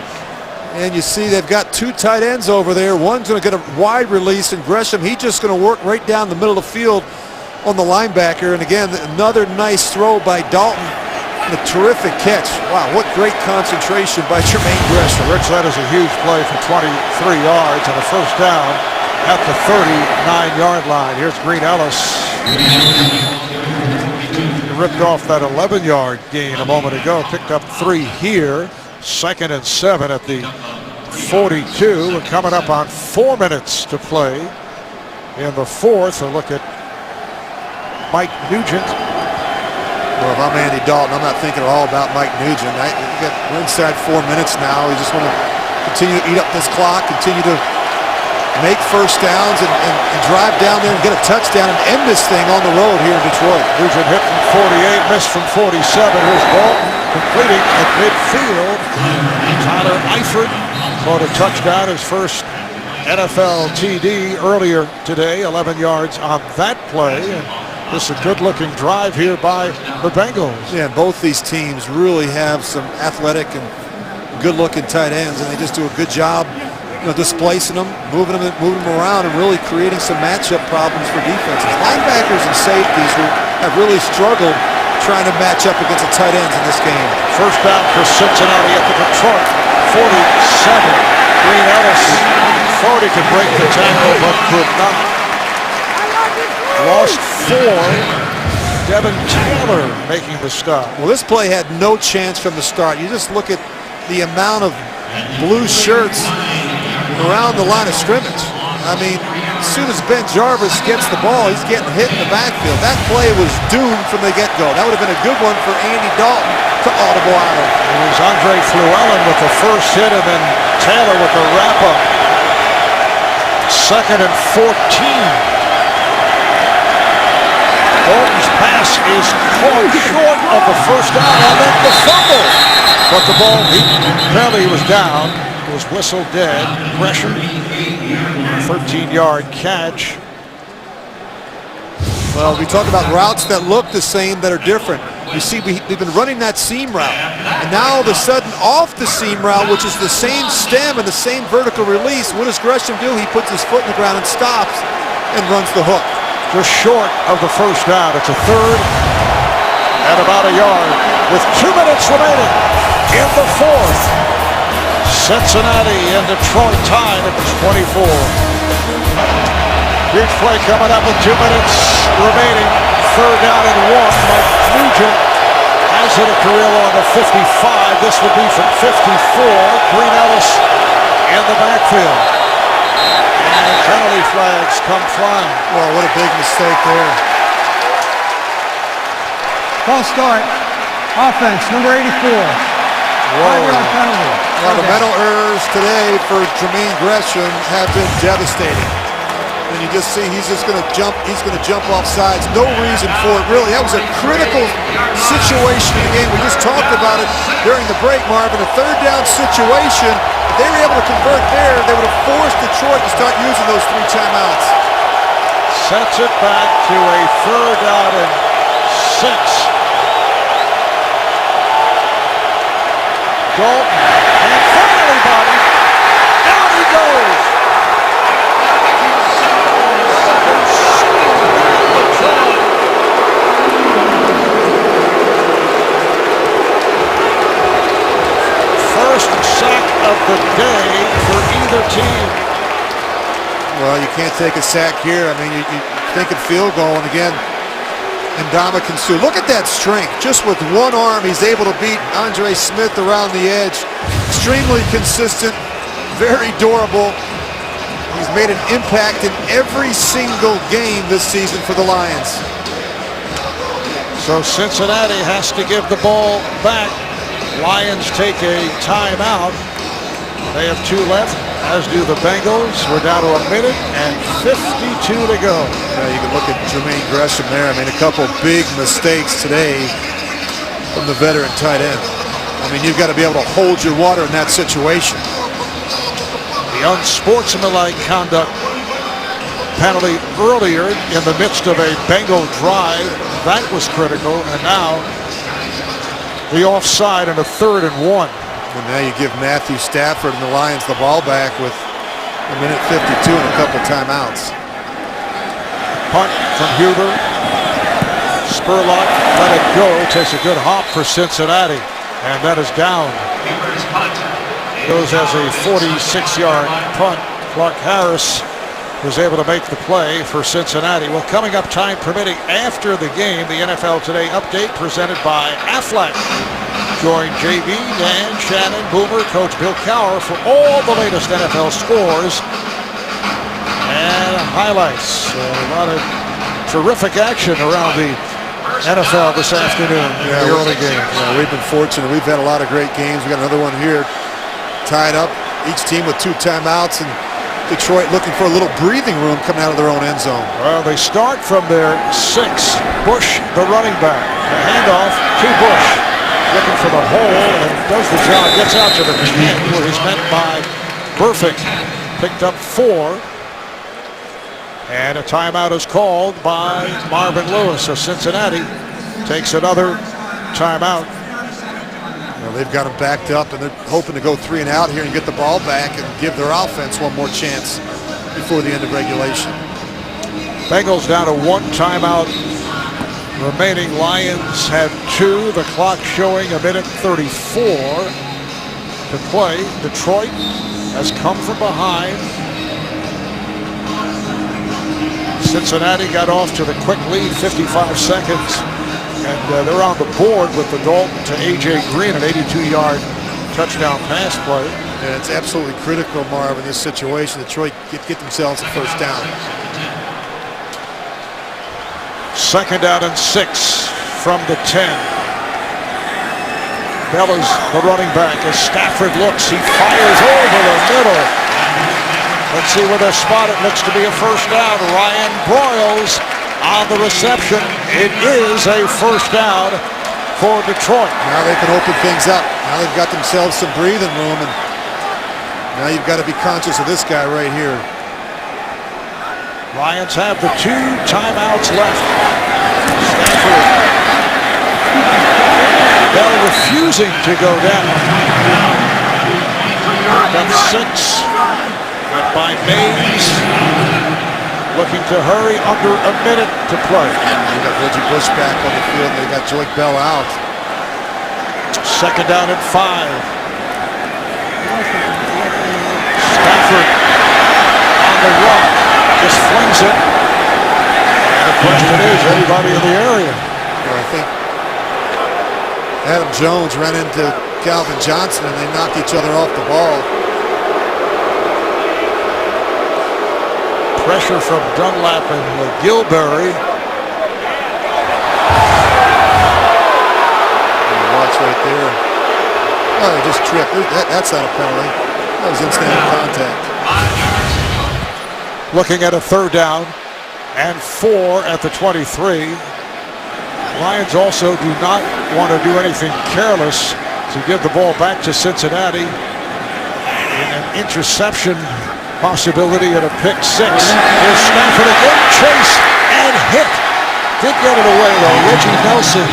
And you see they've got two tight ends over there. One's going to get a wide release, and Gresham, he's just going to work right down the middle of the field on the linebacker. And again, another nice throw by Dalton. And a terrific catch. Wow, what great concentration by Jermaine Gresham. Rich, that is a huge play for 23 yards and a first down at the 39-yard line. Here's Green Ellis. He ripped off that 11-yard gain a moment ago. Picked up 3 here. Second and 7 at the 42. We're coming up on 4 minutes to play in the fourth. A look at Mike Nugent. Well, if I'm Andy Dalton, I'm not thinking at all about Mike Nugent. We're inside 4 minutes now. We just want to continue to eat up this clock, continue to make first downs and drive down there and get a touchdown and end this thing on the road here in Detroit. Nugent hit from 48, missed from 47. Here's Dalton completing at midfield. Tyler Eifert caught a touchdown, his first NFL TD earlier today, 11 yards on that play. And this is a good-looking drive here by the Bengals. Yeah, both these teams really have some athletic and good-looking tight ends, and they just do a good job, displacing them, moving them around, and really creating some matchup problems for defenses. Linebackers and safeties who have really struggled trying to match up against the tight ends in this game. First down for Cincinnati at the Detroit 47. Green Ellis thought he could break the tackle, but could not. Lost 4. Devin Taylor making the stop. Well, this play had no chance from the start. You just look at the amount of blue shirts around the line of scrimmage. I mean, as soon as Ben Jarvis gets the ball, he's getting hit in the backfield. That play was doomed from the get-go. That would have been a good one for Andy Dalton to audible out of. It was Andre Fluellen with the first hit, and then Taylor with the wrap-up. Second and 14. Dalton's pass is caught short of the first down, and then the fumble. But the ball, apparently he was down. It was whistled dead. Gresham, 13-yard catch. Well, we talk about routes that look the same that are different. You see, we've been running that seam route, and now all of a sudden off the seam route, which is the same stem and the same vertical release, what does Gresham do? He puts his foot in the ground and stops and runs the hook. Just short of the first down. It's a third and about a yard with 2 minutes remaining in the fourth. Cincinnati and Detroit tied at 24. Huge play coming up with 2 minutes remaining. Third down and 1. Mike Nugent has hit a career on the 55. This would be from 54. Green Ellis in the backfield. And penalty flags come flying. Well, what a big mistake there. False start. Offense, number 84. 5-yard penalty. Well, the mental errors today for Jermaine Gresham have been devastating. And you just see he's going to jump off sides. No reason for it, really. That was a critical situation in the game. We just talked about it during the break, Marvin. A third down situation. If they were able to convert there, they would have forced Detroit to start using those 3 timeouts. Sets it back to a 3rd down and 6. Dalton, and finally body. Down he goes. First sack of the day for either team. Well, you can't take a sack here. I mean, you think of field goal, and again, Ndamukong Suh. Look at that strength. Just with one arm, he's able to beat Andre Smith around the edge. Extremely consistent, very durable. He's made an impact in every single game this season for the Lions. So Cincinnati has to give the ball back. Lions take a timeout. They have 2 left, as do the Bengals. We're down to 1 minute and 52 to go. Yeah, you can look at Jermaine Gresham there. I mean, a couple big mistakes today from the veteran tight end. I mean, you've got to be able to hold your water in that situation. The unsportsmanlike conduct penalty earlier in the midst of a Bengal drive, that was critical, and now the offside and a 3rd and 1. And now you give Matthew Stafford and the Lions the ball back with 1:52 and a couple timeouts. Punt from Huber. Spurlock let it go. Takes a good hop for Cincinnati, and that is down. Goes as a 46-yard punt. Clark Harris was able to make the play for Cincinnati. Well, coming up, time permitting, after the game, the NFL Today update presented by Aflac. Join JB, Dan, Shannon, Boomer, Coach Bill Cowher for all the latest NFL scores and highlights. A lot of terrific action around the NFL this afternoon in the early game. Yeah, we've been fortunate. We've had a lot of great games. We got another one here tied up. Each team with 2 timeouts, and Detroit looking for a little breathing room coming out of their own end zone. Well, they start from their 6. Bush, the running back. The handoff to Bush. Looking for the hole and does the job. Gets out to the 10 where he's met by Burfict. Picked up 4. And a timeout is called by Marvin Lewis. So Cincinnati takes another timeout. Well, they've got them backed up, and they're hoping to go 3 and out here and get the ball back and give their offense one more chance before the end of regulation. Bengals down to 1 timeout remaining. Lions have 2. The clock showing 1:34 to play. Detroit has come from behind. Cincinnati got off to the quick lead, 55 seconds. And they're on the board with the Dalton to A.J. Green, an 82-yard touchdown pass play. And it's absolutely critical, Marv, in this situation. Detroit get themselves a 1st down. 2nd down and 6 from the 10. Bella's the running back. As Stafford looks, he fires over the middle. Let's see where they're spotted. Looks to be a 1st down. Ryan Broyles on the reception. It is a 1st down for Detroit. Now they can open things up. Now they've got themselves some breathing room, and now you've got to be conscious of this guy right here. Lions have the 2 timeouts left. Stafford. Bell refusing to go down. Up 6. Got by Mays. Looking to hurry, under a minute to play. They got Reggie Bush back on the field. They got Joique Bell out. 2nd down and 5. Stafford on the run. Just flings it. And the question is, anybody in the area? Well, I think Adam Jones ran into Calvin Johnson, and they knocked each other off the ball. Pressure from Dunlap and Gilberry. Watch right there. Oh, they just tripped. That's not a penalty. That was instant contact. Looking at a 3rd down and 4 at the 23. Lions also do not want to do anything careless to give the ball back to Cincinnati. In an interception possibility at a pick six. Here's Stafford again, chase and hit. Did get it away though. Reggie Nelson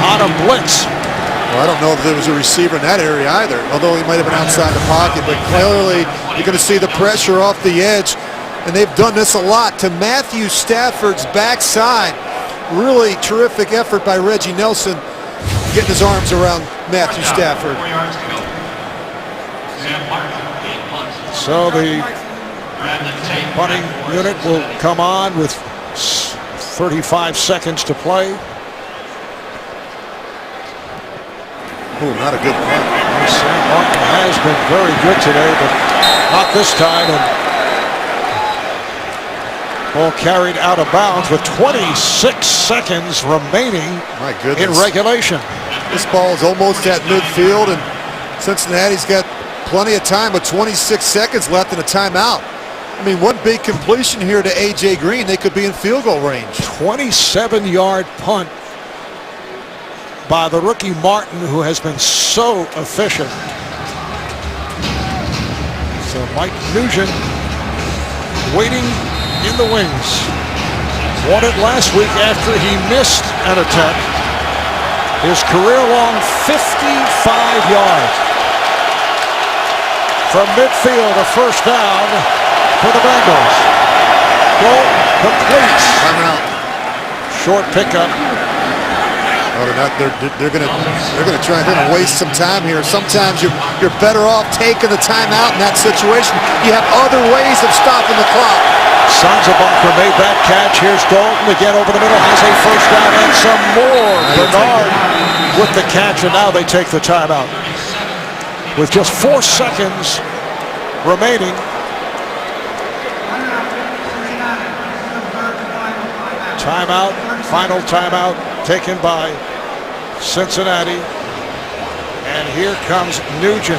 on a blitz. Well, I don't know if there was a receiver in that area either, although he might have been outside the pocket, but clearly you're going to see the pressure off the edge, and they've done this a lot to Matthew Stafford's backside. Really terrific effort by Reggie Nelson, getting his arms around Matthew Stafford. 4 yards to go. Sam Martin, 8 punts. So the Brandon Tate. punting unit will come on with 35 seconds to play. Ooh, not a good punt. Sam Martin has been very good today, but not this time. And ball carried out of bounds with 26 seconds remaining My goodness. in regulation. This ball is almost at midfield, and Cincinnati's got plenty of time with 26 seconds left in a timeout. I mean, one big completion here to A.J. Green, they could be in field goal range. 27-yard punt by the rookie Martin, who has been so efficient. So Mike Nugent waiting in the wings. Won it last week after he missed an attempt. His career-long 55 yards. From midfield, a first down for the Bengals. Goal completes. Timeout. Short pickup. Oh, they're gonna try and waste some time here. Sometimes you're better off taking the timeout in that situation. You have other ways of stopping the clock. Sanzabunker made that catch. Here's Dalton again over the middle, has a first down and some more. Bernard with the catch, and now they take the timeout. With just 4 seconds remaining. Timeout, final timeout taken by Cincinnati. And here comes Nugent,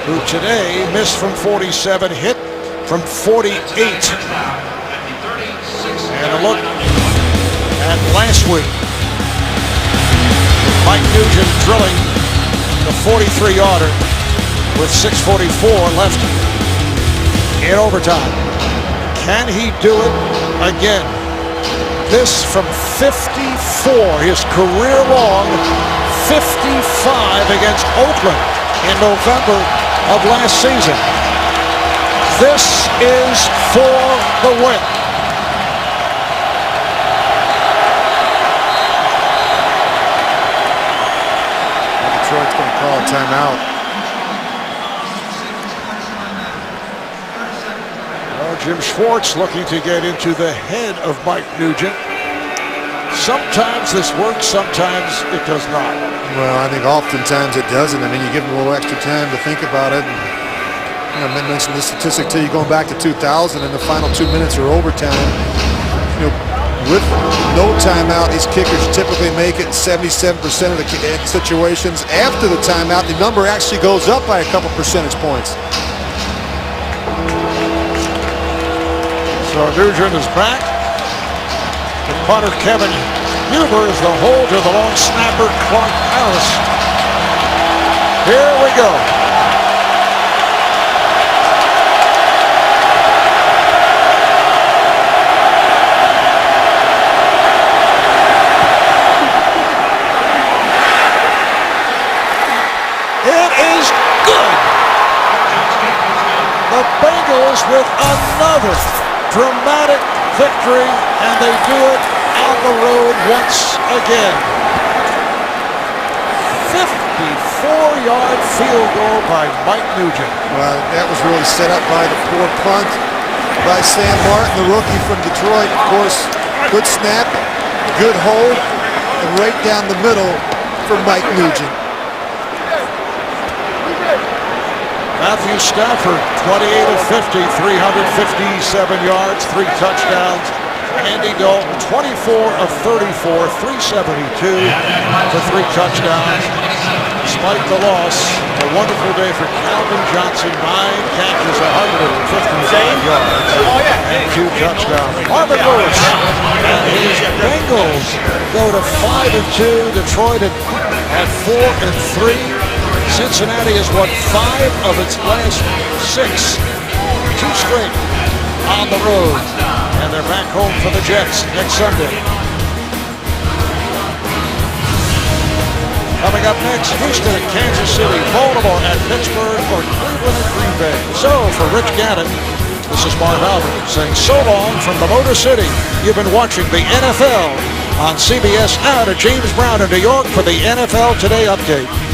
who today missed from 47, hit from 48. And a look at last week. Mike Nugent drilling the 43-yarder with 6:44 left in overtime. Can he do it again? This from 54, his career-long 55 against Oakland in November of last season. This is for the win. Detroit's going to call a timeout. Well, Jim Schwartz looking to get into the head of Mike Nugent. Sometimes this works, sometimes it does not. Well, I think oftentimes it doesn't. I mean, you give them a little extra time to think about it. I mentioned this statistic to you going back to 2000, and the final 2 minutes are overtime. With no timeout, these kickers typically make it in 77% of the situations. After the timeout, the number actually goes up by a couple percentage points. So Nugent is back. The punter Kevin Huber is the hold to the long snapper Clark Harris. Here we go. It is good. The Bengals with another dramatic victory, and they do it on the road once again. 54-yard field goal by Mike Nugent. Well, that was really set up by the poor punt by Sam Martin, the rookie from Detroit. Of course, good snap, good hold, and right down the middle for Mike Nugent. Matthew Stafford, 28 of 50, 357 yards, 3 touchdowns. Andy Dalton, 24 of 34, 372 for 3 touchdowns. Despite the loss, a wonderful day for Calvin Johnson, 9 catches, 155 yards, and 2 touchdowns. Marvin Lewis and his Bengals go to 5-2. Detroit at 4-3. Cincinnati has won 5 of its last 6 2 straight on the road. And they're back home for the Jets next Sunday. Coming up next, Houston at Kansas City, Baltimore at Pittsburgh, or Cleveland at Green Bay. So for Rich Gannon, this is Marv Albert saying so long from the Motor City. You've been watching the NFL on CBS. Now to James Brown in New York for the NFL Today update.